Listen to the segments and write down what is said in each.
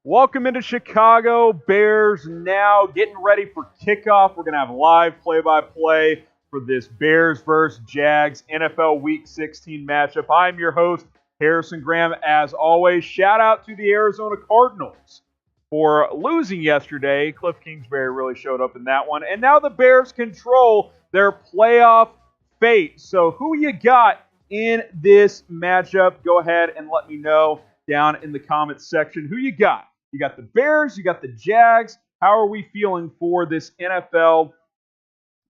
Welcome into Chicago. Bears now getting ready for kickoff. We're going to have live play-by-play for this Bears vs. Jags NFL Week 16 matchup. I'm your host, Harrison Graham. As always, shout out to the Arizona Cardinals for losing yesterday. Cliff Kingsbury really showed up in that one. And now the Bears control their playoff fate. So who you got in this matchup? Go ahead and let me know down in the comments section who you got. You got the Bears, you got the Jags. How are we feeling for this NFL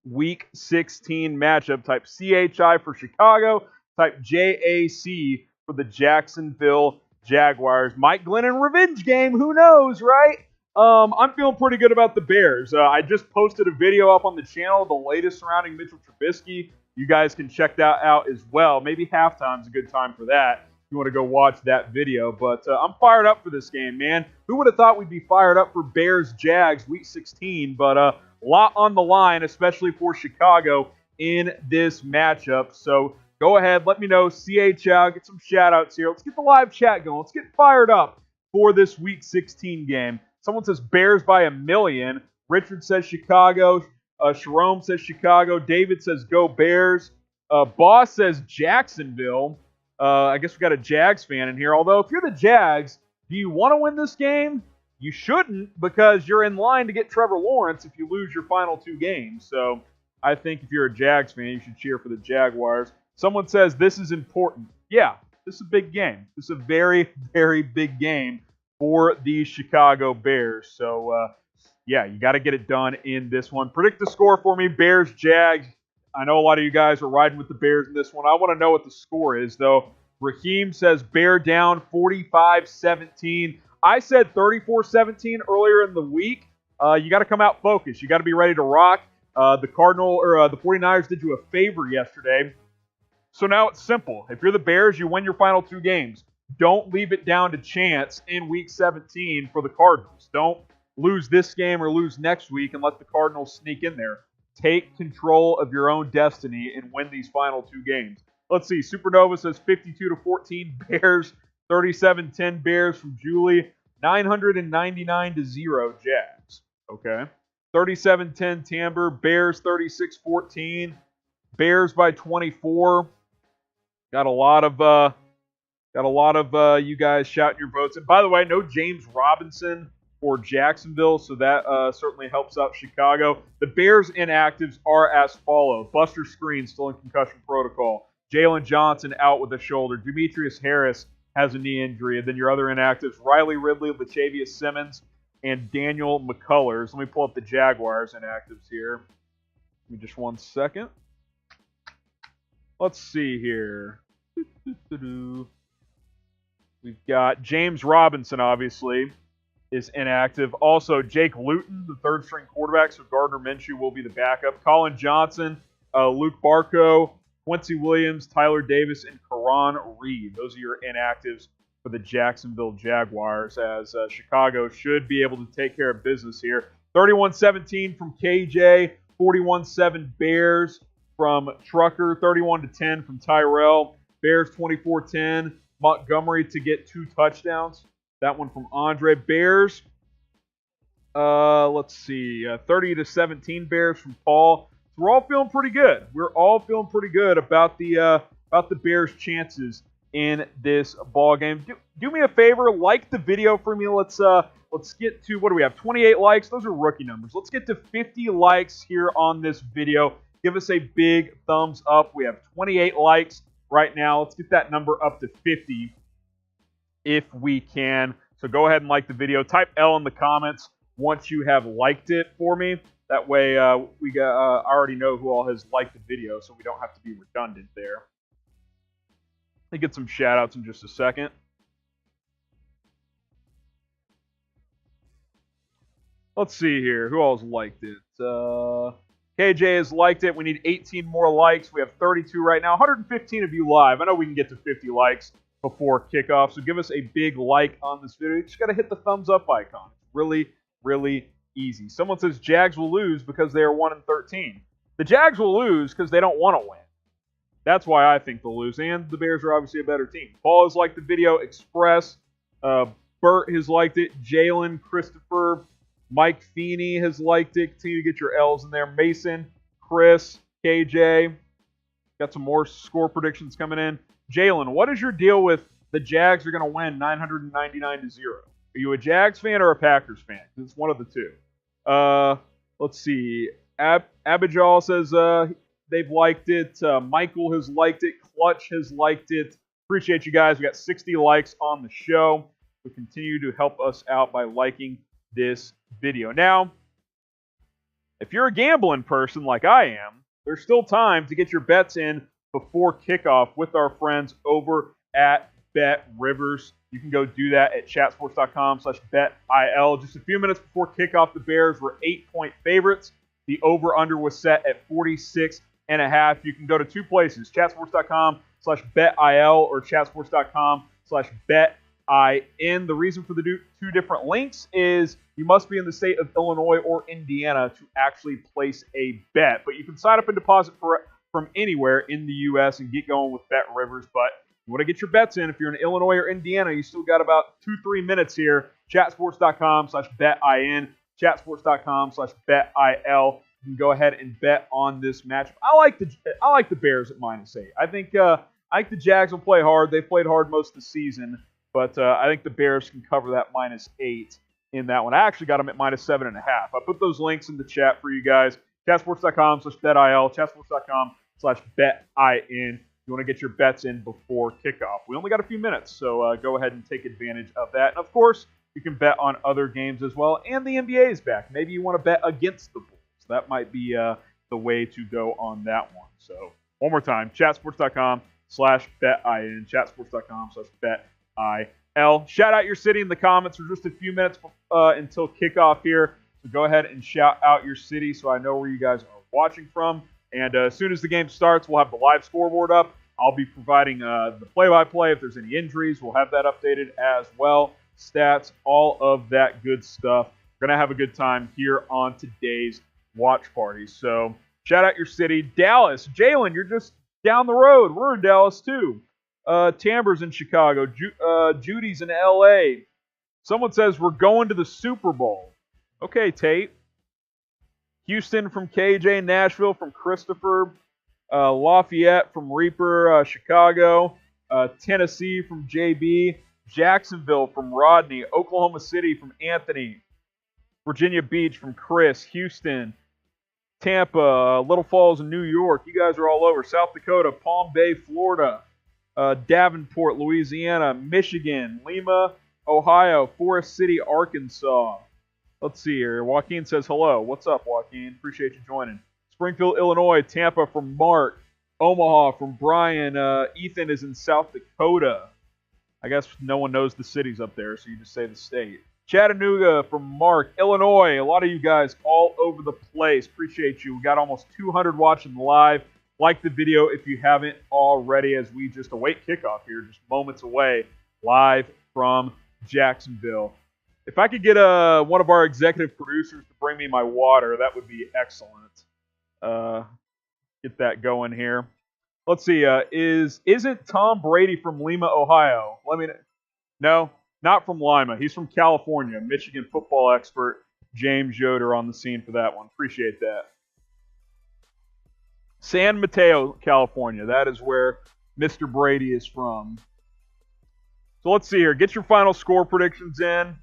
Week 16 matchup? Type CHI for Chicago, type JAC for the Jacksonville Jaguars. Mike Glennon revenge game, who knows, right? I'm feeling pretty good about the Bears. I just posted a video up on the channel, the latest surrounding Mitchell Trubisky. You guys can check that out as well. Maybe halftime's a good time for that. If you want to go watch that video. But I'm fired up for this game, man. Who would have thought we'd be fired up for Bears-Jags Week 16? But a lot on the line, especially for Chicago in this matchup. So go ahead, let me know. CHL, get some shout-outs here. Let's get the live chat going. Let's get fired up for this Week 16 game. Someone says Bears by 1,000,000. Richard says Chicago. Sharon says Chicago. David says go Bears. Boss says Jacksonville. I guess we got a Jags fan in here. Although, if you're the Jags, do you want to win this game? You shouldn't, because you're in line to get Trevor Lawrence if you lose your final two games. So, I think if you're a Jags fan, you should cheer for the Jaguars. Someone says this is important. Yeah, this is a big game. This is a very, very big game for the Chicago Bears. So, yeah, you got to get it done in this one. Predict the score for me, Bears, Jags. I know a lot of you guys are riding with the Bears in this one. I want to know what the score is, though. Raheem says Bear down 45-17. I said 34-17 earlier in the week. You got to come out focused. You got to be ready to rock. The 49ers did you a favor yesterday. So now it's simple. If you're the Bears, you win your final two games. Don't leave it down to chance in Week 17 for the Cardinals. Don't lose this game or lose next week and let the Cardinals sneak in there. Take control of your own destiny and win these final two games. Let's see. Supernova says 52-14 Bears, 37-10 Bears from Julie, 999-0 Jags. Okay. 37-10 Timber, Bears 36-14, Bears by 24. Got a lot of you guys shouting your votes. And by the way, no James Robinson for Jacksonville, so that certainly helps out Chicago. The Bears inactives are as follow. Buster Screen still in concussion protocol. Jalen Johnson out with a shoulder. Demetrius Harris has a knee injury. And then your other inactives, Riley Ridley, Latavius Simmons, and Daniel McCullers. Let me pull up the Jaguars inactives here. Give me just 1 second. Let's see here. We've got James Robinson, obviously, is inactive. Also, Jake Luton, the third-string quarterback, so Gardner Minshew will be the backup. Colin Johnson, Luke Barco, Quincy Williams, Tyler Davis, and Karan Reed. Those are your inactives for the Jacksonville Jaguars, as Chicago should be able to take care of business here. 31-17 from KJ, 41-7 Bears from Trucker, 31-10 from Tyrell, Bears 24-10, Montgomery to get 2 touchdowns. That one from Andre. Bears, let's see, 30-17 Bears from Paul. So we're all feeling pretty good. We're all feeling pretty good about the Bears' chances in this ball game. Do me a favor, like the video for me. Let's get to, what do we have? 28 likes. Those are rookie numbers. Let's get to 50 likes here on this video. Give us a big thumbs up. We have 28 likes right now. Let's get that number up to 50. If we can. So go ahead and like the video. Type L in the comments once you have liked it for me. That way I already know who all has liked the video, so we don't have to be redundant there. Let me get some shout-outs in just a second. Let's see here. Who else liked it? KJ has liked it. We need 18 more likes. We have 32 right now. 115 of you live. I know we can get to 50 likes before kickoff, so give us a big like on this video. You just got to hit the thumbs up icon. It's really, really easy. Someone says Jags will lose because they are 1-13. The Jags will lose because they don't want to win. That's why I think they'll lose, and the Bears are obviously a better team. Paul has liked the video. Express Bert has liked it. Jalen, Christopher, Mike Feeney has liked it. Continue to get your L's in there. Mason, Chris, KJ. Got some more score predictions coming in. Jalen, what is your deal with the Jags are going to win 999-0? Are you a Jags fan or a Packers fan? It's one of the two. Let's see. Abijal says they've liked it. Michael has liked it. Clutch has liked it. Appreciate you guys. We got 60 likes on the show. So continue to help us out by liking this video. Now, if you're a gambling person like I am, there's still time to get your bets in before kickoff with our friends over at Bet Rivers. You can go do that at chatsports.com/betil. Just a few minutes before kickoff, the Bears were 8-point favorites. The over-under was set at 46.5. You can go to two places, chatsports.com/betil or chatsports.com/betin. The reason for the two different links is you must be in the state of Illinois or Indiana to actually place a bet. But you can sign up and deposit from anywhere in the U.S. and get going with Bet Rivers. But you want to get your bets in. If you're in Illinois or Indiana, you still got about 2-3 minutes here. Chatsports.com/betin. Chatsports.com/betil. You can go ahead and bet on this matchup. I like the Bears at -8. I think the Jags will play hard. They've played hard most of the season, but I think the Bears can cover that -8 in that one. I actually got them at -7.5. I put those links in the chat for you guys. Chatsports.com/betil. Chatsports.com/betin. You want to get your bets in before kickoff. We only got a few minutes, so go ahead and take advantage of that. And, of course, you can bet on other games as well. And the NBA is back. Maybe you want to bet against the Bulls. That might be the way to go on that one. So, one more time, chatsports.com/betin. Chatsports.com/betil. Shout out your city in the comments for just a few minutes until kickoff here. So, go ahead and shout out your city so I know where you guys are watching from. And as soon as the game starts, we'll have the live scoreboard up. I'll be providing the play-by-play. If there's any injuries, we'll have that updated as well. Stats, all of that good stuff. We're going to have a good time here on today's watch party. So shout out your city. Dallas. Jalen, you're just down the road. We're in Dallas too. Tamber's in Chicago. Judy's in LA. Someone says we're going to the Super Bowl. Okay, Tate. Houston from KJ, Nashville from Christopher, Lafayette from Reaper, Chicago, Tennessee from JB, Jacksonville from Rodney, Oklahoma City from Anthony, Virginia Beach from Chris, Houston, Tampa, Little Falls in New York. You guys are all over. South Dakota, Palm Bay, Florida, Davenport, Louisiana, Michigan, Lima, Ohio, Forest City, Arkansas. Let's see here. Joaquin says hello. What's up, Joaquin? Appreciate you joining. Springfield, Illinois. Tampa from Mark. Omaha from Brian. Ethan is in South Dakota. I guess no one knows the cities up there, so you just say the state. Chattanooga from Mark. Illinois. A lot of you guys all over the place. Appreciate you. We got almost 200 watching live. Like the video if you haven't already, as we just await kickoff here, just moments away, live from Jacksonville. If I could get one of our executive producers to bring me my water, that would be excellent. Get that going here. Let's see. Isn't Tom Brady from Lima, Ohio? No, not from Lima. He's from California. Michigan football expert James Yoder on the scene for that one. Appreciate that. San Mateo, California. That is where Mr. Brady is from. So let's see here. Get your final score predictions in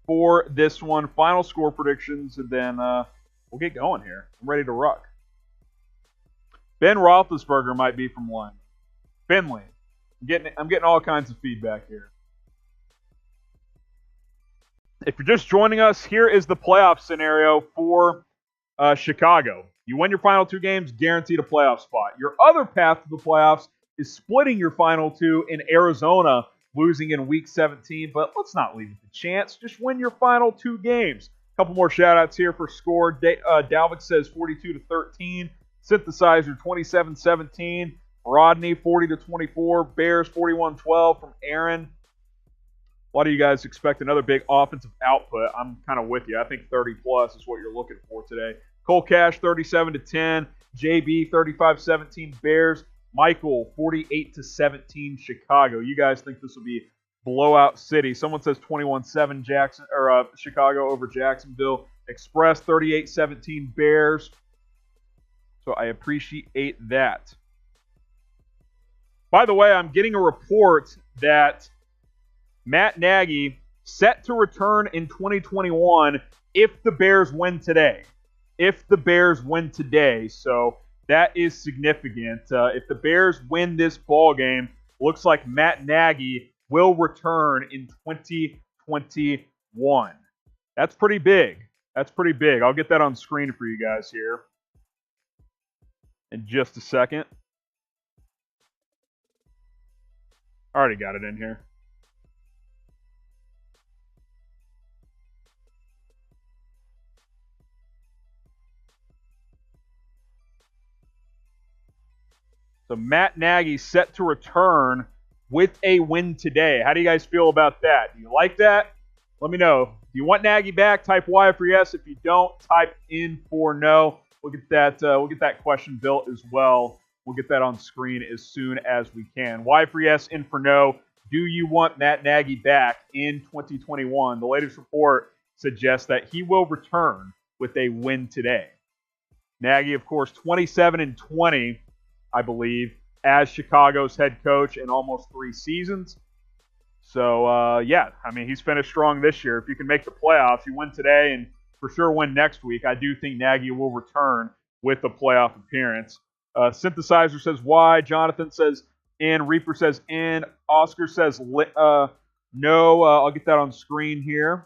for this one. Final score predictions, and then we'll get going here. I'm ready to rock. Ben Roethlisberger might be from Lima. Finley. I'm getting all kinds of feedback here. If you're just joining us, here is the playoff scenario for Chicago. You win your final two games, guaranteed a playoff spot. Your other path to the playoffs is splitting your final two in Arizona, losing in Week 17, but let's not leave it to chance. Just win your final two games. A couple more shout-outs here for score. Dalvik says 42-13. Synthesizer 27-17. Rodney 40-24. Bears 41-12 from Aaron. A lot of you guys expect another big offensive output. I'm kind of with you. I think 30-plus is what you're looking for today. Cole Cash 37-10. JB 35-17 Bears. Michael, 48-17 Chicago. You guys think this will be blowout city. Someone says 21-7 Chicago over Jacksonville. Express 38-17 Bears. So I appreciate that. By the way, I'm getting a report that Matt Nagy set to return in 2021 if the Bears win today. If the Bears win today. So that is significant. If the Bears win this ball game, looks like Matt Nagy will return in 2021. That's pretty big. That's pretty big. I'll get that on screen for you guys here in just a second. Already got it in here. So Matt Nagy set to return with a win today. How do you guys feel about that? Do you like that? Let me know. If you want Nagy back, type Y for yes. If you don't, type in for no. We'll get that question built as well. We'll get that on screen as soon as we can. Y for yes, in for no. Do you want Matt Nagy back in 2021? The latest report suggests that he will return with a win today. Nagy, of course, 27-20, I believe, as Chicago's head coach in almost 3 seasons. So, yeah, I mean, he's finished strong this year. If you can make the playoffs, you win today and for sure win next week, I do think Nagy will return with a playoff appearance. Synthesizer says why. Jonathan says in. Reaper says in. Oscar says no. I'll get that on screen here.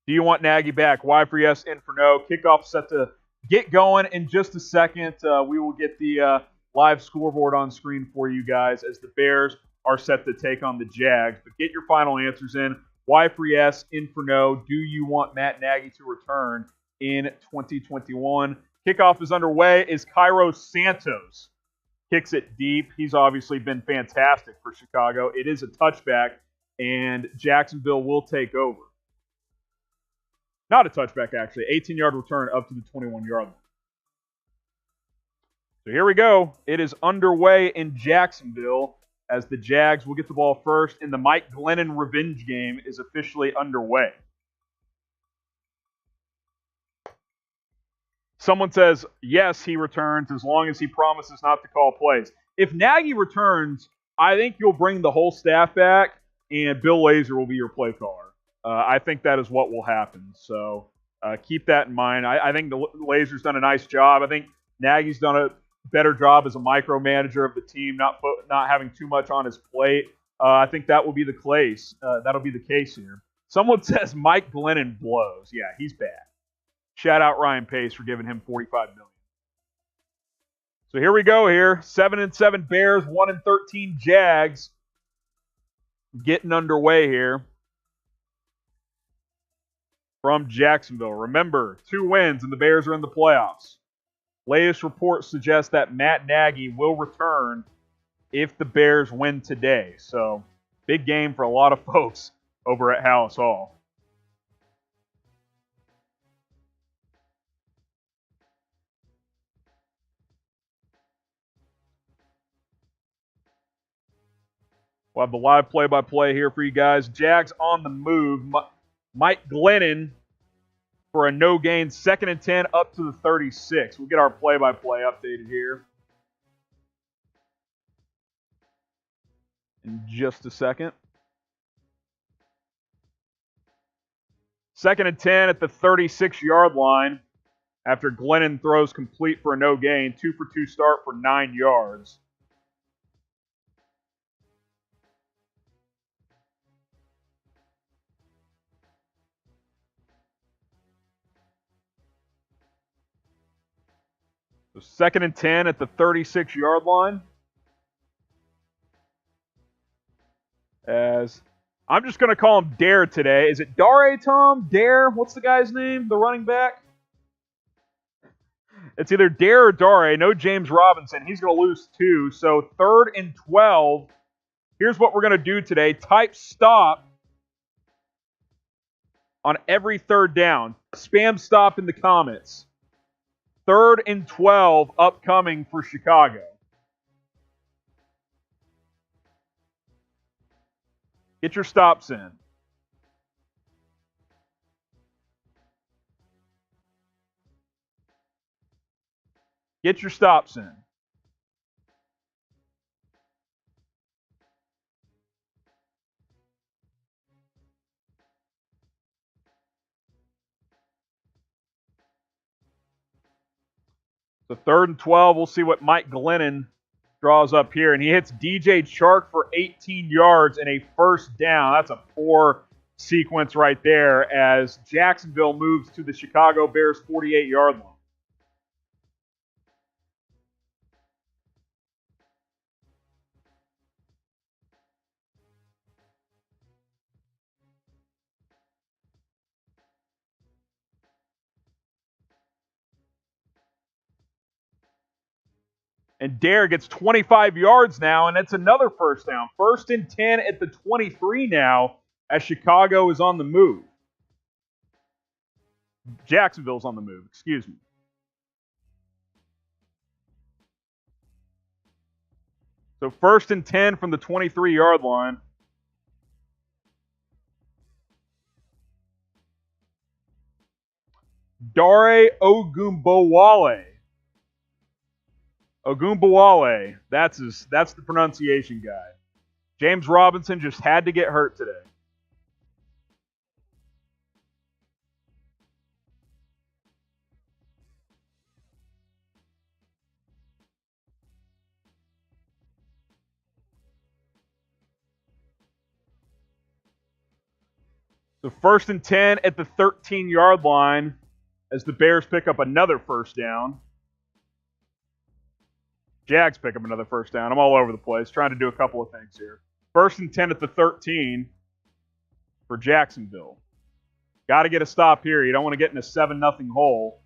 Do you want Nagy back? Y for yes, in for no. Kickoff set to get going in just a second. We will get the live scoreboard on screen for you guys as the Bears are set to take on the Jags. But get your final answers in. Y for yes, in for no. Do you want Matt Nagy to return in 2021? Kickoff is underway as Cairo Santos kicks it deep. He's obviously been fantastic for Chicago. It is a touchback, and Jacksonville will take over. Not a touchback, actually. 18-yard return up to the 21-yard line. So here we go. It is underway in Jacksonville as the Jags will get the ball first, and the Mike Glennon revenge game is officially underway. Someone says, yes, he returns as long as he promises not to call plays. If Nagy returns, I think you'll bring the whole staff back, and Bill Lazor will be your play caller. I think that is what will happen. So keep that in mind. I think the Lazor's done a nice job. I think Nagy's done a better job as a micromanager of the team, not having too much on his plate. I think that will be the case. That'll be the case here. Someone says Mike Glennon blows. Yeah, he's bad. Shout out Ryan Pace for giving him $45 million. So here we go here. 7-7 Bears, 1-13 Jags. Getting underway here from Jacksonville. Remember, 2 wins and the Bears are in the playoffs. Latest reports suggest that Matt Nagy will return if the Bears win today. So, big game for a lot of folks over at Hallis Hall. We'll have the live play-by-play here for you guys. Jags on the move. Mike Glennon for a no-gain, 2nd and 10 up to the 36. We'll get our play-by-play updated here in just a second. 2nd and 10 at the 36-yard line after Glennon throws complete for a no-gain. 2 for 2 start for 9 yards. So 2nd and 10 at the 36-yard line. As I'm just going to call him Dare today. Is it Dare, Tom? Dare? What's the guy's name? The running back? It's either Dare or Dare. No James Robinson. He's going to lose 2. So 3rd and 12. Here's what we're going to do today. Type stop on every 3rd down. Spam stop in the comments. 3rd and 12 upcoming for Chicago. Get your stops in. Get your stops in. So 3rd and 12, we'll see what Mike Glennon draws up here. And he hits DJ Chark for 18 yards and a first down. That's a poor sequence right there as Jacksonville moves to the Chicago Bears 48-yard line. And Dare gets 25 yards now, and it's another first down. 1st and 10 at the 23 now as Chicago is on the move. Jacksonville's on the move, excuse me. So 1st and 10 from the 23-yard line. Dare Ogunbowale. Ogunbowale. That's the pronunciation guy. James Robinson just had to get hurt today. So 1st and 10 at the 13-yard line as the Bears pick up another first down. Jags pick up another first down. I'm all over the place, trying to do a couple of things here. 1st and 10 at the 13 for Jacksonville. Got to get a stop here. You don't want to get in a 7-0 hole.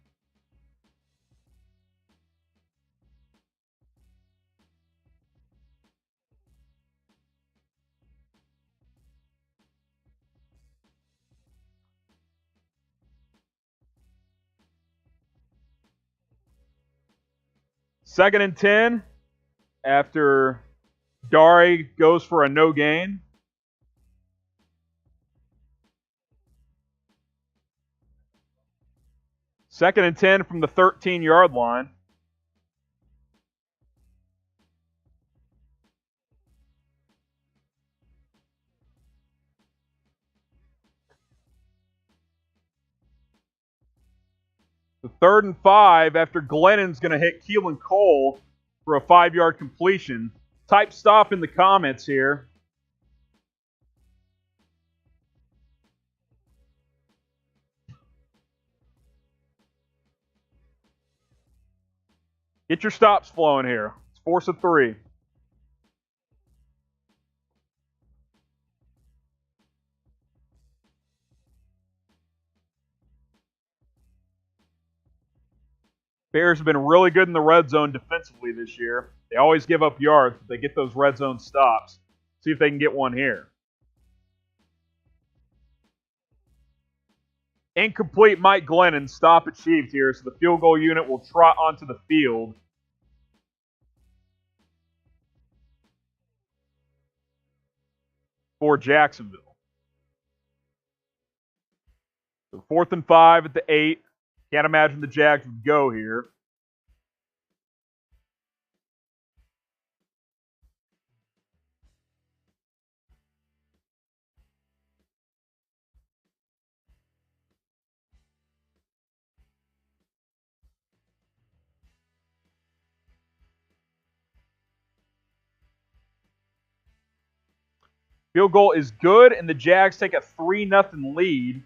Second and 10 after Dare goes for a no gain. Second and 10 from the 13-yard line. The 3rd and 5 after Glennon's going to hit Keelan Cole for a 5-yard completion. Type stop in the comments here. Get your stops flowing here. It's 4th and 3. Bears have been really good in the red zone defensively this year. They always give up yards, but they get those red zone stops. See if they can get one here. Incomplete Mike Glennon. Stop achieved here, so the field goal unit will trot onto the field. For Jacksonville. So 4th and 5 at the 8. Can't imagine the Jags would go here. Field goal is good, and the Jags take a 3-0 lead.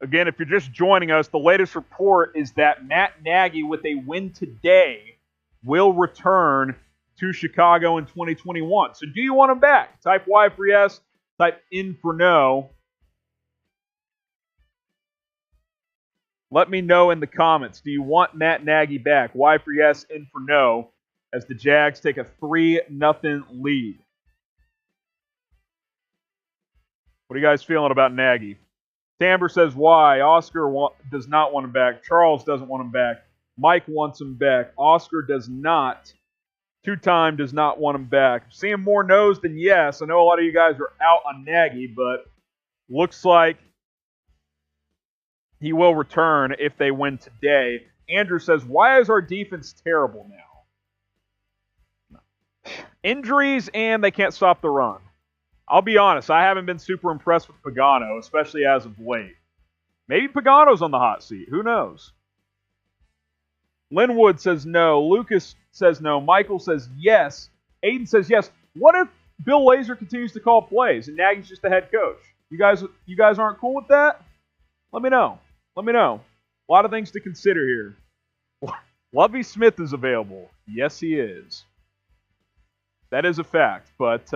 Again, if you're just joining us, the latest report is that Matt Nagy, with a win today, will return to Chicago in 2021. So do you want him back? Type Y for yes, type in for no. Let me know in the comments. Do you want Matt Nagy back? Y for yes, in for no, as the Jags take a 3-0 lead. What are you guys feeling about Nagy? Tamber says why. Oscar does not want him back. Charles doesn't want him back. Mike wants him back. Oscar does not. Two-time does not want him back. I'm seeing more no's than yes. I know a lot of you guys are out on Nagy, but looks like he will return if they win today. Andrew says, why is our defense terrible now? Injuries, and they can't stop the run. I'll be honest, I haven't been super impressed with Pagano, especially as of late. Maybe Pagano's on the hot seat. Who knows? Linwood says no. Lucas says no. Michael says yes. Aiden says yes. What if Bill Lazor continues to call plays and Nagy's just the head coach? You guys aren't cool with that? Let me know. Let me know. A lot of things to consider here. Lovie Smith is available. Yes, he is. That is a fact, but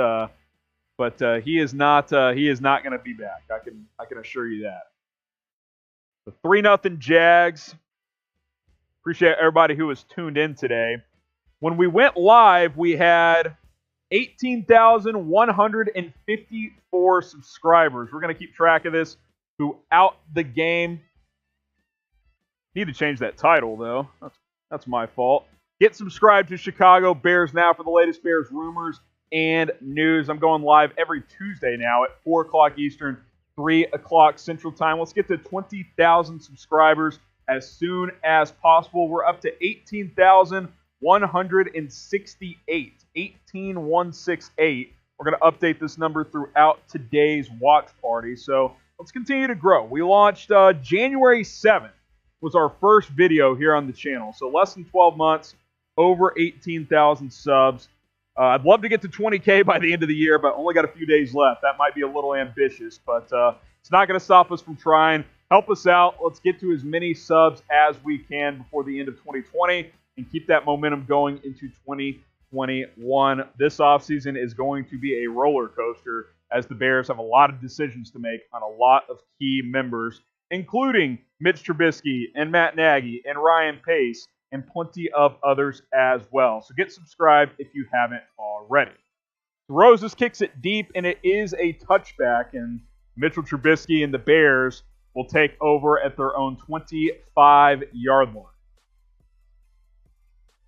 he is not going to be back. I can assure you that. The 3-0 Jags. Appreciate everybody who was tuned in today. When we went live, we had 18,154 subscribers. We're going to keep track of this throughout the game. Need to change that title, though. That's my fault. Get subscribed to Chicago Bears Now for the latest Bears rumors and news. I'm going live every Tuesday now at 4 o'clock Eastern, 3 o'clock Central Time. Let's get to 20,000 subscribers as soon as possible. We're up to 18,168. 18,168. We're going to update this number throughout today's watch party. So let's continue to grow. We launched January 7th. Was our first video here on the channel. So less than 12 months, over 18,000 subs. I'd love to get to 20K by the end of the year, but only got a few days left. That might be a little ambitious, but it's not going to stop us from trying. Help us out. Let's get to as many subs as we can before the end of 2020 and keep that momentum going into 2021. This offseason is going to be a roller coaster as the Bears have a lot of decisions to make on a lot of key members, including Mitch Trubisky and Matt Nagy and Ryan Pace and plenty of others as well. So get subscribed if you haven't already. Roses kicks it deep, and it is a touchback, and Mitchell Trubisky and the Bears will take over at their own 25-yard line.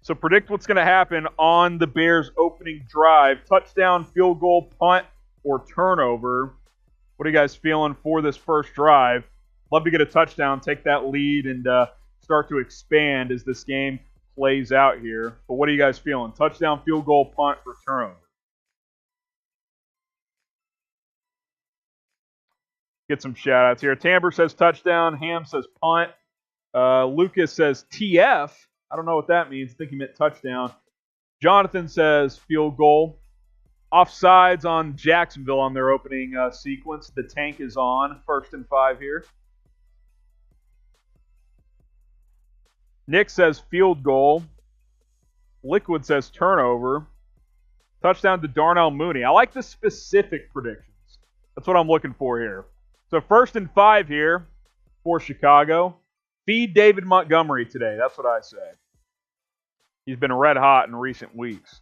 So predict what's going to happen on the Bears' opening drive. Touchdown, field goal, punt, or turnover. What are you guys feeling for this first drive? Love to get a touchdown, take that lead, and start to expand as this game plays out here. But what are you guys feeling? Touchdown, field goal, punt, or turnover? Get some shout-outs here. Tamber says touchdown. Ham says punt. Lucas says TF. I don't know what that means. I think he meant touchdown. Jonathan says field goal. Offsides on Jacksonville on their opening sequence. The tank is on. 1st and 5 here. Nick says field goal. Liquid says turnover. Touchdown to Darnell Mooney. I like the specific predictions. That's what I'm looking for here. So 1st and 5 here for Chicago. Feed David Montgomery today. That's what I say. He's been red hot in recent weeks.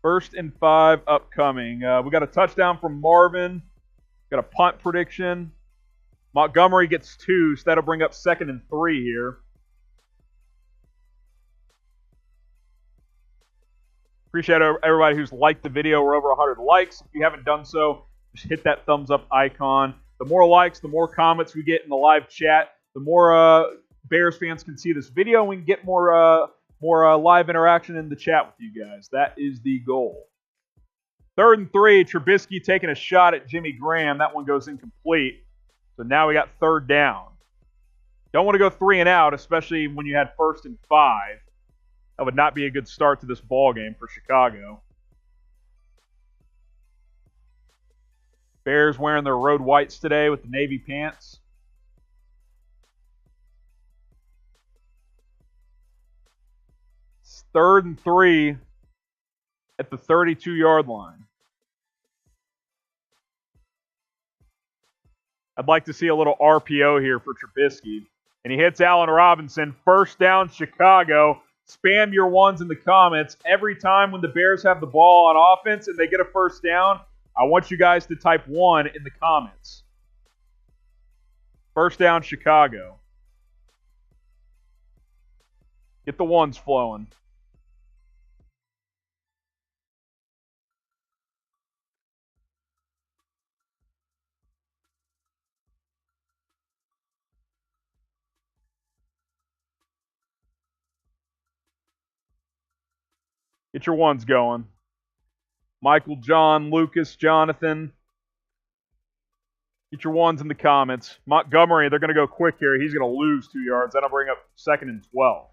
1st and 5 upcoming. We got a touchdown from Marvin. Got a punt prediction. Montgomery gets 2, so that'll bring up 2nd and 3 here. Appreciate everybody who's liked the video. We're over 100 likes. If you haven't done so, just hit that thumbs up icon. The more likes, the more comments we get in the live chat, the more Bears fans can see this video, and we can get more live interaction in the chat with you guys. That is the goal. 3rd and 3, Trubisky taking a shot at Jimmy Graham. That one goes incomplete. So now we got 3rd down. Don't want to go 3 and out, especially when you had 1st and 5. That would not be a good start to this ball game for Chicago. Bears wearing their road whites today with the navy pants. It's 3rd and 3 at the 32-yard line. I'd like to see a little RPO here for Trubisky. And he hits Allen Robinson. 1st down, Chicago. Spam your ones in the comments. Every time when the Bears have the ball on offense and they get a 1st down, I want you guys to type 1 in the comments. 1st down, Chicago. Get the ones flowing. Get your ones going. Michael, John, Lucas, Jonathan. Get your ones in the comments. Montgomery, they're going to go quick here. He's going to lose 2 yards. That'll bring up 2nd and 12.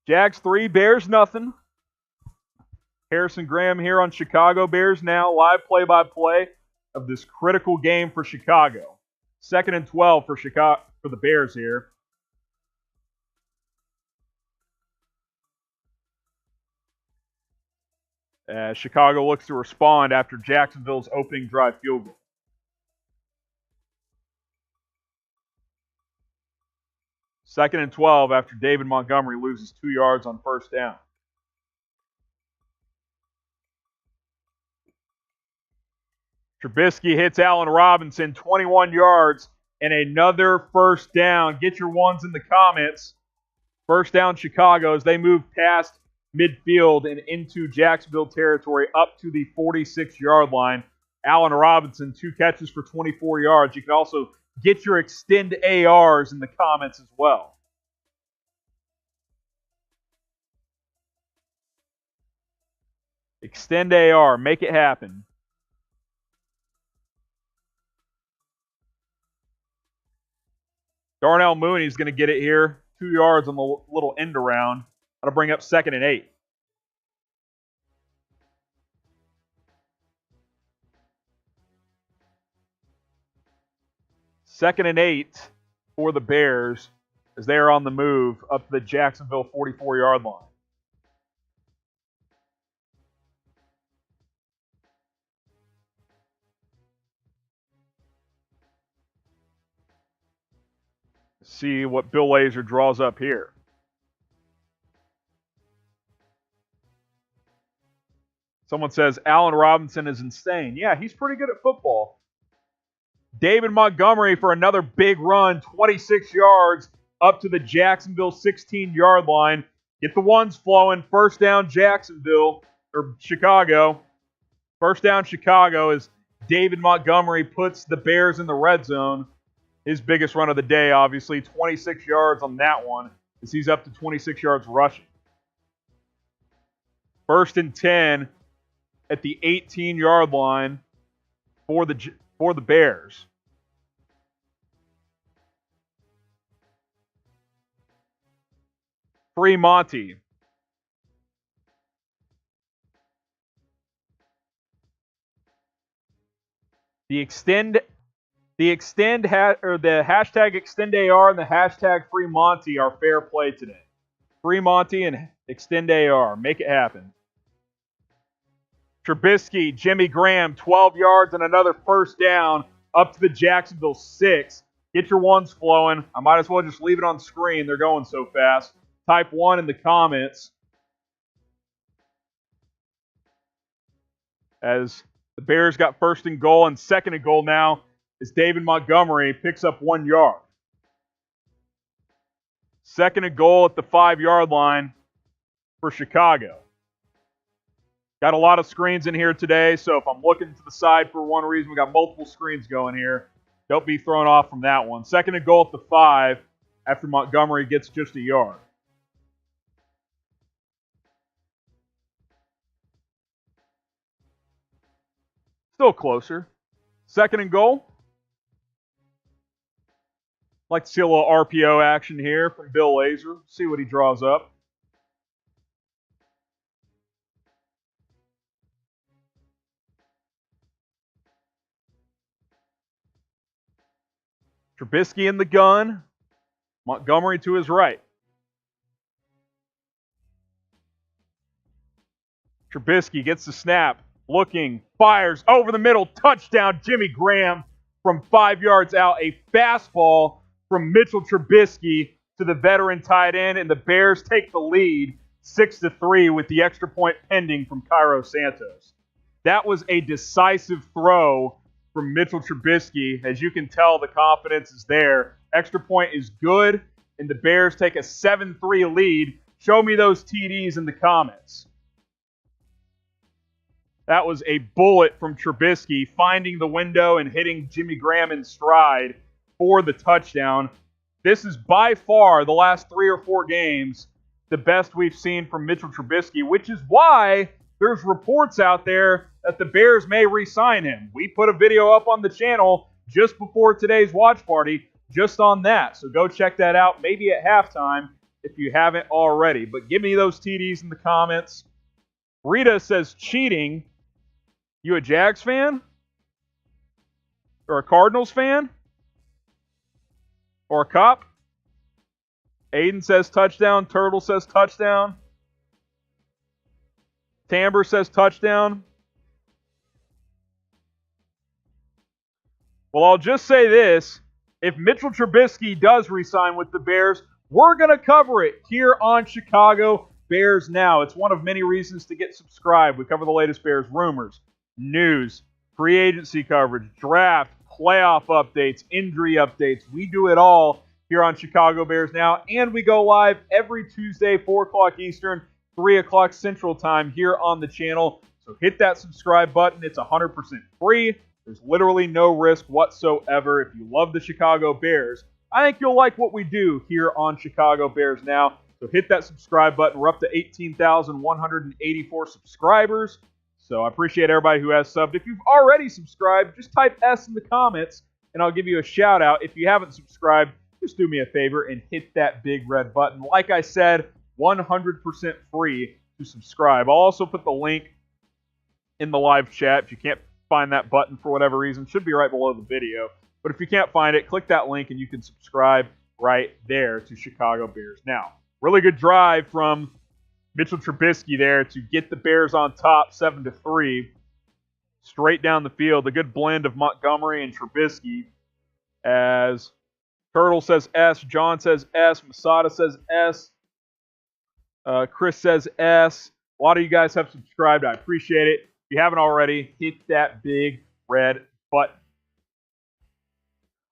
Jags 3, Bears nothing. Harrison Graham here on Chicago Bears Now. Live play-by-play of this critical game for Chicago. 2nd and 12 for the Bears here. As Chicago looks to respond after Jacksonville's opening drive field goal. Second and 12 after David Montgomery loses 2 yards on first down. Trubisky hits Allen Robinson, 21 yards, and another first down. Get your ones in the comments. First down Chicago as they move past midfield and into Jacksonville territory up to the 46-yard line. Allen Robinson, 2 catches for 24 yards. You can also get your extend ARs in the comments as well. Extend AR. Make it happen. Darnell Mooney's going to get it here. 2 yards on the little end around. That'll bring up 2nd and 8. Second and 8 for the Bears as they are on the move up to the Jacksonville 44-yard line. See what Bill Lazor draws up here. Someone says Allen Robinson is insane. Yeah, he's pretty good at football. David Montgomery for another big run, 26 yards up to the Jacksonville 16-yard line. Get the ones flowing. First down Jacksonville, or Chicago. First down Chicago as David Montgomery puts the Bears in the red zone. His biggest run of the day, obviously. 26 yards on that one as he's up to 26 yards rushing. First and 10 at the 18-yard line for the Bears. Free Monty. The hashtag extend AR and the hashtag free Monty are fair play today. Free Monty and extend AR. Make it happen. Trubisky, Jimmy Graham, 12 yards and another first down up to the Jacksonville 6. Get your ones flowing. I might as well just leave it on screen. They're going so fast. Type 1 in the comments. As the Bears got first and goal and second and goal now as David Montgomery picks up 1 yard. Second and goal at the 5-yard line for Chicago. Got a lot of screens in here today, so if I'm looking to the side for one reason, we got multiple screens going here. Don't be thrown off from that one. Second and goal at the 5 after Montgomery gets just a yard. Still closer. Second and goal. Like to see a little RPO action here from Bill Lazor. See what he draws up. Trubisky in the gun. Montgomery to his right. Trubisky gets the snap. Looking, fires over the middle. Touchdown, Jimmy Graham from 5 yards out. A fastball from Mitchell Trubisky to the veteran tight end, and the Bears take the lead 6-3 with the extra point pending from Cairo Santos. That was a decisive throw from Mitchell Trubisky. As you can tell, the confidence is there. Extra point is good, and the Bears take a 7-3 lead. Show me those TDs in the comments. That was a bullet from Trubisky, finding the window and hitting Jimmy Graham in stride for the touchdown. This is by far the last 3 or 4 games the best we've seen from Mitchell Trubisky, which is why there's reports out there that the Bears may re-sign him. We put a video up on the channel just before today's watch party just on that. So go check that out, maybe at halftime if you haven't already. But give me those TDs in the comments. Rita says cheating. You a Jags fan? Or a Cardinals fan? Or a cop? Aiden says touchdown. Turtle says touchdown. Tamber says touchdown. Well, I'll just say this. If Mitchell Trubisky does re-sign with the Bears, we're going to cover it here on Chicago Bears Now. It's one of many reasons to get subscribed. We cover the latest Bears rumors, news, free agency coverage, draft, playoff updates, injury updates. We do it all here on Chicago Bears Now, and we go live every Tuesday, 4 o'clock Eastern, 3 o'clock Central Time here on the channel. So hit that subscribe button. It's 100% free. There's literally no risk whatsoever. If you love the Chicago Bears, I think you'll like what we do here on Chicago Bears Now. So hit that subscribe button. We're up to 18,184 subscribers. So I appreciate everybody who has subbed. If you've already subscribed, just type S in the comments, and I'll give you a shout out. If you haven't subscribed, just do me a favor and hit that big red button. Like I said, 100% free to subscribe. I'll also put the link in the live chat. If you can't find that button for whatever reason, it should be right below the video. But if you can't find it, click that link and you can subscribe right there to Chicago Bears Now. Really good drive from Mitchell Trubisky there to get the Bears on top 7-3. Straight down the field. A good blend of Montgomery and Trubisky. As Turtle says S, John says S, Masada says S, Chris says S. A lot of you guys have subscribed. I appreciate it. If you haven't already, hit that big red button.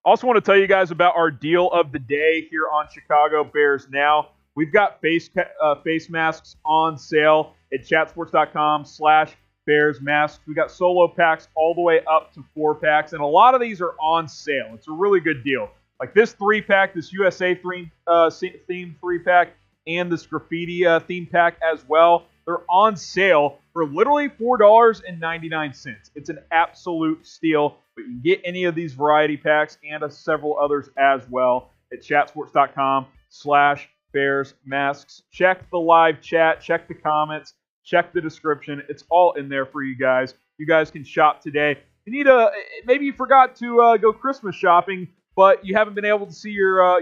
Also want to tell you guys about our deal of the day here on Chicago Bears Now. We've got face masks on sale at chatsports.com/Bears masks. We got solo packs all the way up to 4-packs, and a lot of these are on sale. It's a really good deal. Like this 3-pack, this USA themed 3-pack, and this graffiti theme pack as well. They're on sale for literally $4.99. It's an absolute steal. But you can get any of these variety packs and several others as well at chatsports.com/Bears masks. Check the live chat, check the comments, check the description. It's all in there for you guys. You guys can shop today. You need maybe you forgot to go Christmas shopping, but you haven't been able to see your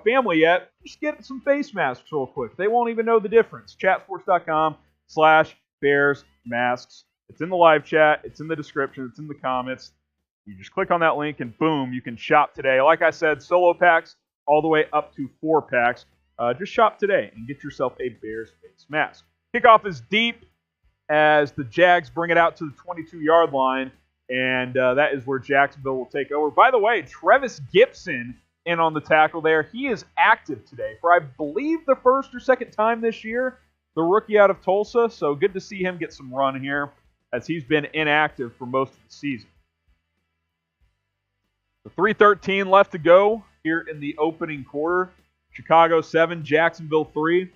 family yet. Just get some face masks real quick. They won't even know the difference. Chatsports.com/Bears masks. It's in the live chat. It's in the description. It's in the comments. You just click on that link and boom, you can shop today. Like I said, solo packs all the way up to 4-packs. Just shop today and get yourself a Bears face mask. Kickoff is deep as the Jags bring it out to the 22-yard line, and that is where Jacksonville will take over. By the way, Trevis Gibson in on the tackle there. He is active today for, I believe, the first or second time this year, the rookie out of Tulsa. So good to see him get some run here, as he's been inactive for most of the season. The 3:13 left to go here in the opening quarter. Chicago 7, Jacksonville 3.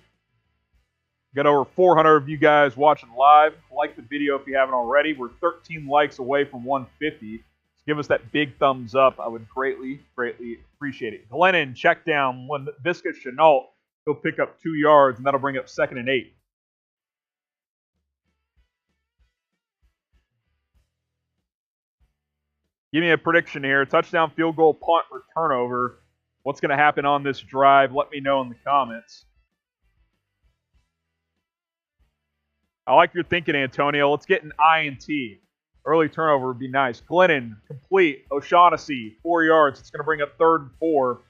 Got over 400 of you guys watching live. Like the video if you haven't already. We're 13 likes away from 150. So give us that big thumbs up. I would greatly, greatly appreciate it. Glennon, check down when Visca Chenault. He'll pick up 2 yards, and that'll bring up 2nd and 8. Give me a prediction here. Touchdown, field goal, punt, or turnover. What's going to happen on this drive? Let me know in the comments. I like your thinking, Antonio. Let's get an INT. Early turnover would be nice. Glennon, complete. O'Shaughnessy, 4 yards. It's going to bring up 3rd and 4.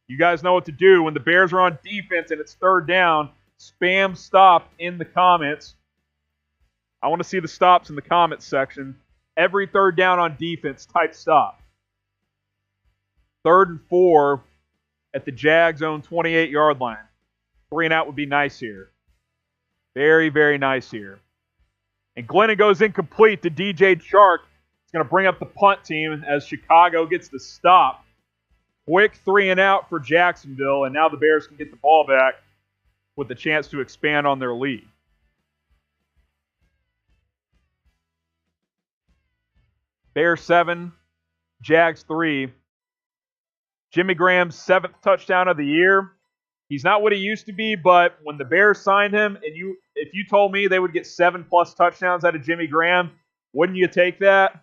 You guys know what to do. When the Bears are on defense and it's 3rd down, spam stop in the comments. I want to see the stops in the comments section. every third down on defense type stop. 3rd and 4 at the Jags' own 28-yard line. 3 and out would be nice here. Very, very nice here. And Glennon goes incomplete to DJ Chark. It's going to bring up the punt team as Chicago gets the stop. Quick 3 and out for Jacksonville, and now the Bears can get the ball back with the chance to expand on their lead. Bears 7, Jags 3. Jimmy Graham's 7th touchdown of the year. He's not what he used to be, but when the Bears signed him, and if you told me they would get 7+ touchdowns out of Jimmy Graham, wouldn't you take that?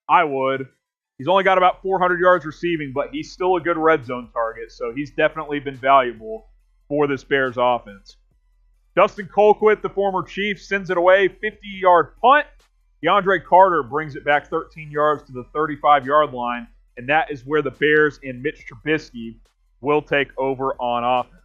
I would. He's only got about 400 yards receiving, but he's still a good red zone target, so he's definitely been valuable for this Bears offense. Dustin Colquitt, the former Chief, sends it away, 50-yard punt. DeAndre Carter brings it back 13 yards to the 35-yard line, and that is where the Bears and Mitch Trubisky will take over on offense.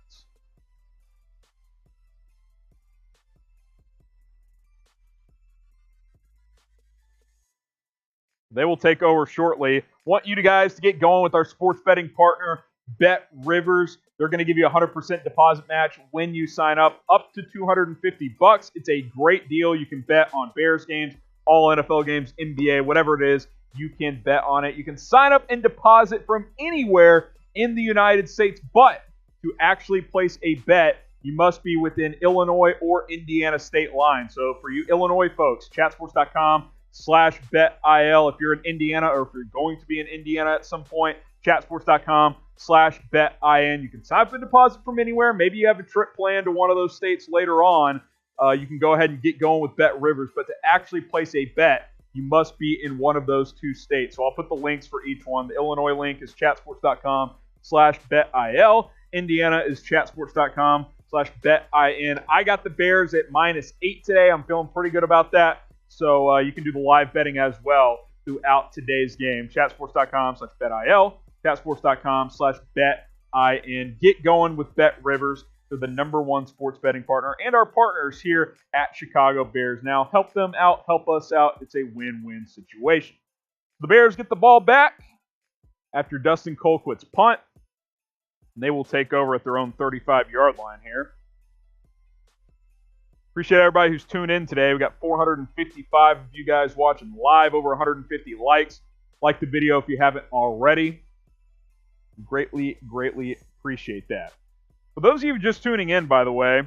They will take over shortly. Want you guys to get going with our sports betting partner, Bet Rivers. They're going to give you a 100% deposit match when you sign up to $250. It's a great deal. You can bet on Bears games, all NFL games, NBA, whatever it is. You can bet on it. You can sign up and deposit from anywhere in the United States, but to actually place a bet, you must be within Illinois or Indiana state line. So for you Illinois folks, chatsports.com/betil. If you're in Indiana or if you're going to be in Indiana at some point, chatsports.com/betin. You can sign up and deposit from anywhere. Maybe you have a trip planned to one of those states later on. You can go ahead and get going with Bet Rivers. But to actually place a bet, you must be in one of those 2 states. So I'll put the links for each one. The Illinois link is chatsports.com/betil. Indiana is chatsports.com/betin. I got the Bears at -8 today. I'm feeling pretty good about that. So you can do the live betting as well throughout today's game. Chatsports.com/betil. Chatsports.com/betin. Get going with Bet Rivers. They're the #1 sports betting partner and our partners here at Chicago Bears. Now, help them out, help us out. It's a win-win situation. The Bears get the ball back after Dustin Colquitt's punt, and they will take over at their own 35-yard line here. Appreciate everybody who's tuned in today. We got 455 of you guys watching live, over 150 likes. Like the video if you haven't already. Greatly, greatly appreciate that. For those of you just tuning in, by the way, a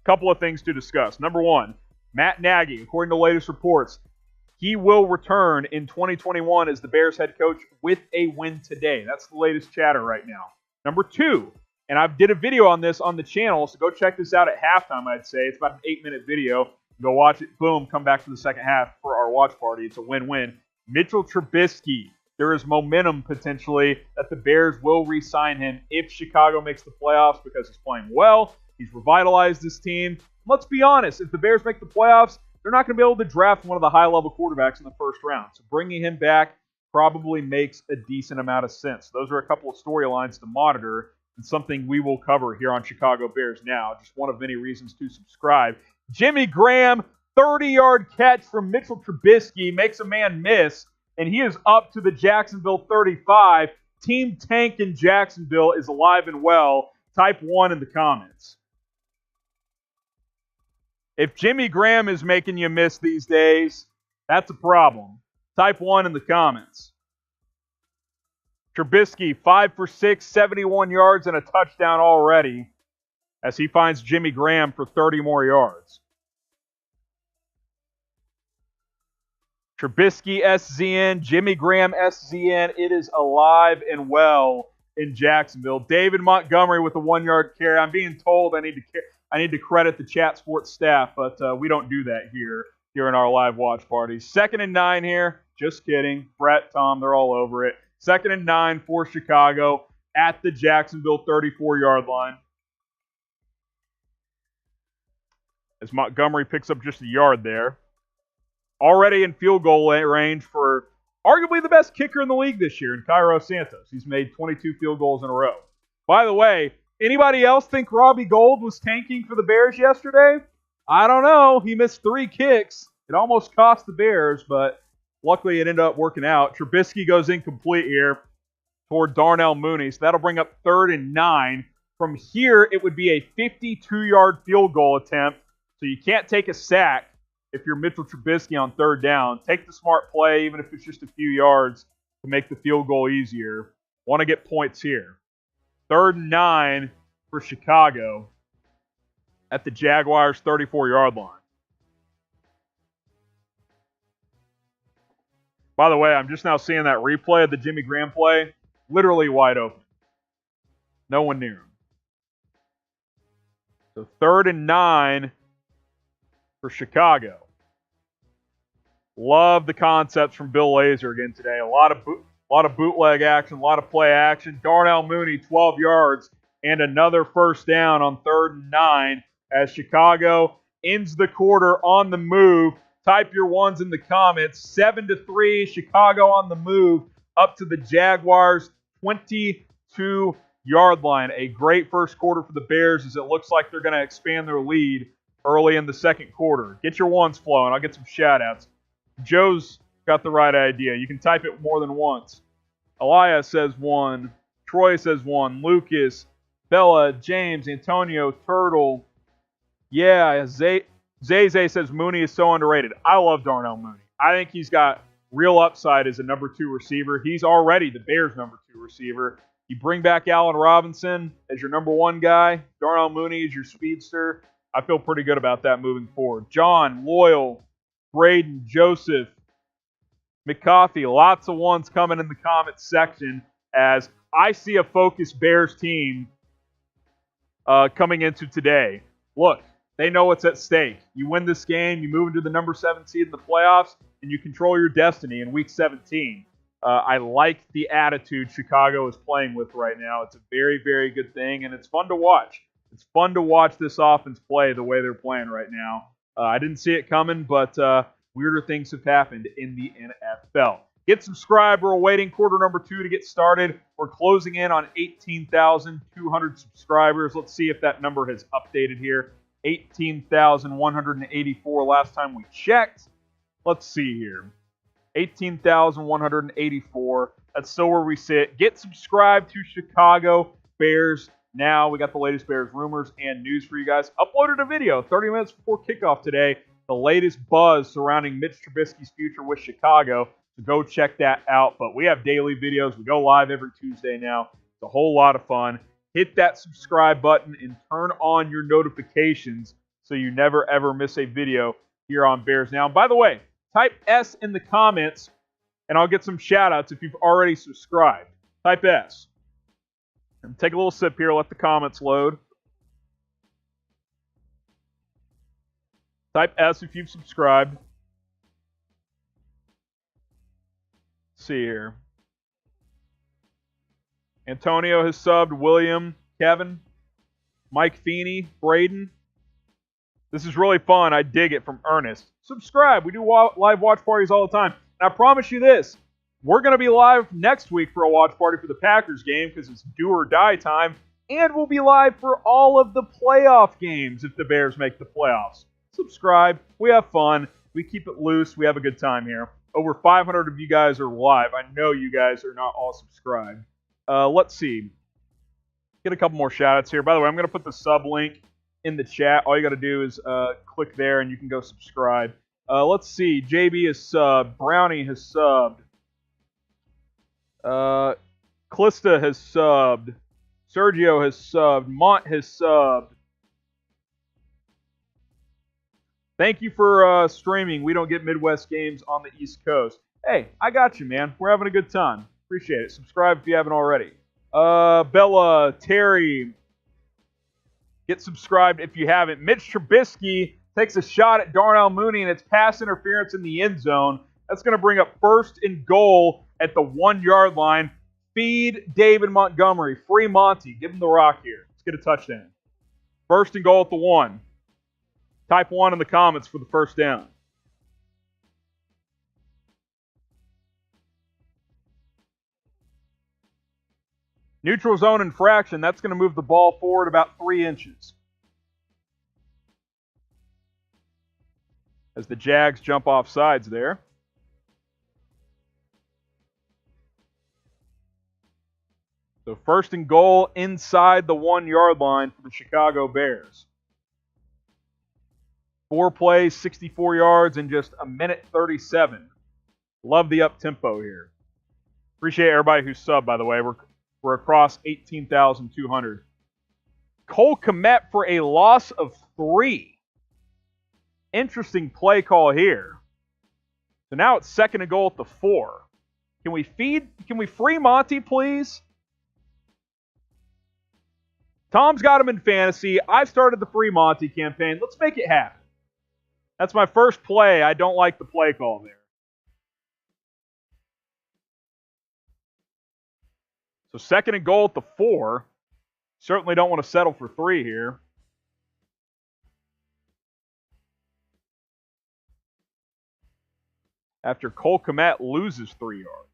couple of things to discuss. Number 1, Matt Nagy, according to latest reports, he will return in 2021 as the Bears head coach with a win today. That's the latest chatter right now. Number 2, and I did a video on this on the channel, so go check this out at halftime, I'd say. It's about an 8-minute video. Go watch it. Boom, come back for the second half for our watch party. It's a win-win. Mitchell Trubisky. There is momentum potentially that the Bears will re-sign him if Chicago makes the playoffs because he's playing well. He's revitalized this team. Let's be honest. If the Bears make the playoffs, they're not going to be able to draft one of the high-level quarterbacks in the first round. So bringing him back probably makes a decent amount of sense. Those are a couple of storylines to monitor and something we will cover here on Chicago Bears Now. Just one of many reasons to subscribe. Jimmy Graham, 30-yard catch from Mitchell Trubisky, makes a man miss. And he is up to the Jacksonville 35. Team Tank in Jacksonville is alive and well. Type 1 in the comments. If Jimmy Graham is making you miss these days, that's a problem. Type 1 in the comments. Trubisky, 5 for 6, 71 yards and a touchdown already as he finds Jimmy Graham for 30 more yards. Trubisky SZN, Jimmy Graham SZN. It is alive and well in Jacksonville. David Montgomery with a 1-yard carry. I'm being told I need to credit the Chat Sports staff, but we don't do that here in our live watch parties. 2nd and 9 here. Just kidding. Brett, Tom, they're all over it. 2nd and 9 for Chicago at the Jacksonville 34-yard line. As Montgomery picks up just a yard there. Already in field goal range for arguably the best kicker in the league this year in Cairo Santos. He's made 22 field goals in a row. By the way, anybody else think Robbie Gould was tanking for the Bears yesterday? I don't know. He missed 3 kicks. It almost cost the Bears, but luckily it ended up working out. Trubisky goes incomplete here toward Darnell Mooney, so that'll bring up 3rd and 9. From here, it would be a 52-yard field goal attempt, so you can't take a sack if you're Mitchell Trubisky on 3rd down. Take the smart play, even if it's just a few yards, to make the field goal easier. Want to get points here. 3rd and 9 for Chicago at the Jaguars' 34-yard line. By the way, I'm just now seeing that replay of the Jimmy Graham play. Literally wide open. No one near him. So 3rd and 9 for Chicago. Love the concepts from Bill Lazor again today. A lot of bootleg action, a lot of play action. Darnell Mooney, 12 yards, and another first down on 3rd and 9 as Chicago ends the quarter on the move. Type your ones in the comments. 7-3, Chicago on the move up to the Jaguars' 22-yard line. A great first quarter for the Bears as it looks like they're going to expand their lead early in the second quarter. Get your ones flowing. I'll get some shout-outs. Joe's got the right idea. You can type it more than once. Elias says 1. Troy says 1. Lucas, Bella, James, Antonio, Turtle. Yeah, Zay says Mooney is so underrated. I love Darnell Mooney. I think he's got real upside as a number 2 receiver. He's already the Bears' number 2 receiver. You bring back Allen Robinson as your number 1 guy. Darnell Mooney is your speedster. I feel pretty good about that moving forward. John, Loyal, Braden, Joseph, McCoffey, lots of ones coming in the comments section as I see a focused Bears team coming into today. Look, they know what's at stake. You win this game, you move into the number 7 seed in the playoffs, and you control your destiny in Week 17. I like the attitude Chicago is playing with right now. It's a very, very good thing, and it's fun to watch. It's fun to watch this offense play the way they're playing right now. I didn't see it coming, but weirder things have happened in the NFL. Get subscribed. We're awaiting quarter number 2 to get started. We're closing in on 18,200 subscribers. Let's see if that number has updated here. 18,184 last time we checked. Let's see here. 18,184. That's still where we sit. Get subscribed to Chicago Bears now. We got the latest Bears rumors and news for you guys. Uploaded a video 30 minutes before kickoff today. The latest buzz surrounding Mitch Trubisky's future with Chicago. So go check that out. But we have daily videos. We go live every Tuesday now. It's a whole lot of fun. Hit that subscribe button and turn on your notifications so you never, ever miss a video here on Bears Now. And by the way, type S in the comments, and I'll get some shout-outs if you've already subscribed. Type S. And take a little sip here. Let the comments load. Type S if you've subscribed. Let's see here. Antonio has subbed. William, Kevin, Mike Feeney, Braden. This is really fun. I dig it from Ernest. Subscribe. We do live watch parties all the time. And I promise you this. We're going to be live next week for a watch party for the Packers game because it's do or die time. And we'll be live for all of the playoff games if the Bears make the playoffs. Subscribe. We have fun. We keep it loose. We have a good time here. Over 500 of you guys are live. I know you guys are not all subscribed. Let's see. Get a couple more shout-outs here. By the way, I'm going to put the sub link in the chat. All you got to do is click there and you can go subscribe. Let's see. JB has subbed. Brownie has subbed. Clista has subbed. Sergio has subbed. Mont has subbed. Thank you for streaming. We don't get Midwest games on the East Coast. Hey, I got you, man. We're having a good time. Appreciate it. Subscribe if you haven't already. Bella, Terry, get subscribed if you haven't. Mitch Trubisky takes a shot at Darnell Mooney, and it's pass interference in the end zone. That's going to bring up 1st and goal at the 1-yard line. Feed David Montgomery. Free Monty. Give him the rock here. Let's get a touchdown. 1st and goal at the 1. Type 1 in the comments for the first down. Neutral zone infraction, that's going to move the ball forward about 3 inches. as the Jags jump off sides there. So 1st and goal inside the 1-yard line for the Chicago Bears. 4 plays, 64 yards, in just a minute 37. Love the up-tempo here. Appreciate everybody who subbed, by the way. We're across 18,200. Cole Kmet for a loss of 3. Interesting play call here. So now it's 2nd and goal at the 4. Can we free Monty, please? Tom's got him in fantasy. I've started the free Monty campaign. Let's make it happen. That's my first play. I don't like the play call there. So 2nd and goal at the 4. Certainly don't want to settle for 3 here. After Cole Kmet loses 3 yards.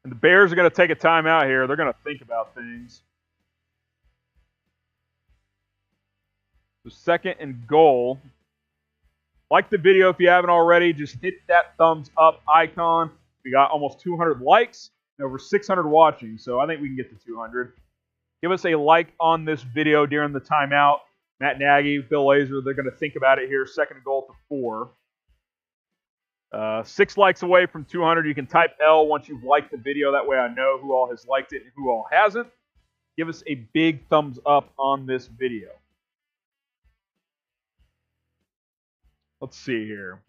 And the Bears are going to take a timeout here. They're going to think about things. So 2nd and goal. Like the video if you haven't already. Just hit that thumbs up icon. We got almost 200 likes and over 600 watching. So I think we can get to 200. Give us a like on this video during the timeout. Matt Nagy, Bill Lazor, they're going to think about it here. 2nd and goal to 4. 6 likes away from 200. You can type L once you've liked the video. That way I know who all has liked it and who all hasn't. Give us a big thumbs up on this video. Let's see here.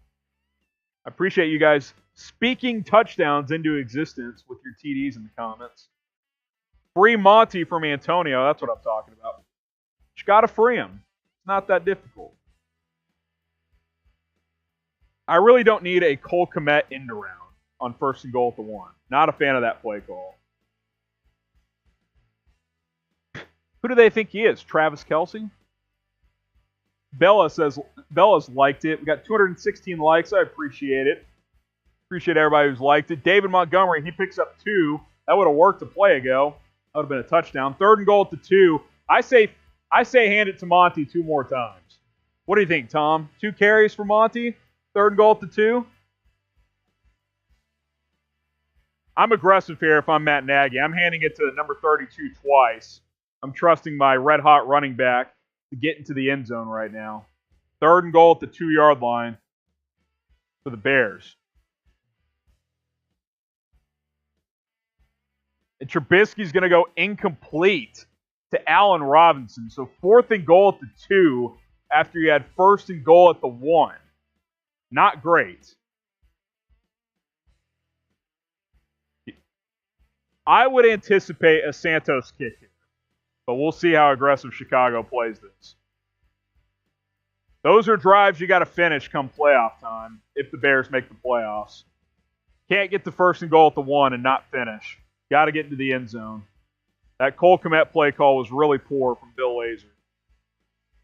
I appreciate you guys speaking touchdowns into existence with your TDs in the comments. Free Monty from Antonio. That's what I'm talking about. Just got to free him. It's not that difficult. I really don't need a Cole Kmet end around on 1st and goal at the 1. Not a fan of that play call. Who do they think he is? Travis Kelce? Bella says Bella's liked it. We got 216 likes. I appreciate it. Appreciate everybody who's liked it. David Montgomery, he picks up 2. That would have worked a play ago. That would have been a touchdown. 3rd and goal at the 2. I say hand it to Monty 2 more times. What do you think, Tom? 2 carries for Monty? 3rd and goal at the 2? I'm aggressive here if I'm Matt Nagy. I'm handing it to number 32 twice. I'm trusting my red-hot running back to get into the end zone right now. 3rd and goal at the 2-yard line for the Bears. And Trubisky's going to go incomplete to Allen Robinson. So 4th and goal at the 2 after you had 1st and goal at the 1. Not great. I would anticipate a Santos kick here, but we'll see how aggressive Chicago plays this. Those are drives you got to finish come playoff time if the Bears make the playoffs. Can't get the 1st and goal at the 1 and not finish. Got to get into the end zone. That Cole Kmet play call was really poor from Bill Lazor.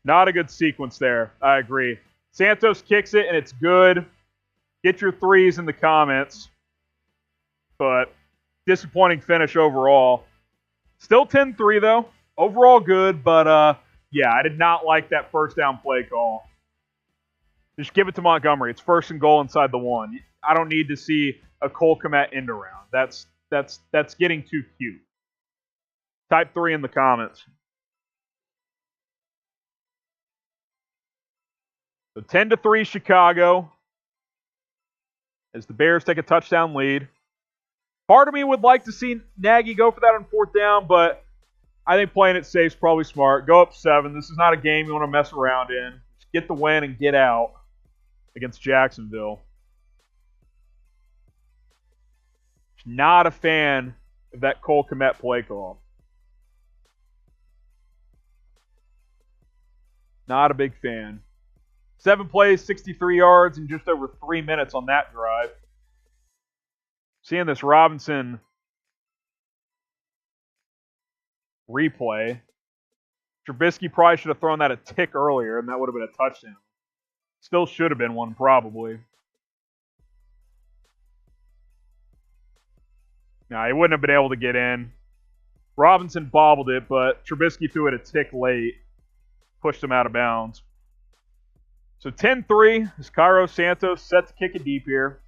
Not a good sequence there. I agree. Santos kicks it, and it's good. Get your 3s in the comments. But disappointing finish overall. Still 10-3, though. Overall good, but, yeah, I did not like that 1st down play call. Just give it to Montgomery. It's 1st and goal inside the 1. I don't need to see a Cole Kmet end around. That's getting too cute. Type 3 in the comments. So 10-3 Chicago as the Bears take a touchdown lead. Part of me would like to see Nagy go for that on 4th down, but I think playing it safe is probably smart. Go up 7. This is not a game you want to mess around in. Just get the win and get out against Jacksonville. Not a fan of that Cole Kmet play call. Not a big fan. 7 plays, 63 yards, and just over 3 minutes on that drive. Seeing this Robinson replay. Trubisky probably should have thrown that a tick earlier, and that would have been a touchdown. Still should have been one, probably. No, he wouldn't have been able to get in. Robinson bobbled it, but Trubisky threw it a tick late. Pushed him out of bounds. So 10-3 is Cairo Santos set to kick it deep here.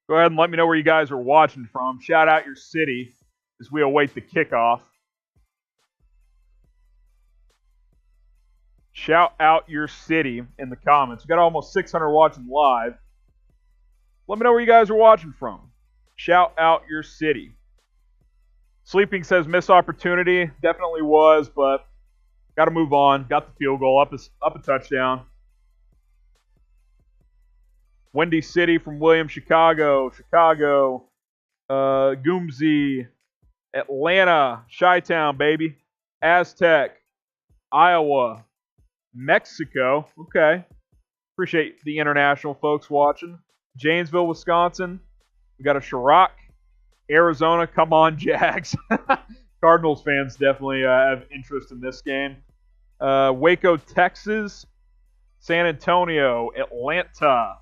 Go ahead and let me know where you guys are watching from. Shout out your city as we await the kickoff. Shout out your city in the comments. We've got almost 600 watching live. Let me know where you guys are watching from. Shout out your city. Sleeping says missed opportunity. Definitely was, but got to move on. Got the field goal. Up a touchdown. Windy City from William, Chicago. Goomsey. Atlanta. Chi-Town, baby. Aztec. Iowa. Mexico. Okay. Appreciate the international folks watching. Janesville, Wisconsin. We got a Chirac. Arizona. Come on, Jags. Cardinals fans definitely have interest in this game. Waco, Texas. San Antonio. Atlanta.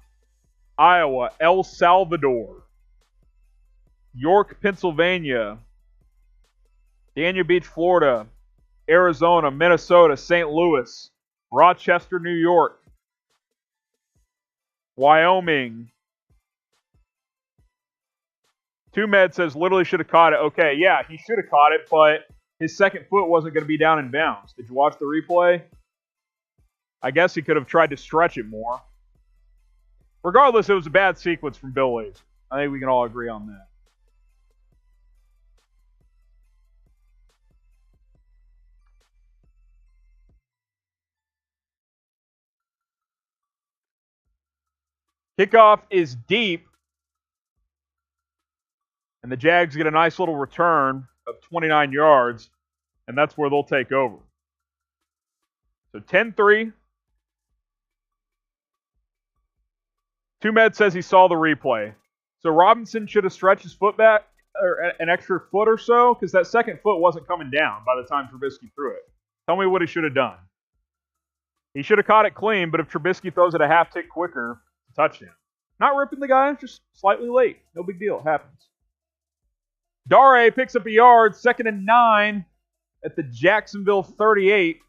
Iowa. El Salvador. York, Pennsylvania. Dania Beach, Florida. Arizona. Minnesota. St. Louis. Rochester, New York. Wyoming. Two Med says literally should have caught it. Okay, yeah, he should have caught it, but his second foot wasn't going to be down in bounds. Did you watch the replay? I guess he could have tried to stretch it more. Regardless, it was a bad sequence from Bill Laser. I think we can all agree on that. Kickoff is deep. And the Jags get a nice little return of 29 yards. And that's where they'll take over. So 10-3. Two Med says he saw the replay. So Robinson should have stretched his foot back or an extra foot or so because that second foot wasn't coming down by the time Trubisky threw it. Tell me what he should have done. He should have caught it clean, but if Trubisky throws it a half tick quicker, touchdown. Not ripping the guy, just slightly late. No big deal. It happens. Dare picks up a yard, 2nd and 9 at the Jacksonville 38.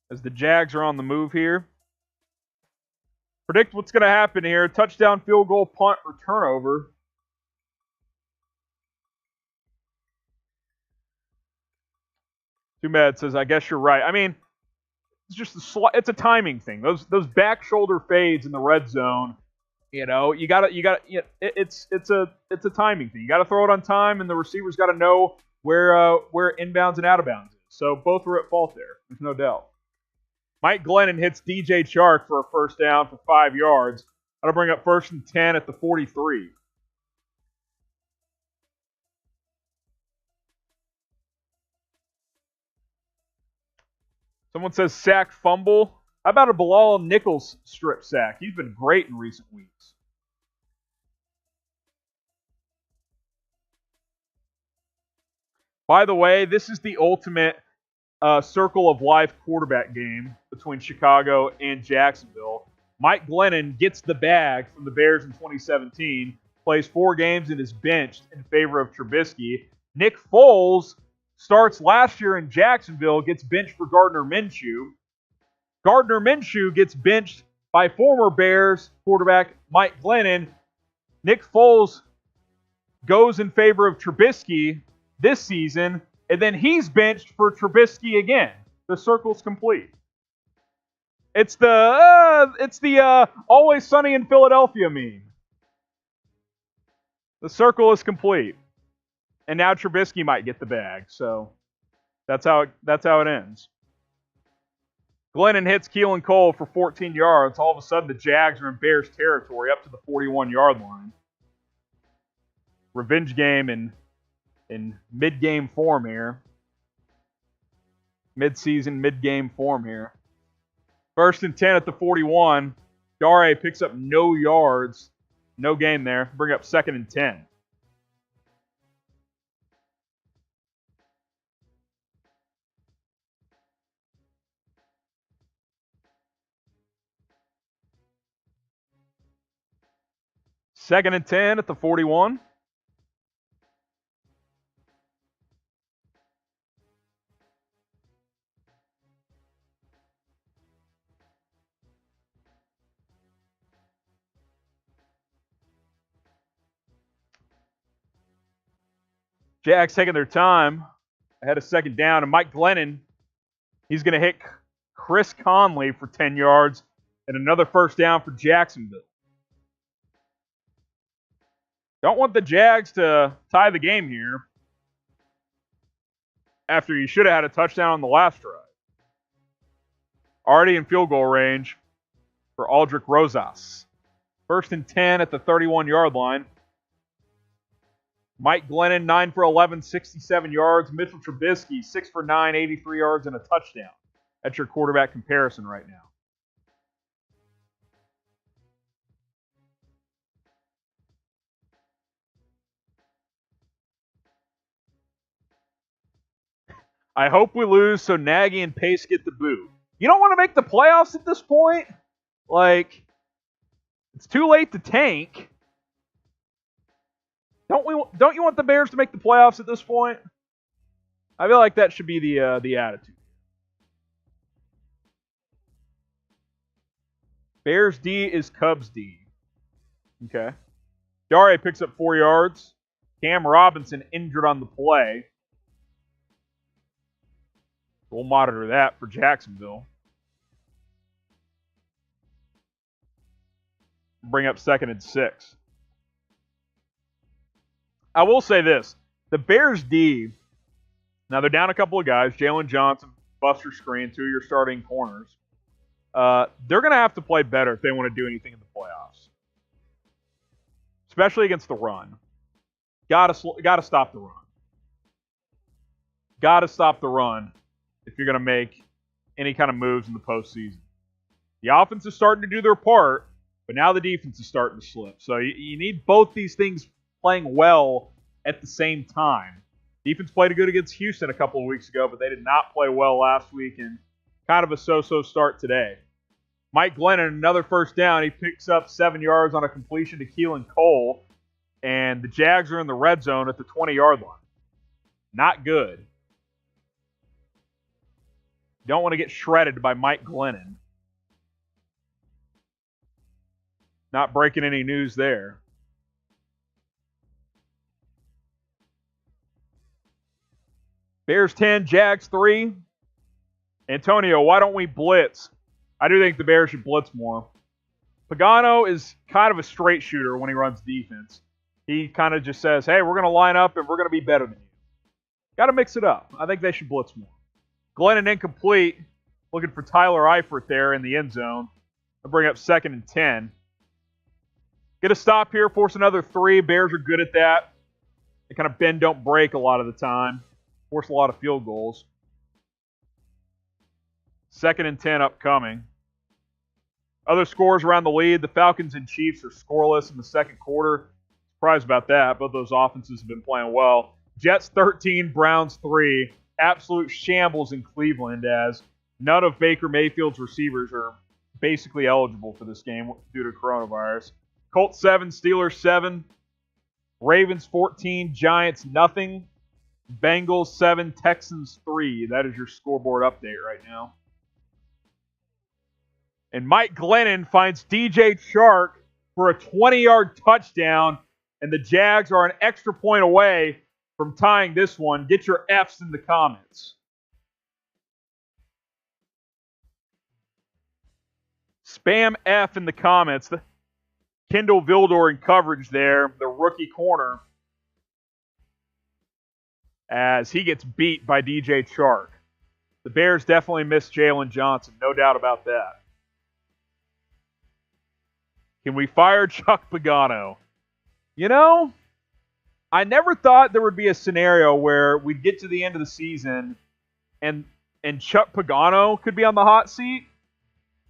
As the Jags are on the move here. Predict what's going to happen here. Touchdown, field goal, punt, or turnover. Too Bad says, I guess you're right. I mean, it's just it's a timing thing. Those back shoulder fades in the red zone, you know, it's a timing thing. You got to throw it on time, and the receivers got to know where inbounds and out of bounds is. So both were at fault there. There's no doubt. Mike Glennon hits DJ Chark for a first down for 5 yards. That'll bring up 1st and 10 at the 43. Someone says sack fumble. How about a Bilal Nichols strip sack? He's been great in recent weeks. By the way, this is the ultimate circle of life quarterback game between Chicago and Jacksonville. Mike Glennon gets the bag from the Bears in 2017, plays 4 games and is benched in favor of Trubisky. Nick Foles starts last year in Jacksonville, gets benched for Gardner Minshew. Gardner Minshew gets benched by former Bears quarterback Mike Glennon. Nick Foles goes in favor of Trubisky this season, and then he's benched for Trubisky again. The circle's complete. It's the Always Sunny in Philadelphia meme. The circle is complete. And now Trubisky might get the bag. So that's how it ends. Glennon hits Keelan Cole for 14 yards. All of a sudden, the Jags are in Bears territory up to the 41-yard line. Revenge game in mid-game form here. Mid-season, mid-game form here. 1st and 10 at the 41. Dare picks up no yards. No gain there. Bring up 2nd and 10. 2nd and 10 at the 41. Jags taking their time ahead of 2nd down, and Mike Glennon, he's going to hit Chris Conley for 10 yards and another 1st down for Jacksonville. Don't want the Jags to tie the game here after you should have had a touchdown on the last drive. Already in field goal range for Aldrich Rosas. 1st and 10 at the 31-yard line. Mike Glennon, 9 for 11, 67 yards. Mitchell Trubisky, 6 for 9, 83 yards and a touchdown. That's your quarterback comparison right now. I hope we lose so Nagy and Pace get the boot. You don't want to make the playoffs at this point? Like, it's too late to tank. Don't you want the Bears to make the playoffs at this point? I feel like that should be the attitude. Bears D is Cubs D. Okay. Dare picks up 4 yards. Cam Robinson injured on the play. We'll monitor that for Jacksonville. Bring up 2nd and 6. I will say this. The Bears D, now they're down a couple of guys. Jalen Johnson, Buster Skrine, 2 of your starting corners. They're going to have to play better if they want to do anything in the playoffs. Especially against the run. Gotta stop the run. Gotta stop the run if you're going to make any kind of moves in the postseason. The offense is starting to do their part, but now the defense is starting to slip. So you need both these things playing well at the same time. Defense played good against Houston a couple of weeks ago, but they did not play well last week, and kind of a so-so start today. Mike Glennon, another 1st down. He picks up 7 yards on a completion to Keelan Cole, and the Jags are in the red zone at the 20-yard line. Not good. Don't want to get shredded by Mike Glennon. Not breaking any news there. Bears 10, Jags 3. Antonio, why don't we blitz? I do think the Bears should blitz more. Pagano is kind of a straight shooter when he runs defense. He kind of just says, hey, we're going to line up and we're going to be better than you. Got to mix it up. I think they should blitz more. Glennon incomplete. Looking for Tyler Eifert there in the end zone. I'll bring up 2nd and 10. Get a stop here, force another 3. Bears are good at that. They kind of bend, don't break a lot of the time. Force a lot of field goals. 2nd and 10 upcoming. Other scores around the lead. The Falcons and Chiefs are scoreless in the 2nd quarter. Surprised about that. Both those offenses have been playing well. Jets 13, Browns 3. Absolute shambles in Cleveland as none of Baker Mayfield's receivers are basically eligible for this game due to coronavirus. Colts 7, Steelers 7. Ravens 14, Giants nothing. Bengals 7, Texans 3. That is your scoreboard update right now. And Mike Glennon finds DJ Chark for a 20-yard touchdown, and the Jags are an extra point away from tying this one. Get your F's in the comments. Spam F in the comments. Kendall Vildor in coverage there, the rookie corner, as he gets beat by DJ Chark. The Bears definitely missed Jalen Johnson, no doubt about that. Can we fire Chuck Pagano? You know, I never thought there would be a scenario where we'd get to the end of the season and Chuck Pagano could be on the hot seat,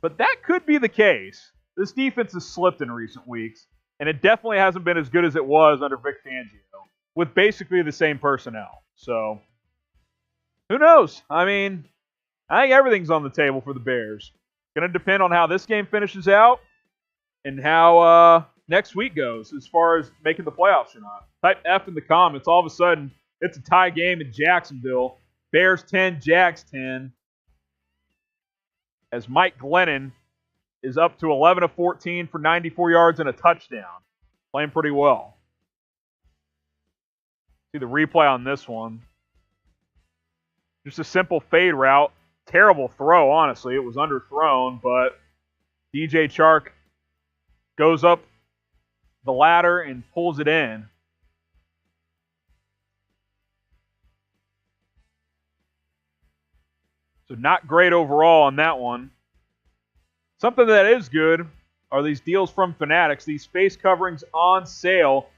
but that could be the case. This defense has slipped in recent weeks, and it definitely hasn't been as good as it was under Vic Fangio, with basically the same personnel. So, who knows? I mean, I think everything's on the table for the Bears. Going to depend on how this game finishes out and how next week goes as far as making the playoffs or not. Type F in the comments. All of a sudden, it's a tie game in Jacksonville. Bears 10, Jags 10. As Mike Glennon is up to 11 of 14 for 94 yards and a touchdown. Playing pretty well. See the replay on this one. Just a simple fade route. Terrible throw, honestly. It was underthrown, but DJ Chark goes up the ladder and pulls it in. So not great overall on that one. Something that is good are these deals from Fanatics. These face coverings on sale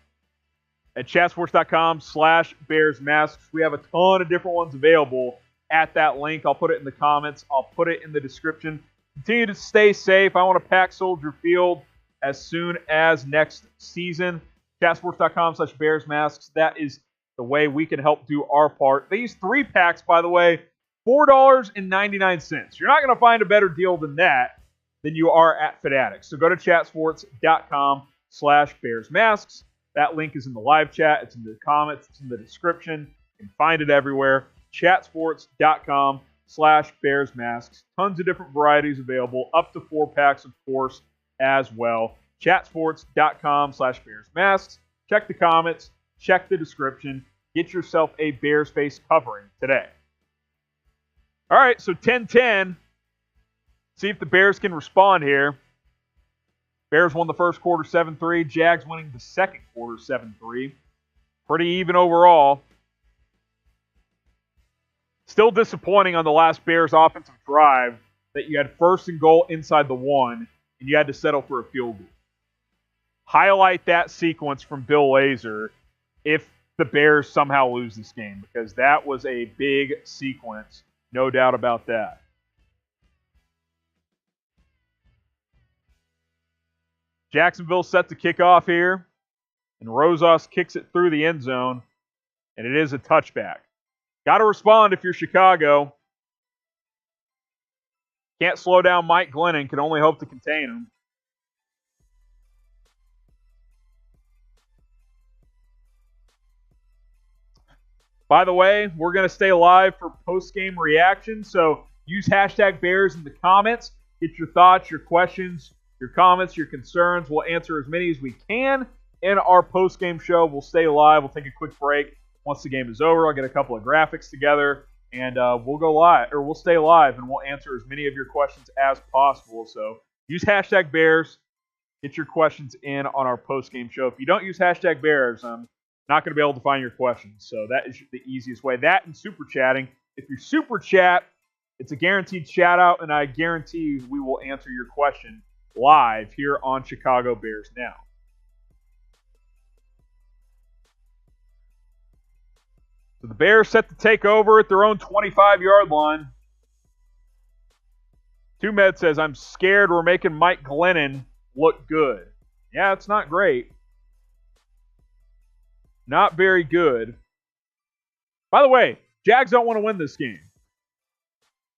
at chatsports.com/BearsMasks. We have a ton of different ones available at that link. I'll put it in the comments. I'll put it in the description. Continue to stay safe. I want to pack Soldier Field as soon as next season. Chatsports.com/BearsMasks. That is the way we can help do our part. These 3-packs, by the way, $4.99. You're not going to find a better deal than that than you are at Fanatics. So go to chatsports.com/BearsMasks. That link is in the live chat. It's in the comments. It's in the description. You can find it everywhere. Chatsports.com/BearsMasks. Tons of different varieties available. Up to 4-packs, of course, as well. Chatsports.com/BearsMasks. Check the comments. Check the description. Get yourself a Bears face covering today. All right, so 10-10. See if the Bears can respond here. Bears won the first quarter 7-3. Jags winning the second quarter 7-3. Pretty even overall. Still disappointing on the last Bears offensive drive that you had first and goal inside the 1 and you had to settle for a field goal. Highlight that sequence from Bill Lazor if the Bears somehow lose this game, because that was a big sequence. No doubt about that. Jacksonville set to kick off here, and Rosas kicks it through the end zone, and it is a touchback. Got to respond if you're Chicago. Can't slow down Mike Glennon, can only hope to contain him. By the way, we're going to stay live for post-game reaction, so use hashtag Bears in the comments. Get your thoughts, your questions, your comments, your concerns. We'll answer as many as we can in our post-game show. We'll stay live. We'll take a quick break. Once the game is over, I'll get a couple of graphics together, and we'll go live, or we'll stay live, and we'll answer as many of your questions as possible. So use hashtag Bears. Get your questions in on our post-game show. If you don't use hashtag Bears, I'm not going to be able to find your questions. So that is the easiest way. That and super chatting. If you super chat, it's a guaranteed shout out, and I guarantee we will answer your question live here on Chicago Bears Now. So the Bears set to take over at their own 25-yard line. Two-Med says, I'm scared we're making Mike Glennon look good. Yeah, it's not great. Not very good. By the way, Jags don't want to win this game.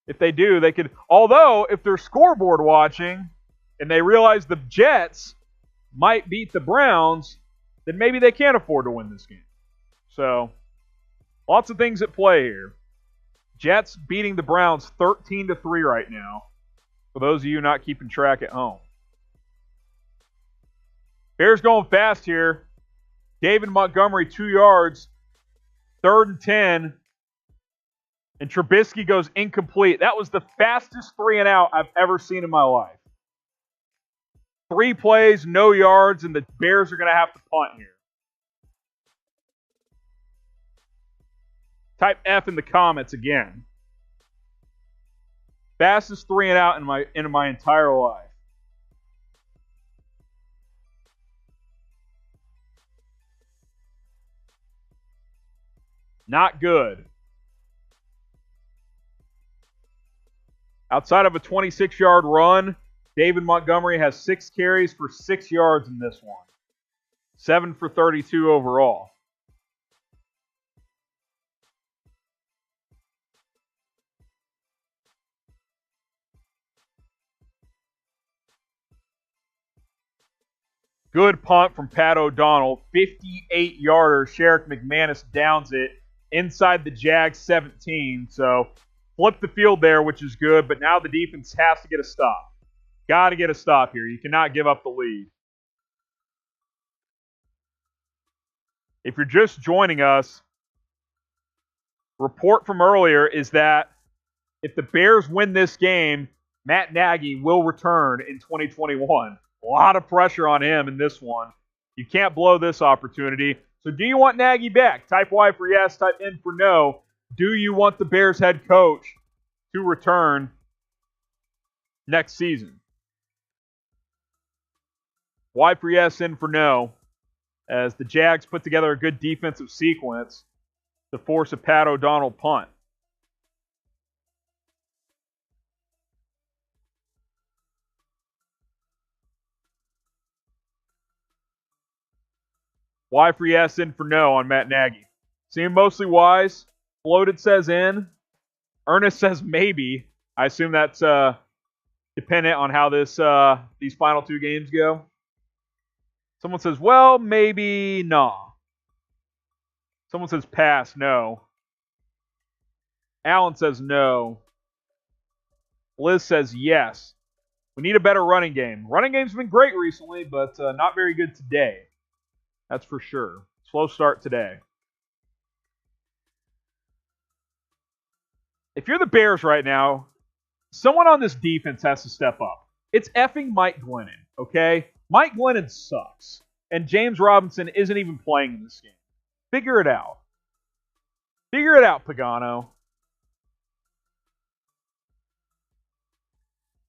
If they do, they could. Although, if they're scoreboard watching and they realize the Jets might beat the Browns, then maybe they can't afford to win this game. So, lots of things at play here. Jets beating the Browns 13-3 right now, for those of you not keeping track at home. Bears going fast here. David Montgomery, 2 yards, 3rd and 10, and Trubisky goes incomplete. That was the fastest 3-and-out I've ever seen in my life. 3 plays, no yards, and the Bears are going to have to punt here. Type F in the comments again. Fastest 3-and-out in my entire life. Not good. Outside of a 26-yard run, David Montgomery has 6 carries for 6 yards in this one. 7 for 32 overall. Good punt from Pat O'Donnell. 58-yarder. Sherrick McManus downs it inside the Jags 17. So flip the field there, which is good. But now the defense has to get a stop. Got to get a stop here. You cannot give up the lead. If you're just joining us, report from earlier is that if the Bears win this game, Matt Nagy will return in 2021. A lot of pressure on him in this one. You can't blow this opportunity. So do you want Nagy back? Type Y for yes, type N for no. Do you want the Bears head coach to return next season? Y for yes, N for no. As the Jags put together a good defensive sequence to force a Pat O'Donnell punt. Y for yes, N for no on Matt Nagy. Seem mostly wise. Floated says in. Ernest says maybe. I assume that's dependent on how these final two games go. Someone says, well, maybe nah. Someone says pass, no. Alan says no. Liz says yes. We need a better running game. Running game's been great recently, but not very good today. That's for sure. Slow start today. If you're the Bears right now, someone on this defense has to step up. It's effing Mike Glennon, okay? Mike Glennon sucks. And James Robinson isn't even playing in this game. Figure it out. Figure it out, Pagano.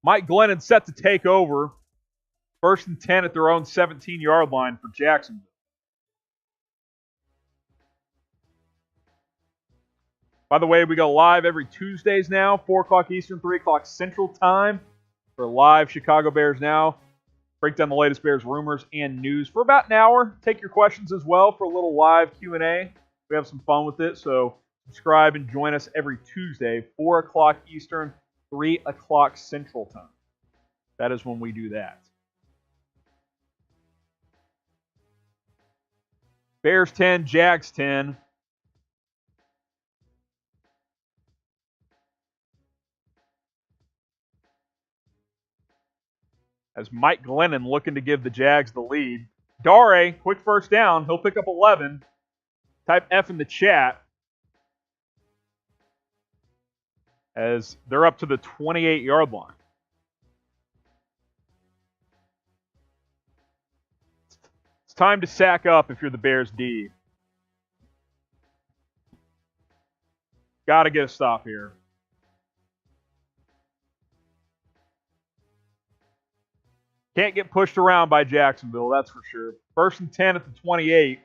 Mike Glennon set to take over. 1st and 10 at their own 17-yard line for Jacksonville. By the way, we go live every Tuesdays now, 4 o'clock Eastern, 3 o'clock Central Time for live Chicago Bears Now. Break down the latest Bears rumors and news for about an hour. Take your questions as well for a little live Q&A. We have some fun with it, so subscribe and join us every Tuesday, 4 o'clock Eastern, 3 o'clock Central Time. That is when we do that. Bears 10, Jags 10. As Mike Glennon looking to give the Jags the lead. Dare, quick first down. He'll pick up 11. Type F in the chat. As they're up to the 28-yard line. It's time to sack up if you're the Bears D. Got to get a stop here. Can't get pushed around by Jacksonville, that's for sure. 1st and 10 at the 28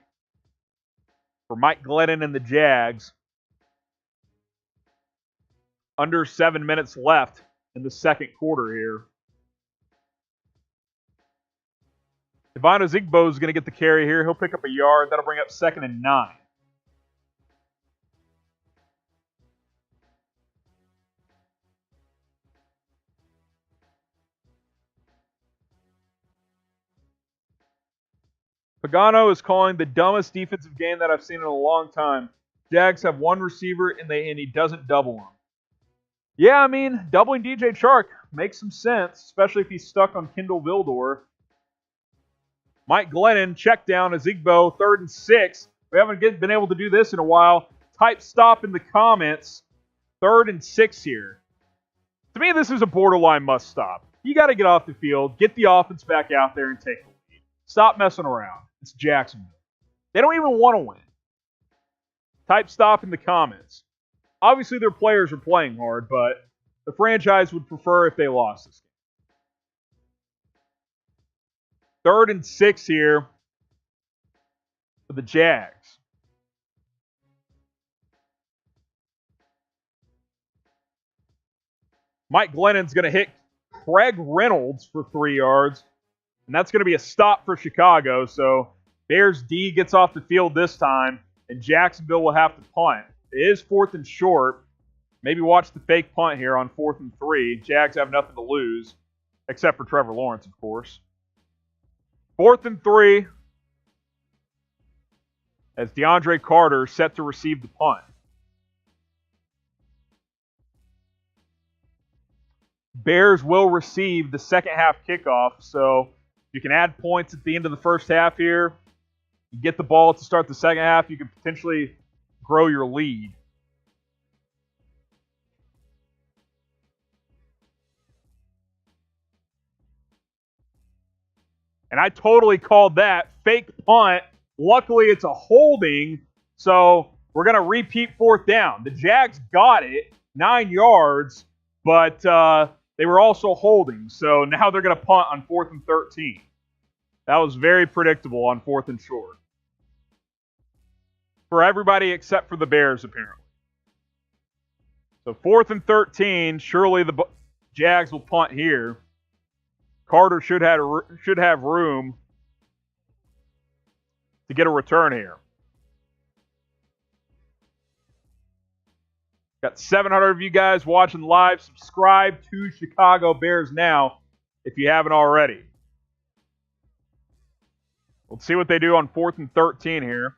for Mike Glennon and the Jags. Under 7 minutes left in the second quarter here. Devon Ozigbo is going to get the carry here. He'll pick up a yard. That'll bring up 2nd and 9. Pagano is calling the dumbest defensive game that I've seen in a long time. Jags have one receiver and he doesn't double him. Yeah, I mean, doubling DJ Chark makes some sense, especially if he's stuck on Kendall Vildor. Mike Glennon, check down, Ozigbo, 3rd and 6. We haven't been able to do this in a while. Type stop in the comments. 3rd and 6 here. To me, this is a borderline must stop. You got to get off the field, get the offense back out there, and take the lead. Stop messing around. It's Jacksonville. They don't even want to win. Type stop in the comments. Obviously, their players are playing hard, but the franchise would prefer if they lost this game. 3rd and 6 here for the Jags. Mike Glennon's going to hit Craig Reynolds for 3 yards. And that's going to be a stop for Chicago. So Bears D gets off the field this time, and Jacksonville will have to punt. It is 4th and short. Maybe watch the fake punt here on 4th and 3. Jags have nothing to lose, except for Trevor Lawrence, of course. 4th and 3 as DeAndre Carter set to receive the punt. Bears will receive the second half kickoff, so you can add points at the end of the first half here. You get the ball to start the second half, you can potentially grow your lead. And I totally called that fake punt. Luckily, it's a holding, so we're going to repeat 4th down. The Jags got it, 9 yards, but they were also holding. So now they're going to punt on 4th and 13. That was very predictable on 4th and short. For everybody except for the Bears, apparently. So 4th and 13, surely the Jags will punt here. Carter should have room to get a return here. Got 700 of you guys watching live. Subscribe to Chicago Bears now if you haven't already. Let's see what they do on 4th and 13 here.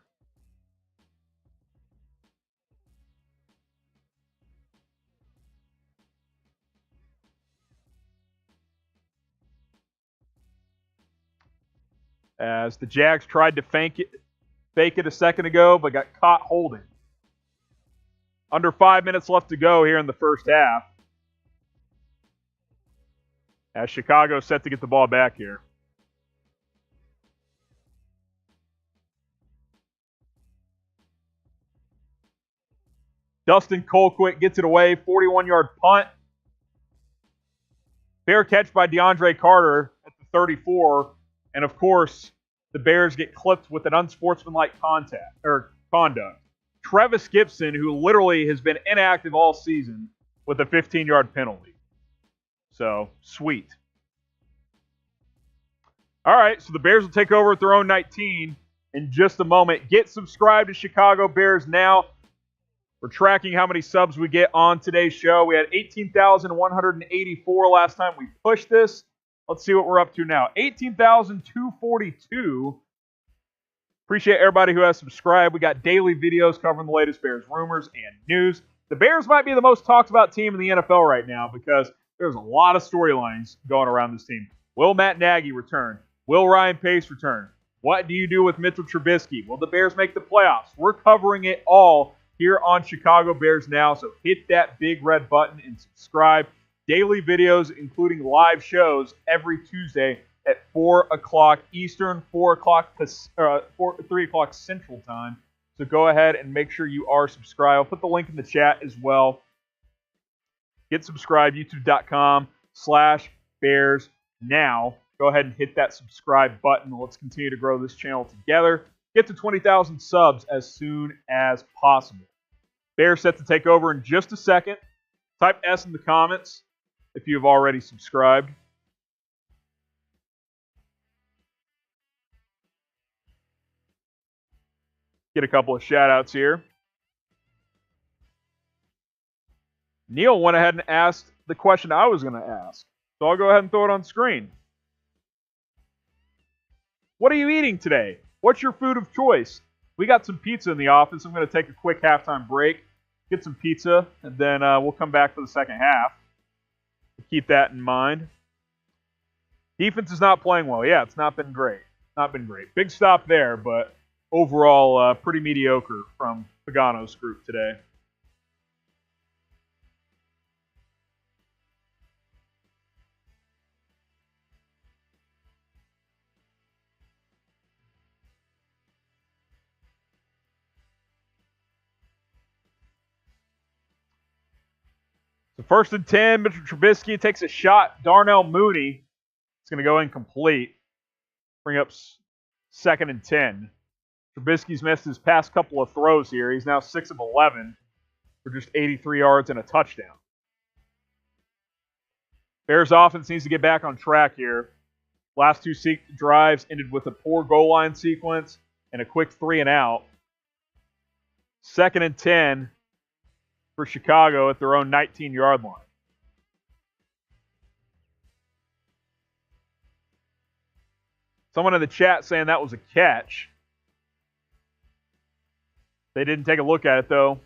As the Jags tried to fake it a second ago, but got caught holding. Under 5 minutes left to go here in the first half. As Chicago set to get the ball back here. Dustin Colquitt gets it away, 41-yard punt. Fair catch by DeAndre Carter at the 34. And, of course, the Bears get clipped with an unsportsmanlike conduct. Travis Gibson, who literally has been inactive all season, with a 15-yard penalty. So, sweet. All right, so the Bears will take over at their own 19 in just a moment. Get subscribed to Chicago Bears now. We're tracking how many subs we get on today's show. We had 18,184 last time we pushed this. Let's see what we're up to now. 18,242. Appreciate everybody who has subscribed. We got daily videos covering the latest Bears rumors and news. The Bears might be the most talked about team in the NFL right now because there's a lot of storylines going around this team. Will Matt Nagy return? Will Ryan Pace return? What do you do with Mitchell Trubisky? Will the Bears make the playoffs? We're covering it all here on Chicago Bears Now, so hit that big red button and subscribe. Daily videos, including live shows, every Tuesday at 4 o'clock Eastern, 3 o'clock Central Time. So go ahead and make sure you are subscribed. I'll put the link in the chat as well. Get subscribed, youtube.com/Bears Now. Go ahead and hit that subscribe button. Let's continue to grow this channel together. Get to 20,000 subs as soon as possible. Bears set to take over in just a second. Type S in the comments if you have already subscribed. Get a couple of shout-outs here. Neil went ahead and asked the question I was going to ask. So I'll go ahead and throw it on screen. What are you eating today? What's your food of choice? We got some pizza in the office. I'm going to take a quick halftime break, get some pizza, and then we'll come back for the second half. Keep that in mind. Defense is not playing well. Yeah, it's not been great. Not been great. Big stop there, but overall pretty mediocre from Pagano's group today. So 1st and 10, Mitchell Trubisky takes a shot. Darnell Mooney is going to go incomplete. Bring up 2nd and 10. Trubisky's missed his past couple of throws here. He's now 6 of 11 for just 83 yards and a touchdown. Bears offense needs to get back on track here. Last two drives ended with a poor goal line sequence and a quick 3 and out. 2nd and 10 for Chicago at their own 19-yard line. Someone in the chat saying that was a catch. They didn't take a look at it, though.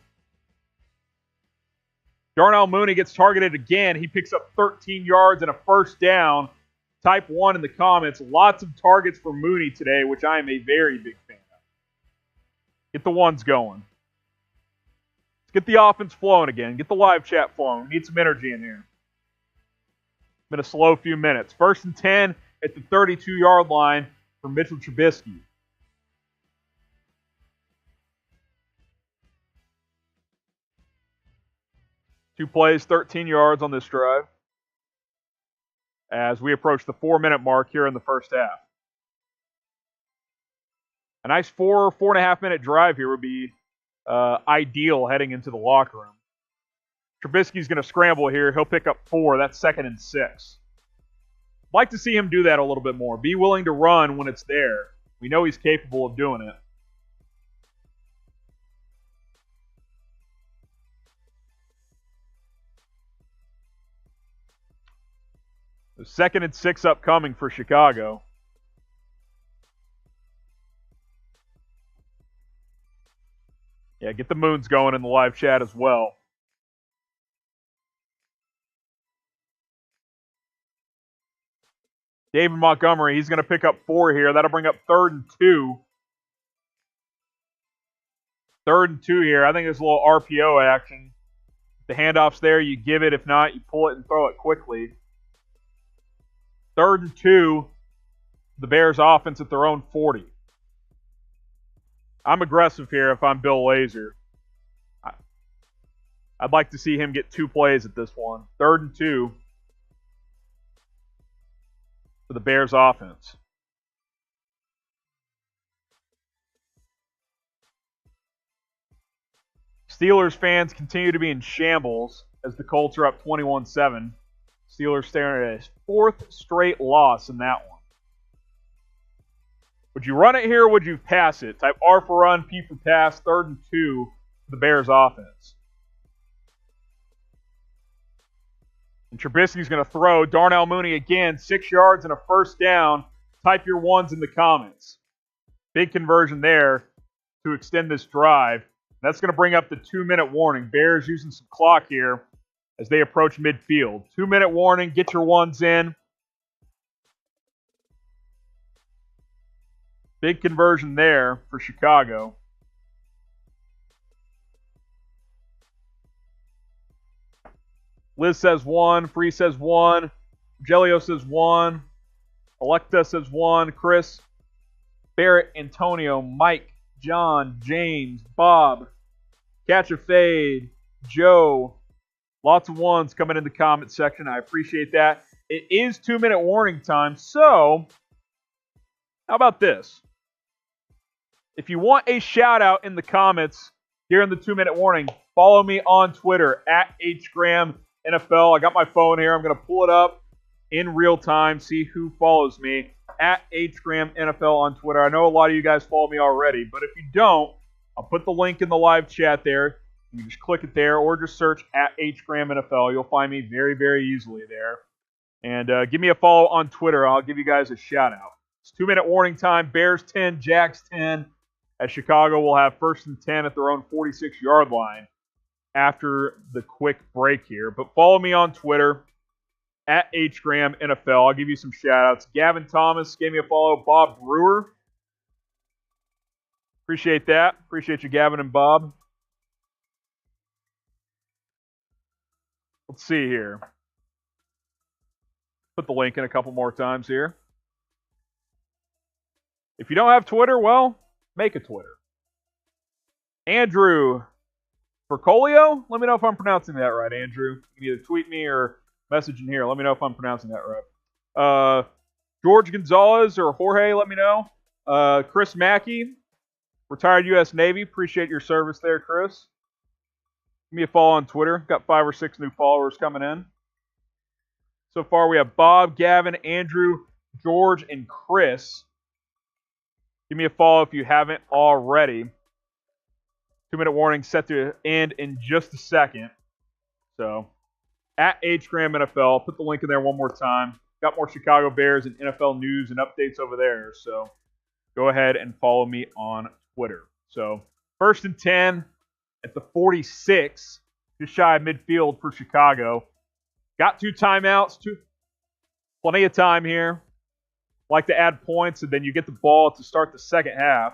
Darnell Mooney gets targeted again. He picks up 13 yards and a first down. Type 1 in the comments. Lots of targets for Mooney today, which I am a very big fan of. Get the ones going. Let's get the offense flowing again. Get the live chat flowing. We need some energy in here. Been a slow few minutes. 1st and 10 at the 32-yard line for Mitchell Trubisky. Two plays, 13 yards on this drive as we approach the 4-minute mark here in the first half. A nice 4.5 minute drive here would be ideal heading into the locker room. Trubisky's going to scramble here. He'll pick up 4. That's 2nd and 6. Like to see him do that a little bit more. Be willing to run when it's there. We know he's capable of doing it. The 2nd and 6 upcoming for Chicago. Yeah, get the moons going in the live chat as well. David Montgomery, he's going to pick up 4 here. That'll bring up 3rd and 2. 3rd and 2 here. I think there's a little RPO action. The handoff's there. You give it. If not, you pull it and throw it quickly. 3rd and 2. The Bears offense at their own 40. I'm aggressive here if I'm Bill Lazor. I'd like to see him get 2 plays at this one. 3rd and 2 for the Bears offense. Steelers fans continue to be in shambles as the Colts are up 21-7. Steelers staring at a 4th straight loss in that one. Would you run it here or would you pass it? Type R for run, P for pass, 3rd and 2 for the Bears offense. And Trubisky's going to throw. Darnell Mooney again, 6 yards and a first down. Type your ones in the comments. Big conversion there to extend this drive. That's going to bring up the 2-minute warning. Bears using some clock here as they approach midfield. 2-minute warning. Get your ones in. Big conversion there for Chicago. Liz says 1. Free says 1. Gelio says 1. Electa says 1. Chris, Barrett, Antonio, Mike, John, James, Bob, Catch a Fade, Joe. Lots of ones coming in the comment section. I appreciate that. It is 2-minute warning time, so how about this? If you want a shout out in the comments during the 2-minute warning, follow me on Twitter at HGramNFL. I got my phone here. I'm going to pull it up in real time, see who follows me at HGramNFL on Twitter. I know a lot of you guys follow me already, but if you don't, I'll put the link in the live chat there. You can just click it there or just search at HGramNFL. You'll find me very, very easily there. And give me a follow on Twitter. I'll give you guys a shout out. It's 2-minute warning time. Bears 10, Jags 10. As Chicago will have 1st and 10 at their own 46-yard line after the quick break here. But follow me on Twitter at HGramNFL. I'll give you some shout-outs. Gavin Thomas gave me a follow. Bob Brewer. Appreciate that. Appreciate you, Gavin and Bob. Let's see here. Put the link in a couple more times here. If you don't have Twitter, well, make a Twitter. Andrew Percolio? Let me know if I'm pronouncing that right, Andrew. You can either tweet me or message in here. Let me know if I'm pronouncing that right. George Gonzalez or Jorge, let me know. Chris Mackey, retired U.S. Navy. Appreciate your service there, Chris. Give me a follow on Twitter. Got 5 or 6 new followers coming in. So far, we have Bob, Gavin, Andrew, George, and Chris. Give me a follow if you haven't already. 2-minute warning set to end in just a second. So, at HGramNFL. Put the link in there one more time. Got more Chicago Bears and NFL news and updates over there. So go ahead and follow me on Twitter. So 1st and 10 at the 46, just shy of midfield for Chicago. Got 2 timeouts, plenty of time here. Like to add points, and then you get the ball to start the second half.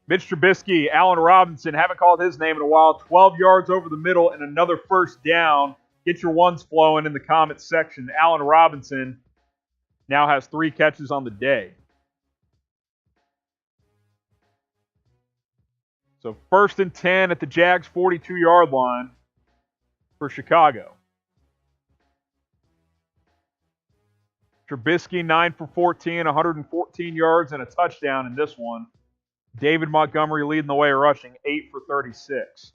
Mitch Trubisky, Allen Robinson, haven't called his name in a while. 12 yards over the middle and another first down. Get your ones flowing in the comments section. Allen Robinson now has 3 catches on the day. So 1st and 10 at the Jags 42-yard line for Chicago. Trubisky 9 for 14, 114 yards and a touchdown in this one. David Montgomery leading the way rushing, 8 for 36.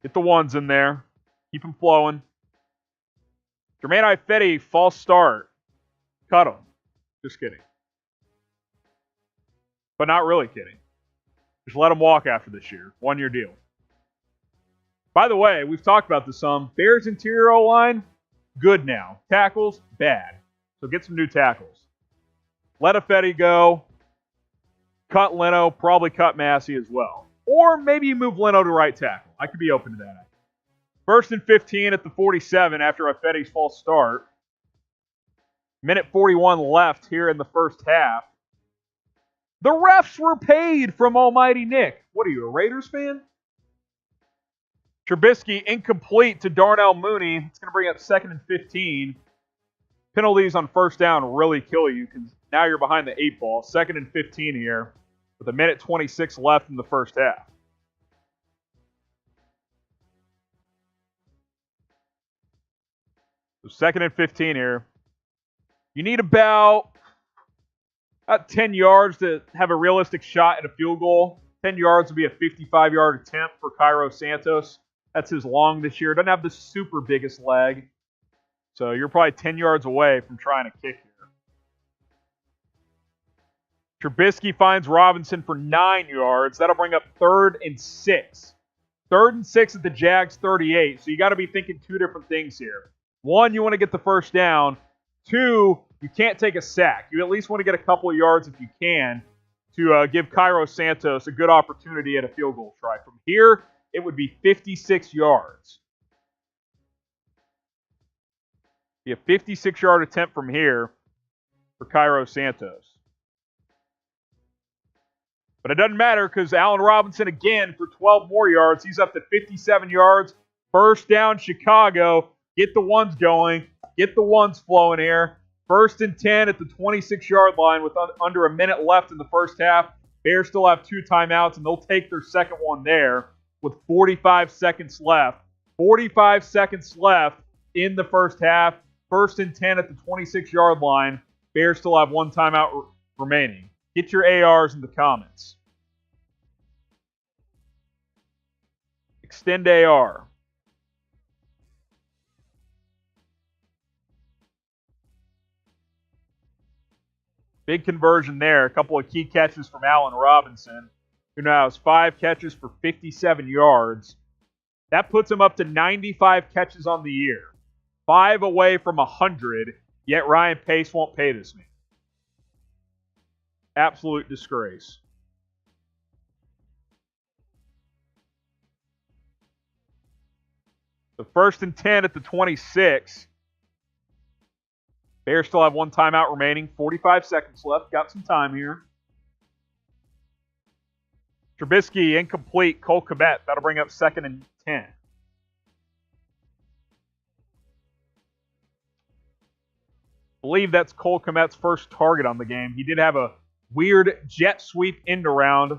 Get the ones in there. Keep them flowing. Jermaine Ifedi, false start. Cut him. Just kidding. But not really kidding. Just let him walk after this year. 1-year deal. By the way, we've talked about this some. Bears interior O-line, good now. Tackles, bad. So get some new tackles. Let Ifedi go. Cut Leno. Probably cut Massey as well. Or maybe you move Leno to right tackle. I could be open to that. 1st and 15 at the 47 after Ifedi's false start. Minute 41 left here in the first half. The refs were paid from Almighty Nick. What are you, a Raiders fan? Trubisky incomplete to Darnell Mooney. It's going to bring up 2nd and 15. Penalties on first down really kill you because now you're behind the 8 ball. 2nd and 15 here with 1:26 left in the first half. So 2nd and 15 here. You need about 10 yards to have a realistic shot at a field goal. 10 yards would be a 55-yard attempt for Cairo Santos. That's his long this year. Doesn't have the super biggest leg. So you're probably 10 yards away from trying to kick here. Trubisky finds Robinson for 9 yards. That'll bring up 3rd and 6. 3rd and 6 at the Jags 38. So you got to be thinking 2 different things here. 1, you want to get the first down. 2, you can't take a sack. You at least want to get a couple of yards if you can to give Cairo Santos a good opportunity at a field goal try. From here, it would be 56 yards. Be a 56-yard attempt from here for Cairo Santos. But it doesn't matter because Allen Robinson again for 12 more yards. He's up to 57 yards. First down, Chicago. Get the ones going. Get the ones flowing here. 1st and 10 at the 26-yard line with under a minute left in the first half. Bears still have 2 timeouts, and they'll take their second one there with 45 seconds left. 45 seconds left in the first half. 1st and 10 at the 26-yard line. Bears still have 1 timeout remaining. Get your ARs in the comments. Extend AR. Big conversion there. A couple of key catches from Allen Robinson, who now has 5 catches for 57 yards. That puts him up to 95 catches on the year. 5 away from 100, yet Ryan Pace won't pay this man. Absolute disgrace. The 1st and 10 at the 26. Bears still have 1 timeout remaining. 45 seconds left. Got some time here. Trubisky incomplete. Cole Kmet. That'll bring up 2nd and 10. I believe that's Cole Kmet's first target on the game. He did have a weird jet sweep end around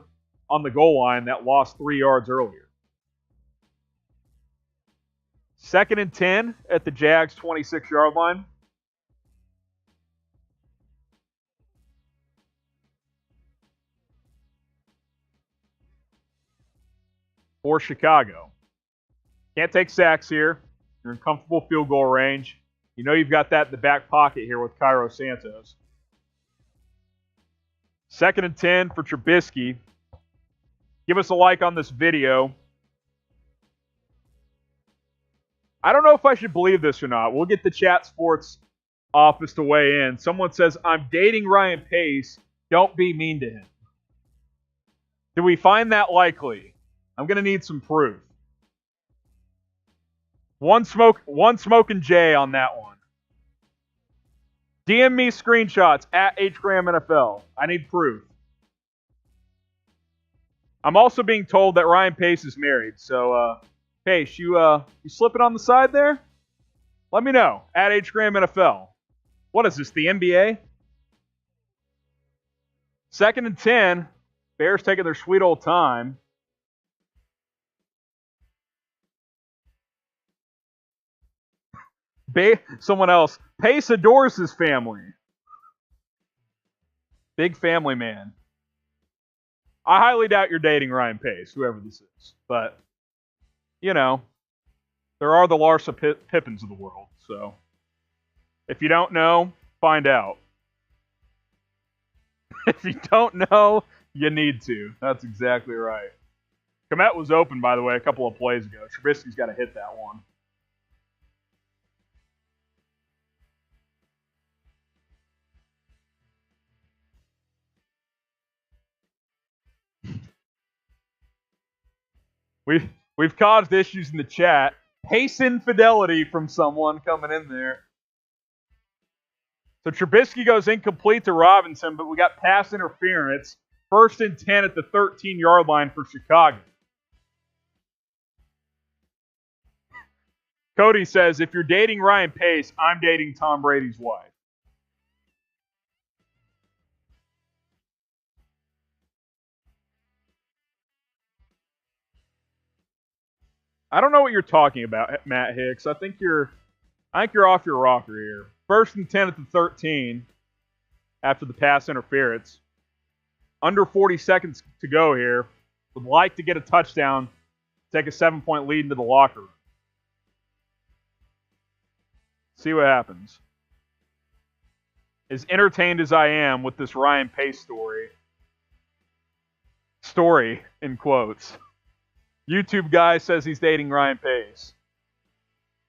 on the goal line that lost 3 yards earlier. 2nd and 10 at the Jags 26-yard line. For Chicago. Can't take sacks here. You're in comfortable field goal range. You know you've got that in the back pocket here with Cairo Santos. 2nd and 10 for Trubisky. Give us a like on this video. I don't know if I should believe this or not. We'll get the Chat Sports office to weigh in. Someone says, I'm dating Ryan Pace. Don't be mean to him. Do we find that likely? I'm going to need some proof. One smoking J on that one. DM me screenshots at HGramNFL. I need proof. I'm also being told that Ryan Pace is married. So, Pace, you slipping on the side there? Let me know at HGramNFL. What is this, the NBA? 2nd and 10. Bears taking their sweet old time. Someone else. Pace adores his family. Big family man. I highly doubt you're dating Ryan Pace, whoever this is. But, you know, there are the Larsa Pippins of the world. So, if you don't know, find out. If you don't know, you need to. That's exactly right. Komet was open, by the way, a couple of plays ago. Trubisky's got to hit that one. We've caused issues in the chat. Pace infidelity from someone coming in there. So Trubisky goes incomplete to Robinson, but we got pass interference. 1st and 10 at the 13-yard line for Chicago. Cody says, if you're dating Ryan Pace, I'm dating Tom Brady's wife. I don't know what you're talking about, Matt Hicks. I think you're off your rocker here. 1st and 10 at the 13 after the pass interference. Under 40 seconds to go here. Would like to get a touchdown, take a 7-point lead into the locker room. See what happens. As entertained as I am with this Ryan Pace story in quotes. YouTube guy says he's dating Ryan Pace.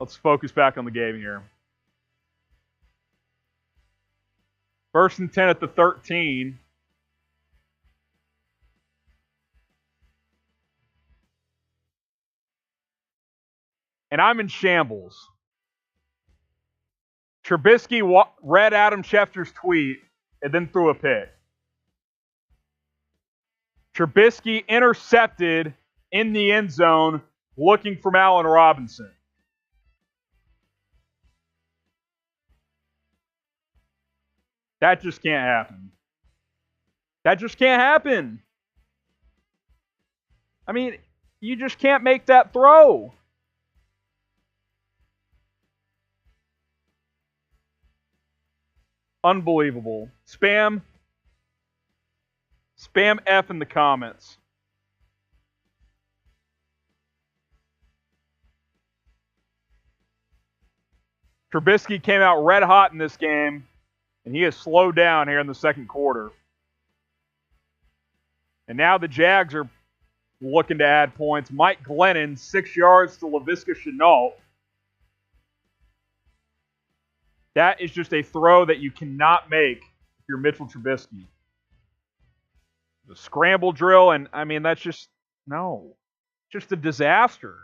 Let's focus back on the game here. 1st and 10 at the 13. And I'm in shambles. Trubisky read Adam Schefter's tweet and then threw a pick. Trubisky intercepted in the end zone looking for Allen Robinson. That just can't happen. That just can't happen. I mean, you just can't make that throw. Unbelievable. Spam F in the comments. Trubisky came out red hot in this game, and he has slowed down here in the second quarter. And now the Jags are looking to add points. Mike Glennon, 6 yards to Laviska Shenault. That is just a throw that you cannot make if you're Mitchell Trubisky. The scramble drill, and I mean, that's just a disaster.